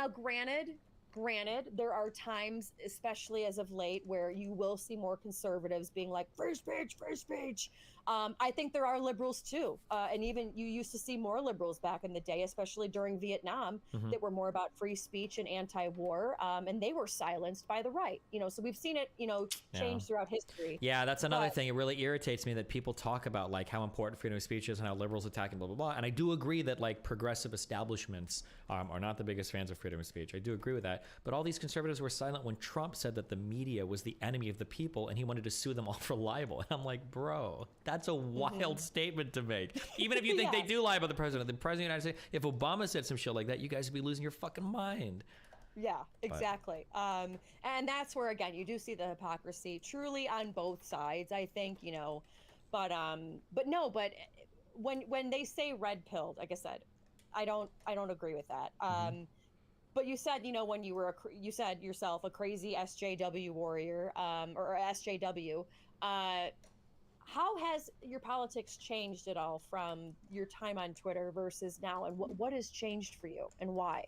granted, Granted, there are times, especially as of late, where you will see more conservatives being like, free speech, free speech. I think there are liberals too. And even you used to see more liberals back in the day, especially during Vietnam, that were more about free speech and anti-war. And they were silenced by the right. So we've seen it, change throughout history. Yeah, that's another thing. It really irritates me that people talk about like how important freedom of speech is and how liberals attack and blah, blah, blah. And I do agree that like progressive establishments are not the biggest fans of freedom of speech. I do agree with that. But all these conservatives were silent when Trump said that the media was the enemy of the people and he wanted to sue them all for libel. And I'm like, bro, that's a wild statement to make. Even if you think they do lie about the president of the United States, if Obama said some shit like that, you guys would be losing your fucking mind. Yeah, exactly. And that's where, again, you do see the hypocrisy truly on both sides, I think, but when they say red pilled, like I said, I don't agree with that. But you said, when you said yourself a crazy SJW warrior, or SJW, how has your politics changed at all from your time on Twitter versus now, and what has changed for you and why?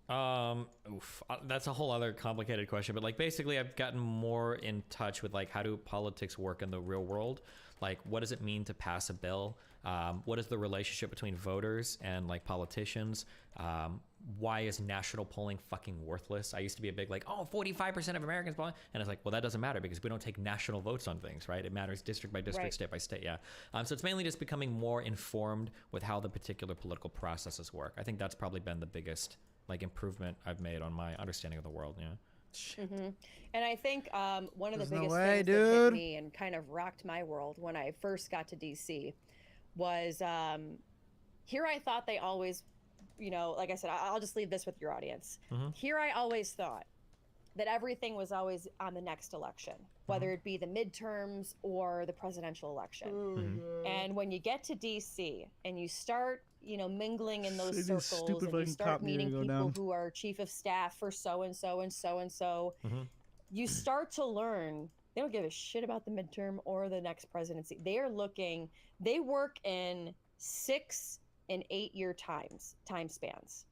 That's a whole other complicated question, but like basically I've gotten more in touch with like how do politics work in the real world? Like what does it mean to pass a bill? What is the relationship between voters and like politicians? Why is national polling fucking worthless? I used to be a big like, 45% of Americans polling, and it's like, well, that doesn't matter because we don't take national votes on things, right? It matters district by district, state by state, yeah. So it's mainly just becoming more informed with how the particular political processes work. I think that's probably been the biggest like improvement I've made on my understanding of the world, yeah. And I think one of the biggest things that hit me and kind of rocked my world when I first got to DC was here I thought they always, like I said, I'll just leave this with your audience. Here I always thought that everything was always on the next election, whether it be the midterms or the presidential election. And when you get to DC and you start, mingling in those circles and you start meeting people who are chief of staff for so-and-so and so-and-so, you start to learn they don't give a shit about the midterm or the next presidency. They work in 6 and 8 year time spans,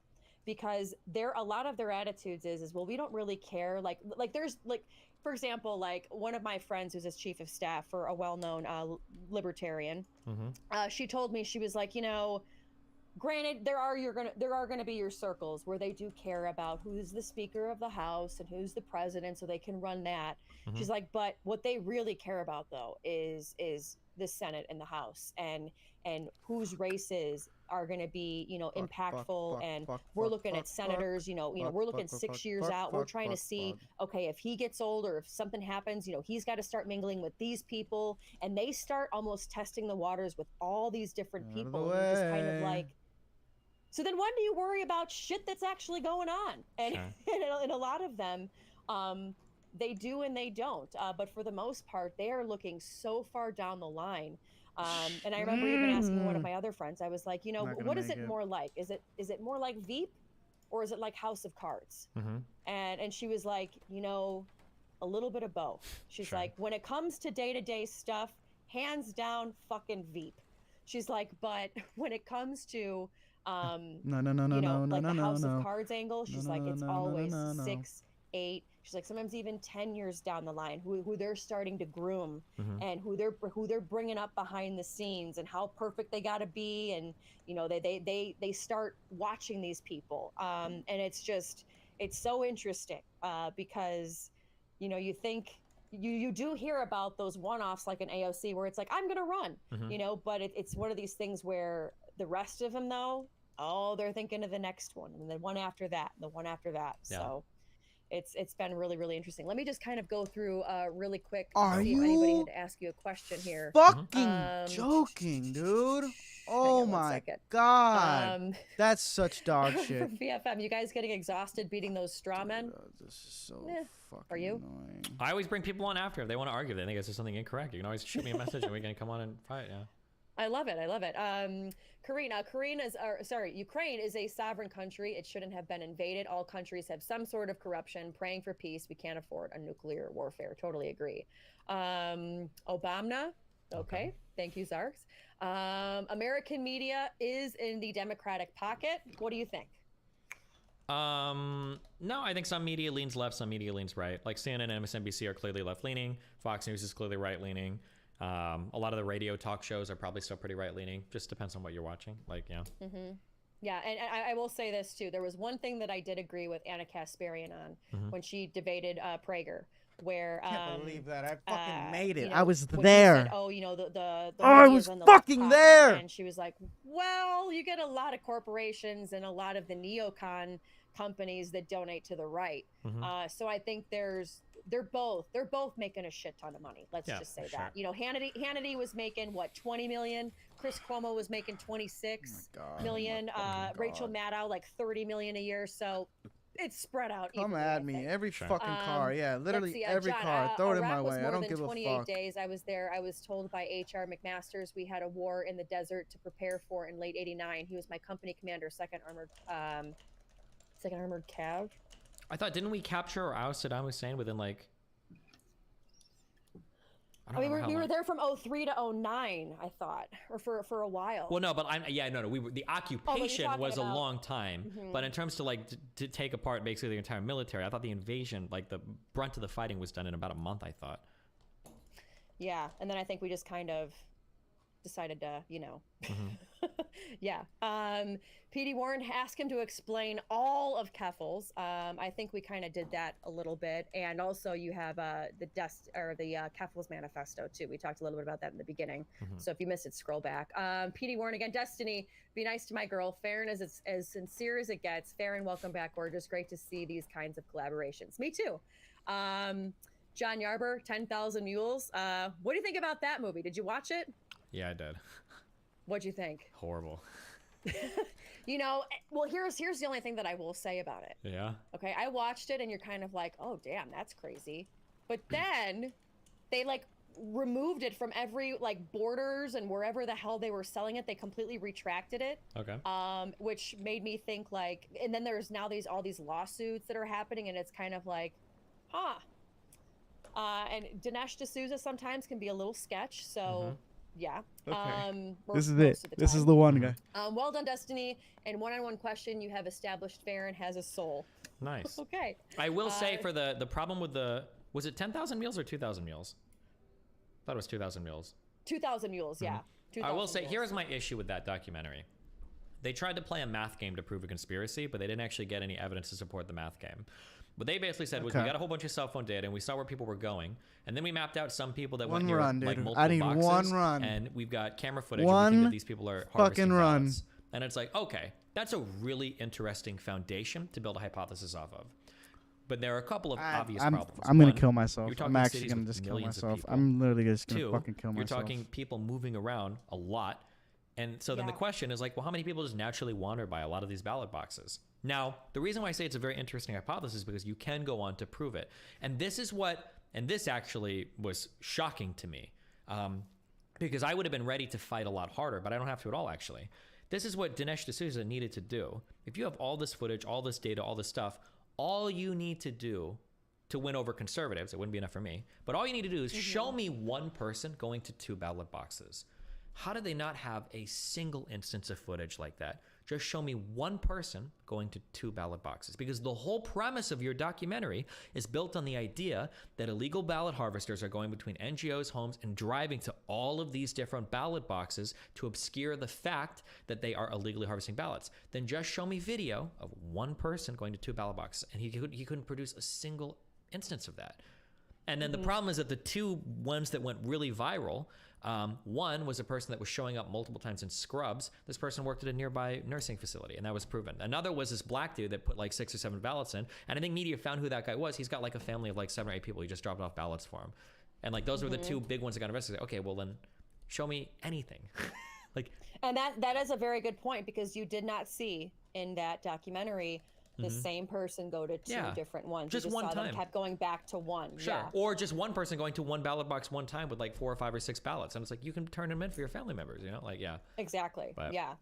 because a lot of their attitudes is well, we don't really care. Like there's like, for example, like one of my friends who's a chief of staff for a well-known libertarian, she told me, she was like, granted, there are gonna be your circles where they do care about who's the Speaker of the House and who's the president, so they can run that. She's like, but what they really care about though is the Senate and the House, and whose races are going to be impactful. And we're looking at senators. We're looking 6 years out. We're trying to see, okay, if he gets old or if something happens, he's got to start mingling with these people, and they start almost testing the waters with all these different people. And you're just kind of like, so then when do you worry about shit that's actually going on? And, and a lot of them, they do and they don't. But for the most part, they are looking so far down the line. And I remember even asking one of my other friends, I was like, what is it more like? Is it more like Veep, or is it like House of Cards? And she was like, a little bit of both. She's like, when it comes to day-to-day stuff, hands down, fucking Veep. She's like, but when it comes to the House of Cards angle, she's like, it's always 6, 8. She's like, sometimes even 10 years down the line, who they're starting to groom, and who they're bringing up behind the scenes, and how perfect they got to be, and they start watching these people, and it's so interesting because you think you do hear about those one-offs like an AOC where it's like, I'm gonna run, but it's one of these things where the rest of them though, they're thinking of the next one, and the one after that, and the one after that. So it's been really, really interesting. Let me just kind of go through really quick. See if anybody had to ask you a question here. Fucking joking, dude. Oh my god. That's such dog shit. BFM, you guys getting exhausted beating those straw men? This is so fucking Are you? annoying. I always bring people on after if they want to argue. They think it's something incorrect. You can always shoot me a message and we can come on and fight. Yeah. I love it. Ukraine is a sovereign country. It shouldn't have been invaded. All countries have some sort of corruption. Praying for peace. We can't afford a nuclear warfare. Totally agree. Obama. Okay. Thank you, Zarks. American media is in the Democratic pocket. What do you think? No, I think some media leans left, some media leans right. Like CNN and MSNBC are clearly left-leaning. Fox News is clearly right-leaning. A lot of the radio talk shows are probably still pretty right-leaning. Just depends on what you're watching. Like, yeah. Yeah, and I will say this too. There was one thing that I did agree with Anna Kasparian on when she debated Prager, where I can't believe that I fucking made it. you know, I was when he there. said, oh, you know, the I media's was on the fucking left pocket, there. and she was like, well, you get a lot of corporations and a lot of the neocon companies that donate to the right. So I think they're both making a shit ton of money. Let's just say that. You know, Hannity was making what, 20 million. Chris Cuomo was making 26 million. Rachel Maddow like 30 million a year. So it's spread out. Come evenly, at me. Every fucking car. Yeah, let's literally see, every John, car. Throw it in Iraq my was way. more I don't than give a 28 fuck. days. I was there. I was told by H.R. McMasters we had a war in the desert to prepare for in late '89. He was my company commander, Second Armored Cav. I thought, didn't we capture or oust Saddam Hussein within like... We were there from 03 to 09, I thought, or for a while. Well, no, but we were, the occupation was a long time, but in terms to like to take apart basically the entire military, I thought the invasion, like the brunt of the fighting, was done in about a month. I thought. Yeah, and then I think we just kind of decided to, you know, yeah. P.D. Warren asked him to explain all of Keffel's. I think we kind of did that a little bit, and also you have the Keffel's manifesto too. We talked a little bit about that in the beginning. So if you missed it, scroll back. P.D. Warren again. Destiny, be nice to my girl. Farron is as sincere as it gets. Farron, welcome back, gorgeous. Great to see these kinds of collaborations. Me too. John Yarber, 10,000 Mules. What do you think about that movie? Did you watch it? Yeah, I did. What'd you think? Horrible. You know, well, here's the only thing that I will say about it. Yeah. Okay, I watched it and you're kind of like, oh, damn, that's crazy. But then they like removed it from every like Borders and wherever the hell they were selling it. They completely retracted it. Okay. Which made me think like, and then there's now all these lawsuits that are happening, and it's kind of like, huh. And Dinesh D'Souza sometimes can be a little sketch, so. Yeah. Okay. This is it. This is the one guy. Well done, Destiny. And one-on-one question, you have established Farron has a soul. Nice. Okay. I will say for the problem with was it 10,000 Mules or 2,000 Mules? I thought it was 2,000 Mules. 2,000 Mules, yeah. 2,000 I will say, here's my issue with that documentary. They tried to play a math game to prove a conspiracy, but they didn't actually get any evidence to support the math game. What they basically said was, we got a whole bunch of cell phone data, and we saw where people were going, and then we mapped out some people that went near like multiple I need boxes, one run. and we've got camera footage, and we think that these people are harvesting ballots. And it's like, okay, that's a really interesting foundation to build a hypothesis off of. But there are a couple of obvious problems. I'm going to kill myself. I'm actually going to just kill myself. I'm literally just going to fucking kill myself. You're talking people moving around a lot. And so then the question is like, well, how many people just naturally wander by a lot of these ballot boxes? Now, the reason why I say it's a very interesting hypothesis is because you can go on to prove it. And this actually was shocking to me, because I would have been ready to fight a lot harder, but I don't have to at all, actually. This is what Dinesh D'Souza needed to do. If you have all this footage, all this data, all this stuff, all you need to do to win over conservatives, it wouldn't be enough for me, but all you need to do is show me one person going to 2 ballot boxes. How did they not have a single instance of footage like that? Just show me one person going to 2 ballot boxes. Because the whole premise of your documentary is built on the idea that illegal ballot harvesters are going between NGOs, homes, and driving to all of these different ballot boxes to obscure the fact that they are illegally harvesting ballots. Then just show me video of one person going to 2 ballot boxes. And he couldn't produce a single instance of that. And then the problem is that the 2 ones that went really viral, one was a person that was showing up multiple times in scrubs. This person worked at a nearby nursing facility, and that was proven. Another was this black dude that put like 6 or 7 ballots in, and I think media found who that guy was. He's got like a family of like 7 or 8 people. He just dropped off ballots for him. And like those were the 2 big ones that got investigated. Okay, well then show me anything. And that is a very good point, because you did not see in that documentary the same person go to 2 different ones. Just one saw time. Them kept going back to one. Sure. Yeah. Or just one person going to 1 ballot box one time with like 4 or 5 or 6 ballots. And it's like, you can turn them in for your family members, you know? Like, yeah. Exactly. But, yeah.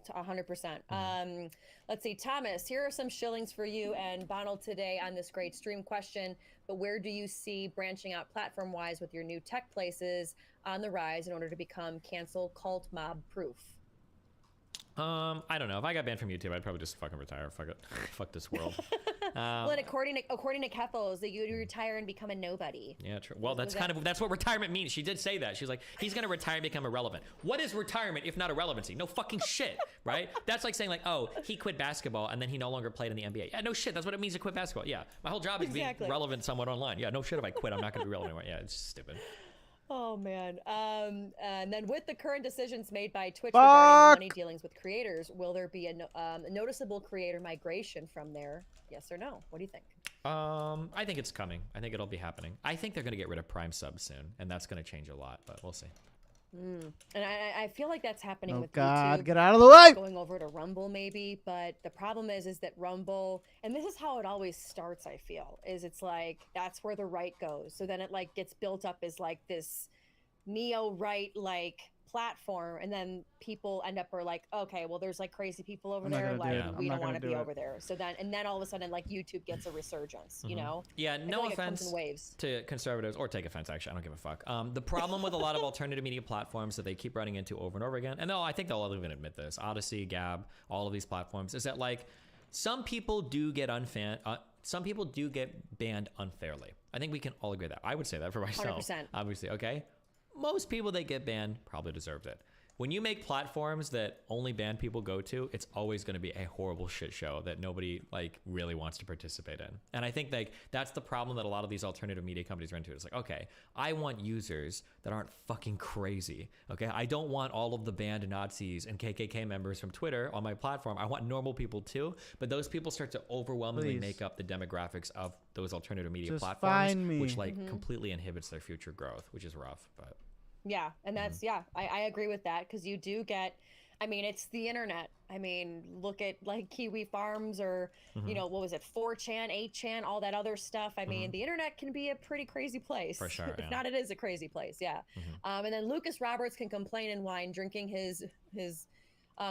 100%. Let's see. Thomas, here are some shillings for you and Bonald today on this great stream question. But where do you see branching out platform-wise with your new tech places on the rise in order to become cancel cult mob proof? I don't know. If I got banned from YouTube, I'd probably just fucking retire. Fuck it. Fuck this world. Well, and according to Keffel, is that you retire and become a nobody. Yeah, true. Well, that's what retirement means. She did say that. She's like, he's gonna retire and become irrelevant. What is retirement if not irrelevancy? No fucking shit, right? That's like saying like, oh, he quit basketball and then he no longer played in the NBA. Yeah, no shit. That's what it means to quit basketball. Yeah, my whole job is being relevant somewhat online. Yeah, no shit. If I quit, I'm not gonna be relevant anymore. Yeah, it's stupid. Oh man. And then with the current decisions made by Twitch regarding money dealings with creators, will there be a noticeable creator migration from there? Yes or no? What do you think? I think it's coming. I think it'll be happening. I think they're gonna get rid of Prime subs soon, and that's gonna change a lot. But we'll see. And I feel like that's happening with God, YouTube. get out of the way! Going over to Rumble maybe, but the problem is that Rumble, and this is how it always starts, I feel, is it's like that's where the right goes. So then it like gets built up as like this neo-right like platform, and then people end up are like, okay, well there's like crazy people over there, like we don't want to be over there. So then all of a sudden like YouTube gets a resurgence, you know? Yeah, no offense to conservatives, or take offense actually, I don't give a fuck. The problem with a lot of alternative media platforms that they keep running into over and over again, and I think they'll even admit this, Odyssey, Gab, all of these platforms, is that like some people do get banned unfairly. I think we can all agree that. I would say that for myself. 100%. Obviously, okay? Most people that get banned probably deserved it. When you make platforms that only banned people go to, it's always going to be a horrible shit show that nobody like really wants to participate in. And I think like that's the problem that a lot of these alternative media companies run into. It's like, okay, I want users that aren't fucking crazy. Okay, I don't want all of the banned Nazis and KKK members from Twitter on my platform. I want normal people too. But those people start to overwhelmingly make up the demographics of those alternative media platforms, which like completely inhibits their future growth, which is rough. But yeah, and that's I agree with that, because you do get, I mean, it's the internet. I mean, look at like Kiwi Farms or you know, what was it, 4chan, 8chan, all that other stuff. I mean, the internet can be a pretty crazy place. For sure. If not, it is a crazy place. Yeah. And then Lucas Roberts can complain and whine drinking his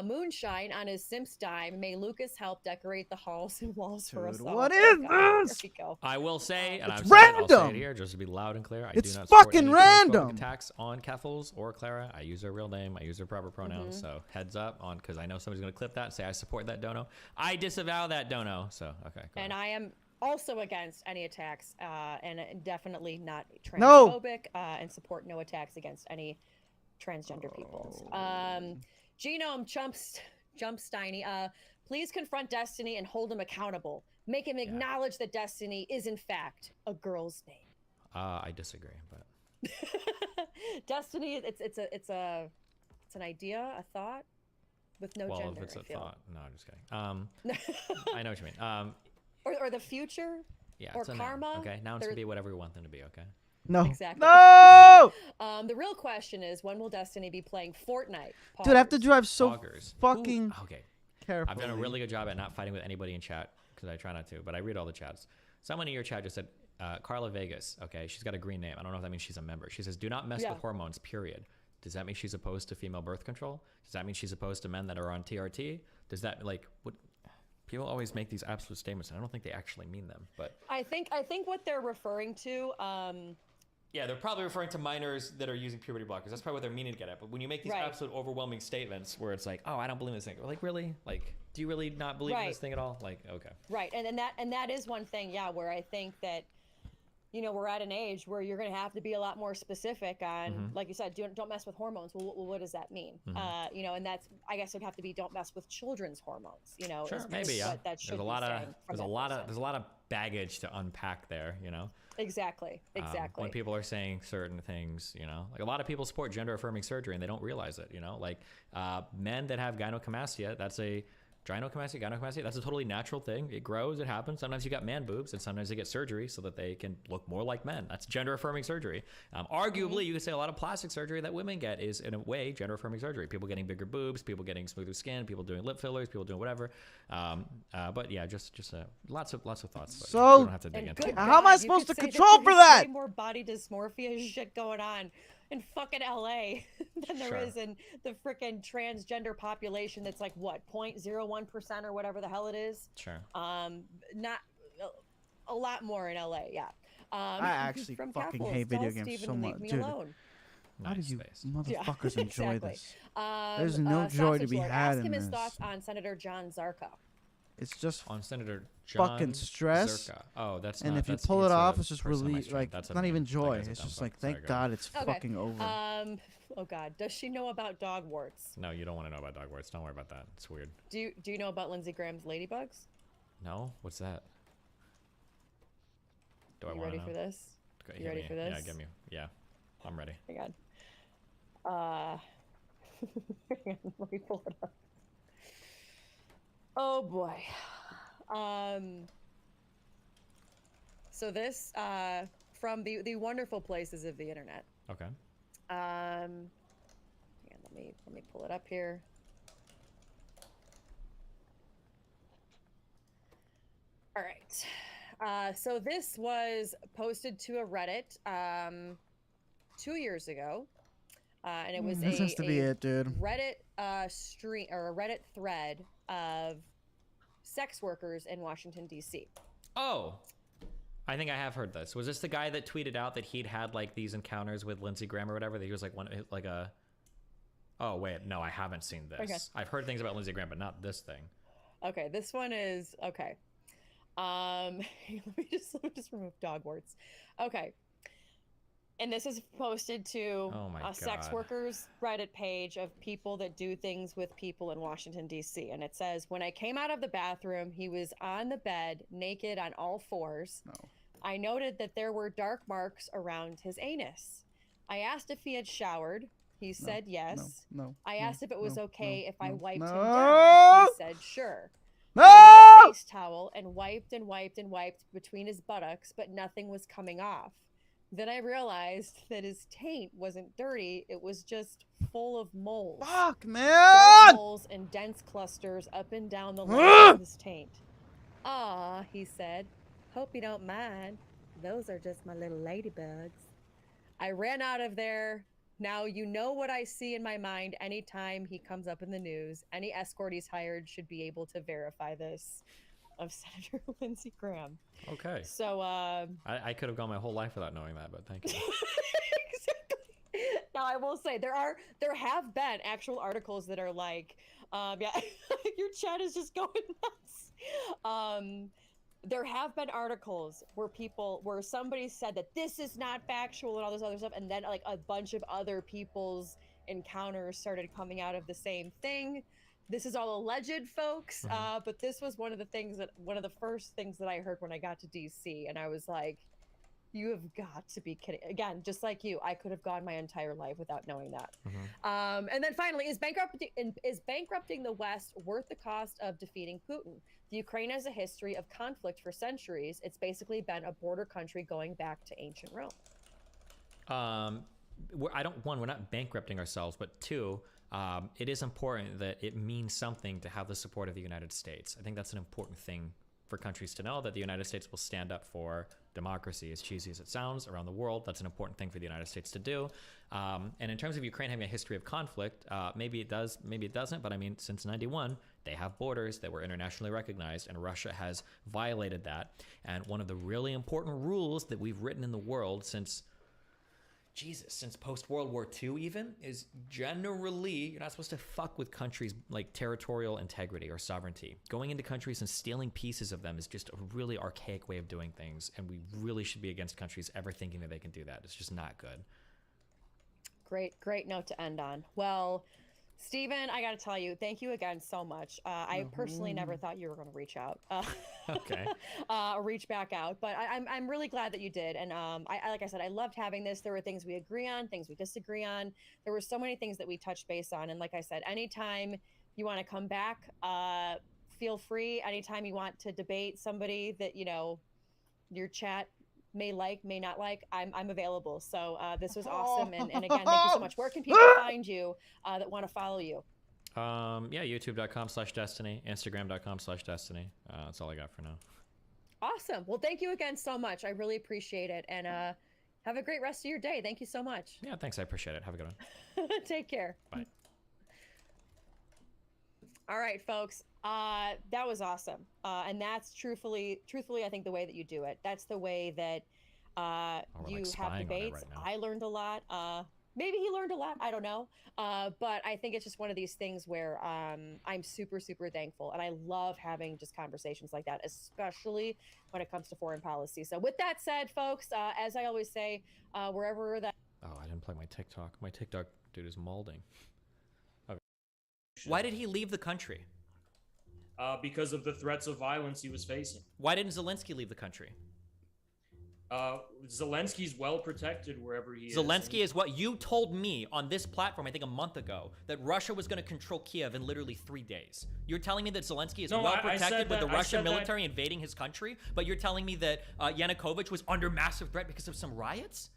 moonshine on his Simps dime. May Lucas help decorate the halls and walls for us all. What is this? I will say, and it's I'll random. say it here just to be loud and clear. It's do not support fucking any random. attacks on Keffels or Clara. I use their real name. I use their proper pronouns. So heads up on, because I know somebody's going to clip that and say I support that dono. I disavow that dono. So okay. And I am also against any attacks, and definitely not transphobic, and support no attacks against any transgender peoples. Genome Jumpsteiny, please confront Destiny and hold him accountable. Make him acknowledge that Destiny is in fact a girl's name. I disagree, but Destiny, it's an idea, a thought with no gender. Well, if it's a thought, no, I'm just kidding. I know what you mean. Or the future. Yeah. Or karma. Okay, nouns can be whatever we want them to be. Okay. No. Exactly. No! The real question is, when will Destiny be playing Fortnite? Poggers. Dude, I have to drive so fucking carefully. I've done a really good job at not fighting with anybody in chat, because I try not to, but I read all the chats. Someone in your chat just said, Carla Vegas, okay, she's got a green name. I don't know if that means she's a member. She says, do not mess with hormones, period. Does that mean she's opposed to female birth control? Does that mean she's opposed to men that are on TRT? Does that, like, what... People always make these absolute statements, and I don't think they actually mean them. But I think what they're referring to, yeah, they're probably referring to minors that are using puberty blockers. That's probably what they're meaning to get at. But when you make these absolute overwhelming statements where it's like, oh, I don't believe in this thing. We're like, really? Like, do you really not believe in this thing at all? Like, okay. Right, and that is one thing, where I think that, you know, we're at an age where you're going to have to be a lot more specific on, like you said, don't mess with hormones. Well, what does that mean? You know, and that's, I guess it'd have to be don't mess with children's hormones. You know, sure, maybe That there's a lot of baggage to unpack there. You know. Exactly. When people are saying certain things, you know, like a lot of people support gender affirming surgery and they don't realize it. You know, like men that have gynecomastia, that's a gynecomastia, that's a totally natural thing. It grows, it happens. Sometimes you got man boobs, and sometimes they get surgery so that they can look more like men. That's gender affirming surgery. Arguably, you could say a lot of plastic surgery that women get is, in a way, gender affirming surgery. People getting bigger boobs, people getting smoother skin, people doing lip fillers, people doing whatever. But yeah, just lots of thoughts. So, we don't have to dig into it. How am I supposed to control for that? Way more body dysmorphia shit going on in fucking LA than there is in the freaking transgender population that's like what, 0.01% or whatever the hell it is. Sure. Not a lot more in LA, yeah. I actually fucking hate video games so much, dude. How did you space. motherfuckers enjoy exactly. this? There's no joy to Sausage be Lord, had ask in him his this. thoughts on Senator John Zarka. It's just On Senator John fucking stress. Zerka. Oh, that's And not. if you that's, pull it a off, it's just person on my relief. stream. Like, That's it's a not meme. even That joy. guy's a It's dumb just fuck. like, Sorry, thank go ahead. God it's Okay. fucking over. Oh God, does she know about dog warts? No, you don't want to know about dog words. Don't worry about that. It's weird. Do you know about Lindsey Graham's ladybugs? No? What's that? Do I You want to ready know? for this? Hit You ready me. for this? Yeah, give me. Yeah, I'm ready. Hang on. Hang on, let me pull it up. Oh boy. So this from the wonderful places of the internet. Okay. Yeah, let me pull it up here. All right. So this was posted to a Reddit 2 years ago, and it was This has to be it, dude. Reddit stream or a Reddit thread of sex workers in Washington D.C. Oh, I think I have heard this. Was this the guy that tweeted out that he'd had like these encounters with Lindsey Graham or whatever? That he was like a. Oh wait, no, I haven't seen this. Okay. I've heard things about Lindsey Graham, but not this thing. Okay, this one is okay. Let me just remove dog warts. Okay. And this is posted to a sex workers Reddit page of people that do things with people in Washington, D.C. And it says, when I came out of the bathroom, he was on the bed, naked on all fours. No. I noted that there were dark marks around his anus. I asked if he had showered. He said yes. No. I asked if it was okay if I wiped him No. down. He said sure. No! I got a face towel and wiped between his buttocks, but nothing was coming off. Then I realized that his taint wasn't dirty, it was just full of moles. Fuck, man! Dark moles and dense clusters up and down the length of his taint. Aw, he said. Hope you don't mind. Those are just my little ladybugs. I ran out of there. Now you know what I see in my mind anytime he comes up in the news. Any escort he's hired should be able to verify this. Of Senator Lindsey Graham. Okay. So I could have gone my whole life without knowing that, but thank you. Exactly. Now I will say there have been actual articles that are like, yeah, your chat is just going nuts. There have been articles where somebody said that this is not factual and all this other stuff, and then like a bunch of other people's encounters started coming out of the same thing. This is all alleged, folks, but this was one of the first things that I heard when I got to DC, and I was like, you have got to be kidding. Again, just like you, I could have gone my entire life without knowing that. And then finally, is bankrupting the West worth the cost of defeating Putin? The Ukraine has a history of conflict for centuries. It's basically been a border country going back to ancient Rome. We're not bankrupting ourselves, but two, it is important that it means something to have the support of the United States. I think that's an important thing for countries to know, that the United States will stand up for democracy, as cheesy as it sounds, around the world. That's an important thing for the United States to do. And in terms of Ukraine having a history of conflict, maybe it does, maybe it doesn't, but I mean, since 91, they have borders that were internationally recognized, and Russia has violated that. And one of the really important rules that we've written in the world since post-World War II even, is generally you're not supposed to fuck with countries' like territorial integrity or sovereignty. Going into countries and stealing pieces of them is just a really archaic way of doing things, and we really should be against countries ever thinking that they can do that. It's just not good. Great note to end on. Well, Steven, I got to tell you, thank you again so much. I personally never thought you were going to reach out. Okay. Reach back out, but I'm really glad that you did. And like I said, I loved having this. There were things we agree on, things we disagree on. There were so many things that we touched base on. And like I said, anytime you want to come back, feel free. Anytime you want to debate somebody that, you know, your chat may like, may not like, I'm available. So this was awesome. And again, thank you so much. Where can people find you that want to follow you? Yeah, youtube.com/destiny, instagram.com/destiny. That's all I got for now. Awesome. Well, thank you again so much. I really appreciate it. And have a great rest of your day. Thank you so much. Yeah, thanks. I appreciate it. Have a good one. Take care. Bye. All right, folks. That was awesome. And that's truthfully, I think the way that you do it. That's the way that you like have spying on it debates. right now. I learned a lot. maybe he learned a lot. I don't know. But I think it's just one of these things where I'm super, super thankful. And I love having just conversations like that, especially when it comes to foreign policy. So with that said, folks, as I always say, wherever that... Oh, I didn't play my TikTok. My TikTok dude is molding. Okay. Why did he leave the country? Because of the threats of violence he was facing. Why didn't Zelensky leave the country? Zelensky's well protected wherever he is. Zelensky is what you told me on this platform, I think a month ago, that Russia was going to control Kiev in literally 3 days. You're telling me that Zelensky is well protected with the Russian military invading his country, but you're telling me that Yanukovych was under massive threat because of some riots?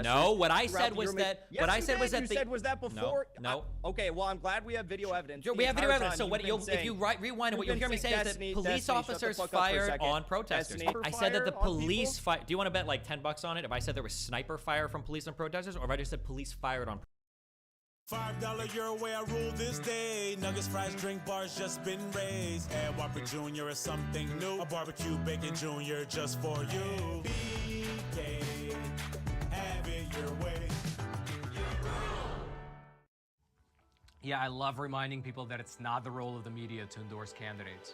No, what I said was that. Yes, what I said was that. You said was that before? No. Okay, well, I'm glad we have video evidence. Sure, we have video evidence. So what if you rewind it, what you'll hear me say is that police officers fired on protesters. I said that the police fired. Do you want to bet like $10 on it? If I said there was sniper fire from police on protesters, or if I just said police fired on. $5 your way, I rule this day. Nuggets, fries, drink bars just been raised. And Whopper Jr. is something new. A barbecue bacon Jr. just for you. BK. Yeah, I love reminding people that it's not the role of the media to endorse candidates.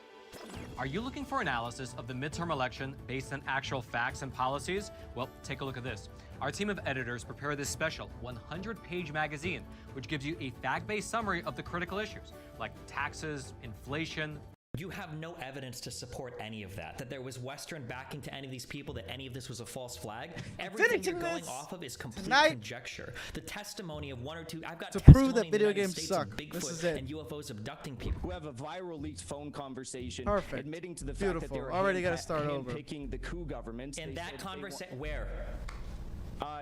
Are you looking for analysis of the midterm election based on actual facts and policies? Well, take a look at this. Our team of editors prepared this special 100-page magazine, which gives you a fact-based summary of the critical issues, like taxes, inflation. You have no evidence to support any of that there was Western backing to any of these people, that any of this was a false flag. Everything you're going off of is complete conjecture. The testimony of one or two, I've got to prove that video games suck. This is it. And UFOs abducting people. Who have a viral leaked phone conversation admitting to the Beautiful. fact that they were already got to start over. Picking the coup government. And that conversation, where?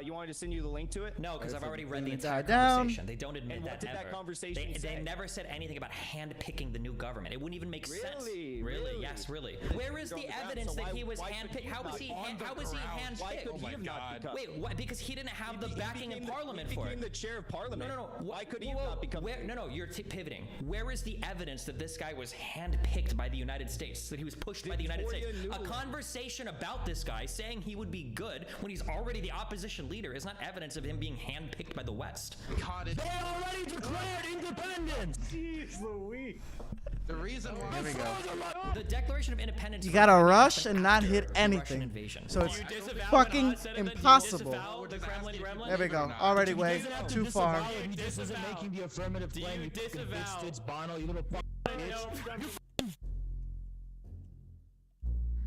You want me to send you the link to it? No, because I've already read the entire conversation. They don't admit that ever. That conversation they never said anything about hand-picking the new government. It wouldn't even make sense. Really? Yes, really. Where is the evidence that he was hand-picked? How was he hand-picked? Why could he have not become? Wait, what? Because he didn't have the backing in Parliament for it. He became the chair of Parliament. No. Why could he not become? No, you're pivoting. Where is the evidence that this guy was hand-picked by the United States? That he was pushed by the United States? A conversation about this guy saying he would be good when he's already the opposition leader is not evidence of him being handpicked by the West. They already declared independence! Jeez Louise. The reason why... Here we go. The Declaration of Independence... You gotta rush and not hit anything. So it's fucking impossible. There we go. Already way too far. This isn't making the affirmative claim. You disavow. Bono, you little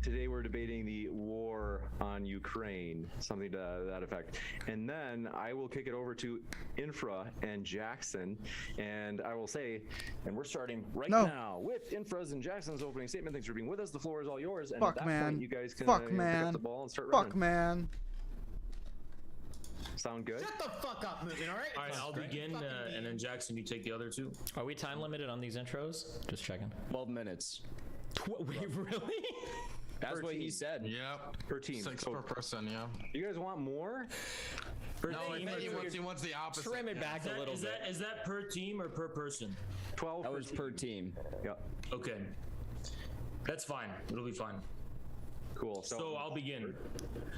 Today we're debating the war on Ukraine, something to that effect. And then I will kick it over to Infra and Jackson, and I will say, and we're starting right now with Infra's and Jackson's opening statement. Thanks for being with us. The floor is all yours. And at that point, you guys can pick up the ball and start running. Fuck, man. Sound good? Shut the fuck up, moving, all right? All right, I'll begin, and then Jackson, you take the other two. Are we time limited on these intros? Just checking. 12 minutes. Wait, really? That's what he said. Yep. Per team. 6 per person, yeah. You guys want more? No, he wants the opposite. Trim it back a little bit. Is that per team or per person? 12 That was per team. Yep. Okay. That's fine. It'll be fine. Cool. So I'll begin.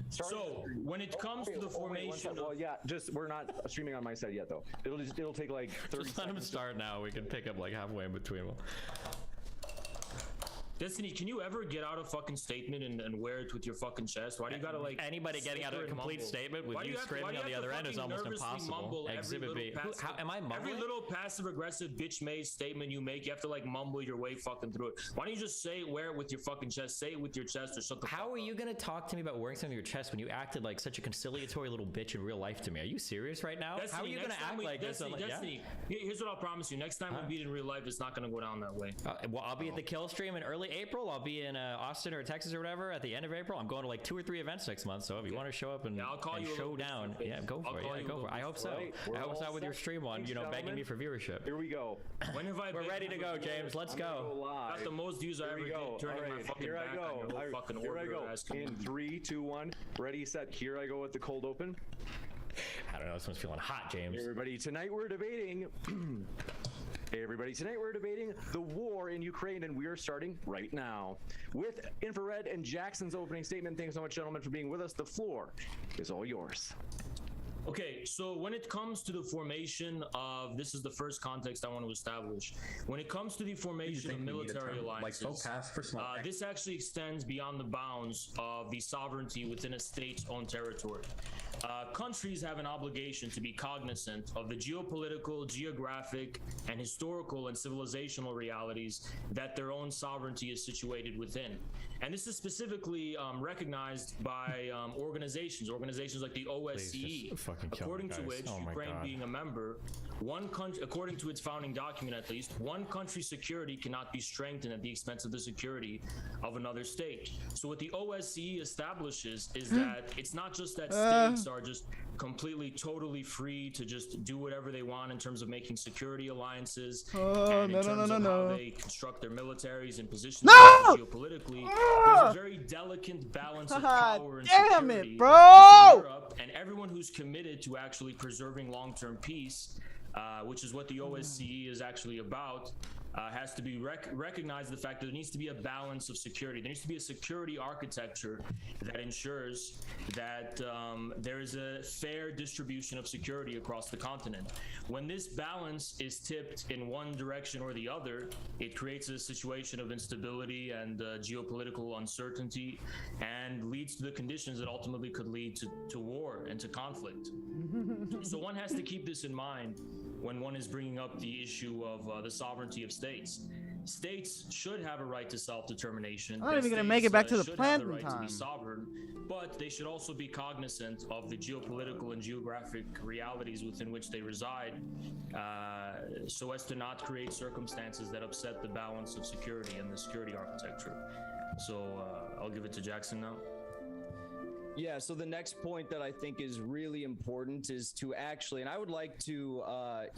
So when it comes to the formation, well, yeah, just we're not streaming on my side yet, though. It'll take like 30 Just let him start now. We can pick up like halfway in between them. Destiny, can you ever get out a fucking statement and wear it with your fucking chest? Why do you gotta like anybody getting out a complete statement with you screaming on the other end is almost impossible. Exhibit B. How am I mumbling? Every little passive aggressive bitch made statement you make, you have to like mumble your way fucking through it. Why don't you just say it, wear it with your fucking chest, say it with your chest, or shut the fuck up. How are you gonna talk to me about wearing something on your chest when you acted like such a conciliatory little bitch in real life to me? Are you serious right now? Destiny, how are you gonna act like this? Destiny, here's what I'll promise you. Next time we meet in real life, it's not gonna go down that way. Well, I'll be at the Kill Stream in early April. I'll be in Austin or Texas or whatever at the end of April. I'm going to like 2 or 3 events next month, so if you want to show up and, I'll call you show down, yeah, go for it. Yeah, go for it. I hope so. I hope so with your stream on, begging me for viewership. Here we go. When have I We're ready to go, James. Let's go. Got the most views I ever did turning my fucking here back I go. on your whole fucking Here I go. order. In 3, 2, 1. Ready, set. Here I go with the cold open. I don't know. This one's feeling hot, James. Everybody, tonight we're debating. Hey everybody, tonight we're debating the war in Ukraine, and we are starting right now with Infrared and Jackson's opening statement. Thanks so much, gentlemen, for being with us. The floor is all yours. Okay, so when it comes to the formation of, this is the first context I want to establish. When it comes to the formation of military alliances, this actually extends beyond the bounds of the sovereignty within a state's own territory. Countries have an obligation to be cognizant of the geopolitical, geographic, and historical and civilizational realities that their own sovereignty is situated within. And this is specifically recognized by organizations like the OSCE, according to which Ukraine being a member, one country, according to its founding document at least, one country's security cannot be strengthened at the expense of the security of another state. So what the OSCE establishes is that it's not just that states are just completely, totally free to just do whatever they want in terms of making security alliances and in terms of how they construct their militaries and position themselves geopolitically. There's a very delicate balance of power and security it, bro! in Europe, and everyone who's committed to actually preserving long-term peace, which is what the OSCE is actually about, has to be recognize the fact that there needs to be a balance of security. There needs to be a security architecture that ensures that there is a fair distribution of security across the continent. When this balance is tipped in one direction or the other, it creates a situation of instability and geopolitical uncertainty, and leads to the conditions that ultimately could lead to war and to conflict. So one has to keep this in mind when one is bringing up the issue of the sovereignty of states. States should have a right to self-determination. I'm not even gonna make it back to the plant in right time. to be sovereign, but they should also be cognizant of the geopolitical and geographic realities within which they reside, so as to not create circumstances that upset the balance of security and the security architecture. So I'll give it to Jackson now. Yeah, so the next point that I think is really important is to actually, and I would like to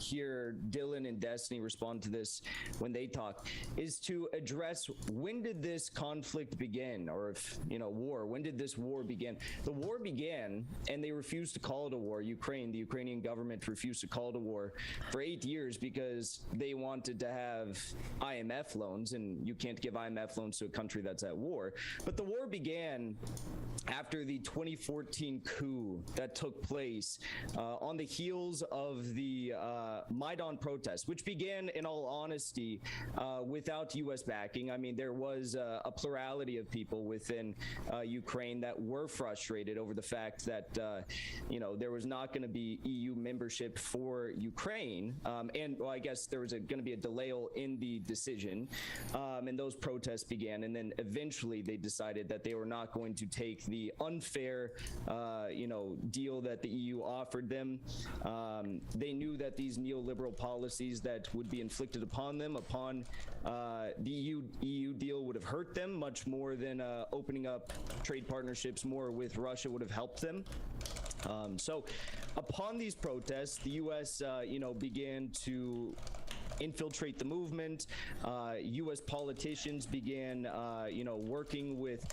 hear Dylan and Destiny respond to this when they talk, is to address when did this conflict begin, or if, war, when did this war begin? The war began, and they refused to call it a war. the Ukrainian government refused to call it a war for 8 years because they wanted to have IMF loans, and you can't give IMF loans to a country that's at war. But the war began after the 2014 coup that took place on the heels of the Maidan protests, which began, in all honesty, without U.S. backing. I mean, there was a plurality of people within Ukraine that were frustrated over the fact that, there was not going to be EU membership for Ukraine. And, well, I guess there was going to be a delay in the decision. And those protests began. And then eventually they decided that they were not going to take the unfair deal that the EU offered them. They knew that these neoliberal policies that would be inflicted upon them upon the EU deal would have hurt them much more than opening up trade partnerships more with Russia would have helped them. So upon these protests, the U.S. began to infiltrate the movement. U.S. politicians began, working with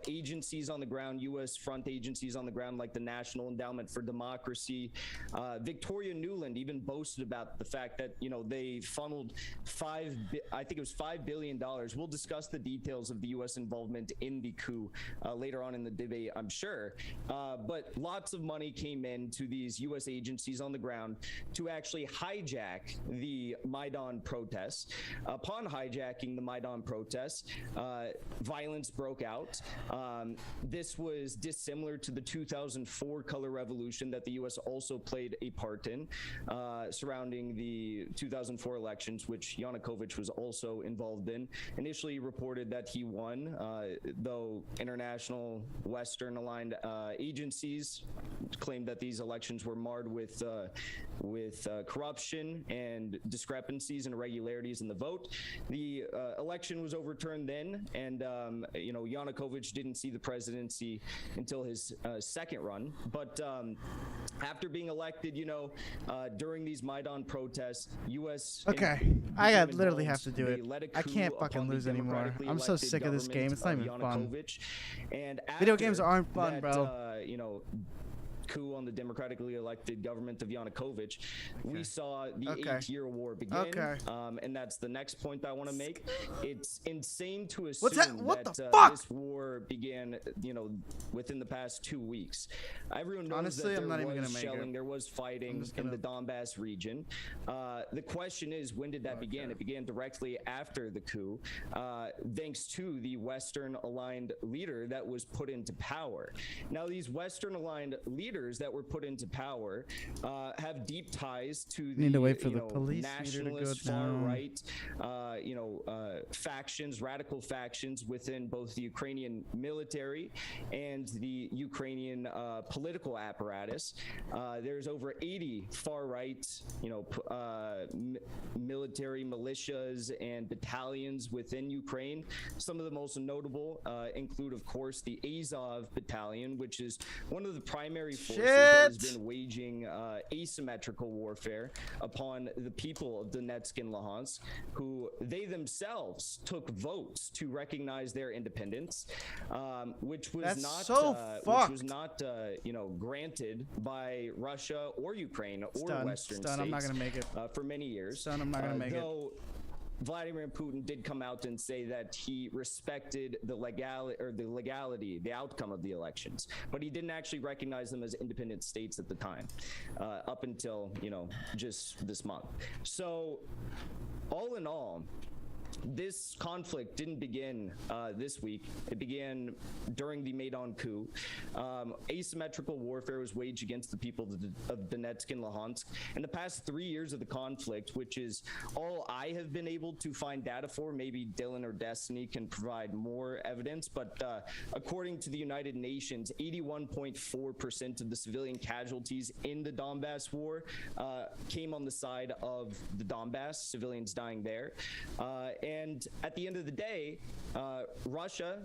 agencies on the ground, U.S. front agencies on the ground, like the National Endowment for Democracy. Victoria Nuland even boasted about the fact that, they funneled $5 billion. We'll discuss the details of the U.S. involvement in the coup later on in the debate, I'm sure. But lots of money came in to these U.S. agencies on the ground to actually hijack the Maidan protests. Upon hijacking the Maidan protests, violence broke out. This was dissimilar to the 2004 color revolution that the U.S. also played a part in, surrounding the 2004 elections, which Yanukovych was also involved in. Initially reported that he won, though international Western-aligned agencies claimed that these elections were marred with corruption and discrepancies and irregularities in the vote. The election was overturned then, and Yanukovych didn't see the presidency until his second run. But after being elected, during these Maidan protests, U.S. Okay, I literally have to do it. I can't fucking lose anymore. I'm so sick of this game. It's not even fun. And Video games aren't fun, bro. coup on the democratically elected government of Yanukovych, we saw the 8-year war begin. And that's the next point I want to make. It's insane to assume that this war began, within the past 2 weeks. Everyone knows Honestly, that I'm not even there was gonna make shelling, it. there was fighting in the Donbass region. The question is, when did that begin? It began directly after the coup, thanks to the Western-aligned leader that was put into power. Now, these Western-aligned leaders that were put into power have deep ties to the nationalist far-right, factions, radical factions within both the Ukrainian military and the Ukrainian political apparatus. There's over 80 far-right, military militias and battalions within Ukraine. Some of the most notable include, of course, the Azov battalion, which is one of the primary forces that has been waging asymmetrical warfare upon the people of Donetsk and Luhansk, who they themselves took votes to recognize their independence, which was not granted by Russia or Ukraine or Western states. I'm not gonna make it for many years. I'm not gonna make it. Vladimir Putin did come out and say that he respected the legality, the outcome of the elections, but he didn't actually recognize them as independent states at the time, up until, just this month. So, all in all, this conflict didn't begin this week. It began during the Maidan coup. Asymmetrical warfare was waged against the people of Donetsk and Luhansk. In the past 3 years of the conflict, which is all I have been able to find data for, maybe Dylan or Destiny can provide more evidence, but according to the United Nations, 81.4% of the civilian casualties in the Donbass war came on the side of the Donbass, civilians dying there. And at the end of the day, Russia,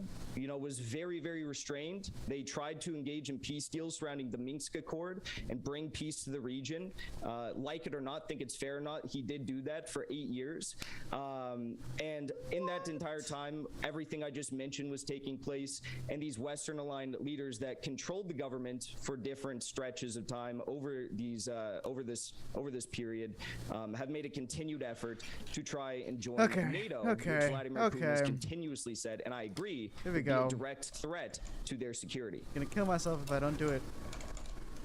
was very, very restrained. They tried to engage in peace deals surrounding the Minsk Accord and bring peace to the region. Like it or not, think it's fair or not, he did do that for 8 years. And in that entire time, everything I just mentioned was taking place, and these Western-aligned leaders that controlled the government for different stretches of time over this period have made a continued effort to try and join NATO, which Vladimir Putin has continuously said, and I agree, would be a direct threat to their security. I'm gonna kill myself if I don't do it.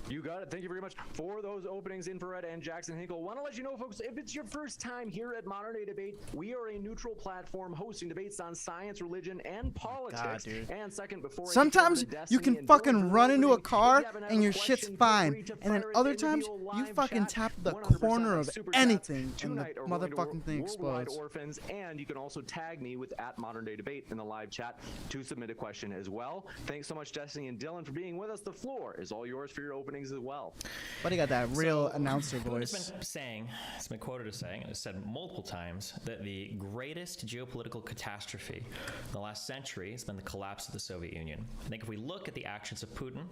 You got it. Thank you very much for those openings, Infrared and Jackson Hinkle. Want to let you know, folks, if it's your first time here at Modern Day Debate, we are a neutral platform hosting debates on science, religion, and politics. And second, before sometimes you can fucking run into a car and your shit's fine, and then other times you fucking tap the corner of anything and the motherfucking thing explodes. Orphans, and you can also tag me with @ModernDayDebate in the live chat to submit a question as well. Thanks so much, Destiny and Dylan, for being with us. The floor is all yours for your openings as well. But he got that real announcer voice. It's been quoted as saying, and it's said multiple times, that the greatest geopolitical catastrophe in the last century has been the collapse of the Soviet Union. I think if we look at the actions of Putin,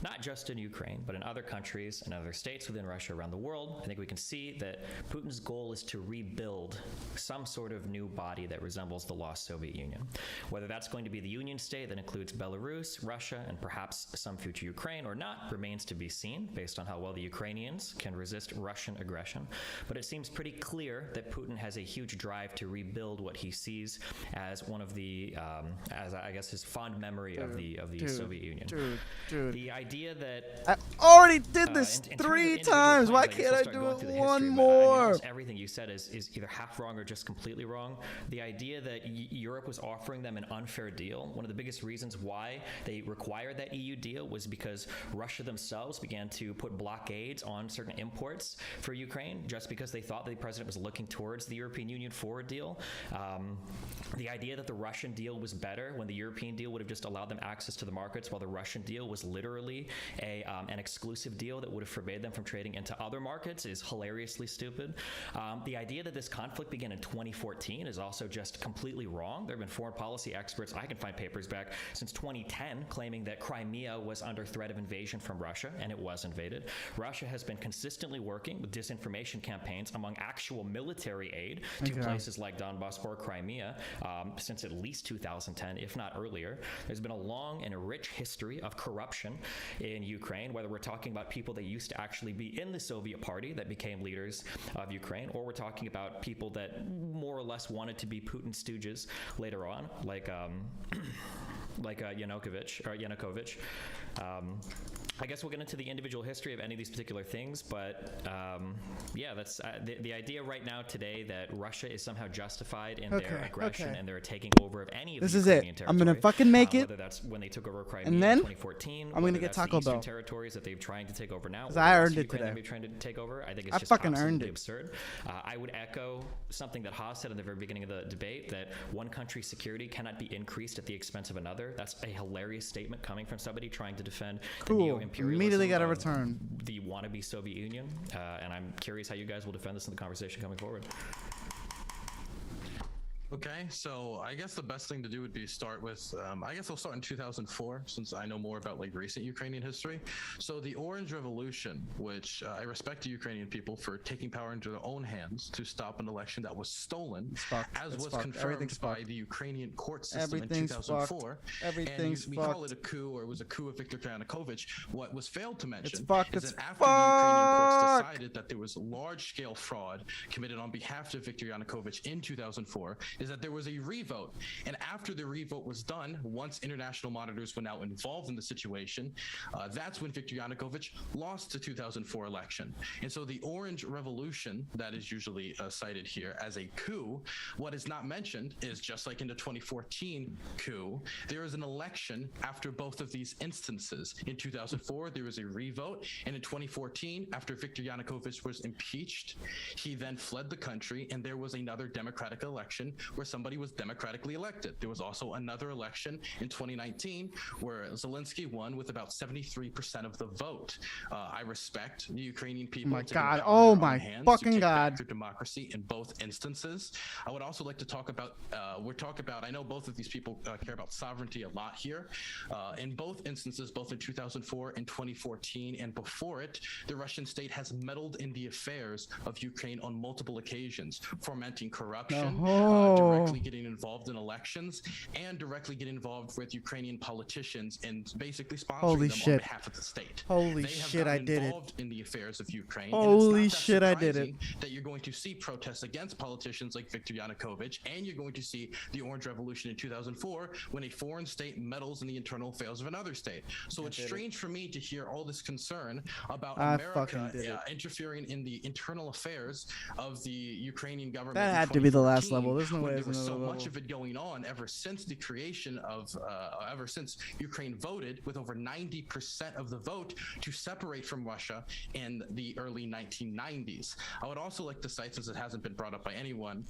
not just in Ukraine, but in other countries and other states within Russia around the world, I think we can see that Putin's goal is to rebuild some sort of new body that resembles the lost Soviet Union. Whether that's going to be the Union state that includes Belarus, Russia, and perhaps some future Ukraine or not remains to be seen based on how well the Ukrainians can resist Russian aggression. But it seems pretty clear that Putin has a huge drive to rebuild what he sees as one of the, as I guess his fond memory of the Soviet Union. The idea that I already did this 3 times. Why can't I do it one more? Everything you said is either half wrong or just completely wrong. The idea that Europe was offering them an unfair deal, one of the biggest reasons why they required that EU deal was because Russia themselves began to put blockades on certain imports for Ukraine just because they thought the president was looking towards the European Union for a deal. The idea that the Russian deal was better when the European deal would have just allowed them access to the markets, while the Russian deal was literally an exclusive deal that would have forbade them from trading into other markets is hilariously stupid. The idea that this conflict began in 2014 is also just completely wrong. There have been foreign policy experts, I can find papers back since 2010, claiming that Crimea was under threat of invasion from Russia, and and it was invaded. Russia has been consistently working with disinformation campaigns among actual military aid to places like Donbass or Crimea since at least 2010, if not earlier. There's been a long and a rich history of corruption in Ukraine, whether we're talking about people that used to actually be in the Soviet party that became leaders of Ukraine, or we're talking about people that more or less wanted to be Putin's stooges later on, like Yanukovych. I guess we'll get into the individual history of any of these particular things, but yeah, that's the idea right now today that Russia is somehow justified in their aggression and their taking over of any of the Ukrainian territory. I'm gonna fucking make it. Whether that's when they took over Crimea and then in 2014, I'm gonna get Taco Bell. Territories that they're trying to take over now. Because I earned it today. They're trying to take over. I think it's just fucking absolutely earned it. absurd. I would echo something that Haas said in the very beginning of the debate, that one country's security cannot be increased at the expense of another. That's a hilarious statement coming from somebody trying to defend the neo-imperialism. Immediately got a return. The wannabe Soviet Union, and I'm curious how you guys will defend this in the conversation coming forward. Okay, so I guess the best thing to do would be start with, I guess I'll start in 2004, since I know more about like recent Ukrainian history. So the Orange Revolution, which I respect the Ukrainian people for taking power into their own hands to stop an election that was stolen, as was confirmed by the Ukrainian court system in 2004. Everything's we call it a coup, or it was a coup of Viktor Yanukovych. What was failed to mention is fucked. that after the Ukrainian courts decided that there was large-scale fraud committed on behalf of Viktor Yanukovych in 2004, is that there was a revote. And after the revote was done, once international monitors were now involved in the situation, that's when Viktor Yanukovych lost the 2004 election. And so the Orange Revolution, that is usually cited here as a coup, what is not mentioned is, just like in the 2014 coup, there is an election after both of these instances. In 2004, there was a revote, and in 2014, after Viktor Yanukovych was impeached, he then fled the country, and there was another democratic election where somebody was democratically elected. There was also another election in 2019 where Zelensky won with about 73% of the vote. I respect the Ukrainian people. My God. Oh my fucking God. Their democracy in both instances. I would also like to talk about, I know both of these people care about sovereignty a lot here. In both instances, both in 2004 and 2014 and before it, the Russian state has meddled in the affairs of Ukraine on multiple occasions, fomenting corruption, directly getting involved in elections, and directly getting involved with Ukrainian politicians and basically sponsoring them on behalf of the state. Holy shit, I did it. Involved in the affairs of Ukraine. Holy shit, I did it. That you're going to see protests against politicians like Viktor Yanukovych, and you're going to see the Orange Revolution in 2004 when a foreign state meddles in the internal affairs of another state. So it's strange for me to hear all this concern about America interfering in the internal affairs of the Ukrainian government. That had to be the last level. There's no way there was so much of it going on ever since the creation of, ever since Ukraine voted with over 90% of the vote to separate from Russia in the early 1990s. I would also like to cite, since it hasn't been brought up by anyone,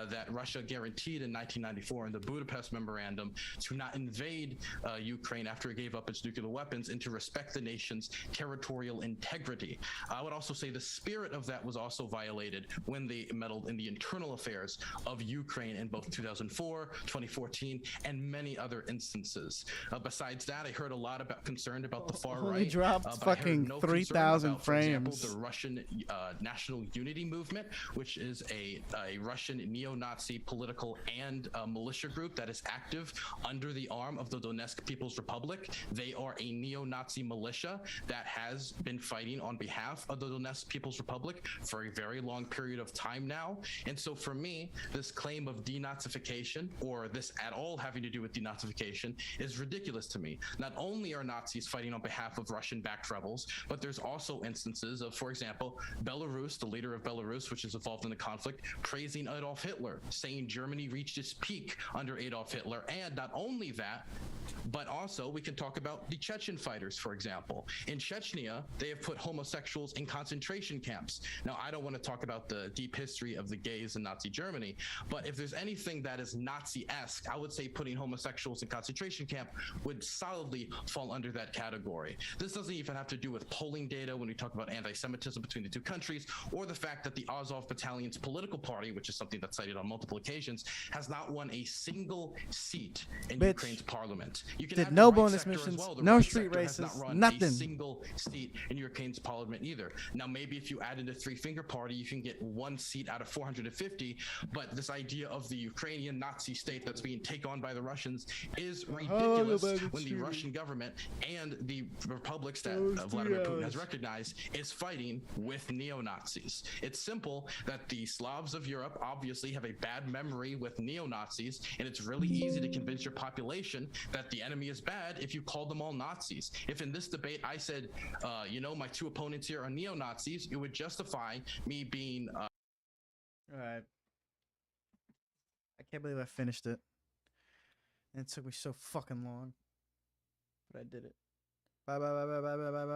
that Russia guaranteed in 1994 in the Budapest Memorandum to not invade Ukraine after it gave up its nuclear weapons and to respect the nation's territorial integrity. I would also say the spirit of that was also violated when they meddled in the internal affairs of Ukraine in both 2004, 2014, and many other instances. Besides that, I heard a lot about concern about the far right. He dropped fucking 3,000 frames. For example, the Russian National Unity Movement, which is a Russian neo-Nazi political and militia group that is active under the arm of the Donetsk People's Republic. They are a neo-Nazi militia that has been fighting on behalf of the Donetsk People's Republic for a very long period of time now. And so for me, this claim of denazification, or this at all having to do with denazification, is ridiculous to me. Not only are Nazis fighting on behalf of Russian-backed rebels, but there's also instances of, for example, Belarus, the leader of Belarus, which is involved in the conflict, praising Adolf Hitler, saying Germany reached its peak under Adolf Hitler. And not only that, but also we can talk about the Chechen fighters, for example. In Chechnya, they have put homosexuals in concentration camps. Now, I don't want to talk about the deep history of the gays in Nazi Germany, but if there's anything that is Nazi-esque, I would say putting homosexuals in concentration camp would solidly fall under that category. This doesn't even have to do with polling data when we talk about anti-Semitism between the two countries, or the fact that the Azov Battalion's political party, which is something that's cited on multiple occasions, has not won a single seat in Ukraine's parliament. You can Did have no the right bonus sector as missions, well. The no right street sector has races, not run nothing. a single seat in Ukraine's parliament either. Now, maybe if you add in the three-finger party, you can get 1 seat out of 450, but this idea of the Ukrainian Nazi state that's being taken on by the Russians is ridiculous when the Russian government and the republics that Vladimir Putin has recognized is fighting with neo-Nazis. It's simple that the Slavs of Europe obviously have a bad memory with neo-Nazis, and it's really easy to convince your population that the enemy is bad if you call them all Nazis. If in this debate I said, my two opponents here are neo-Nazis, it would justify me being... All right. I can't believe I finished it. And it took me so fucking long. But I did it. Bye, bye, bye, bye, bye, bye, bye.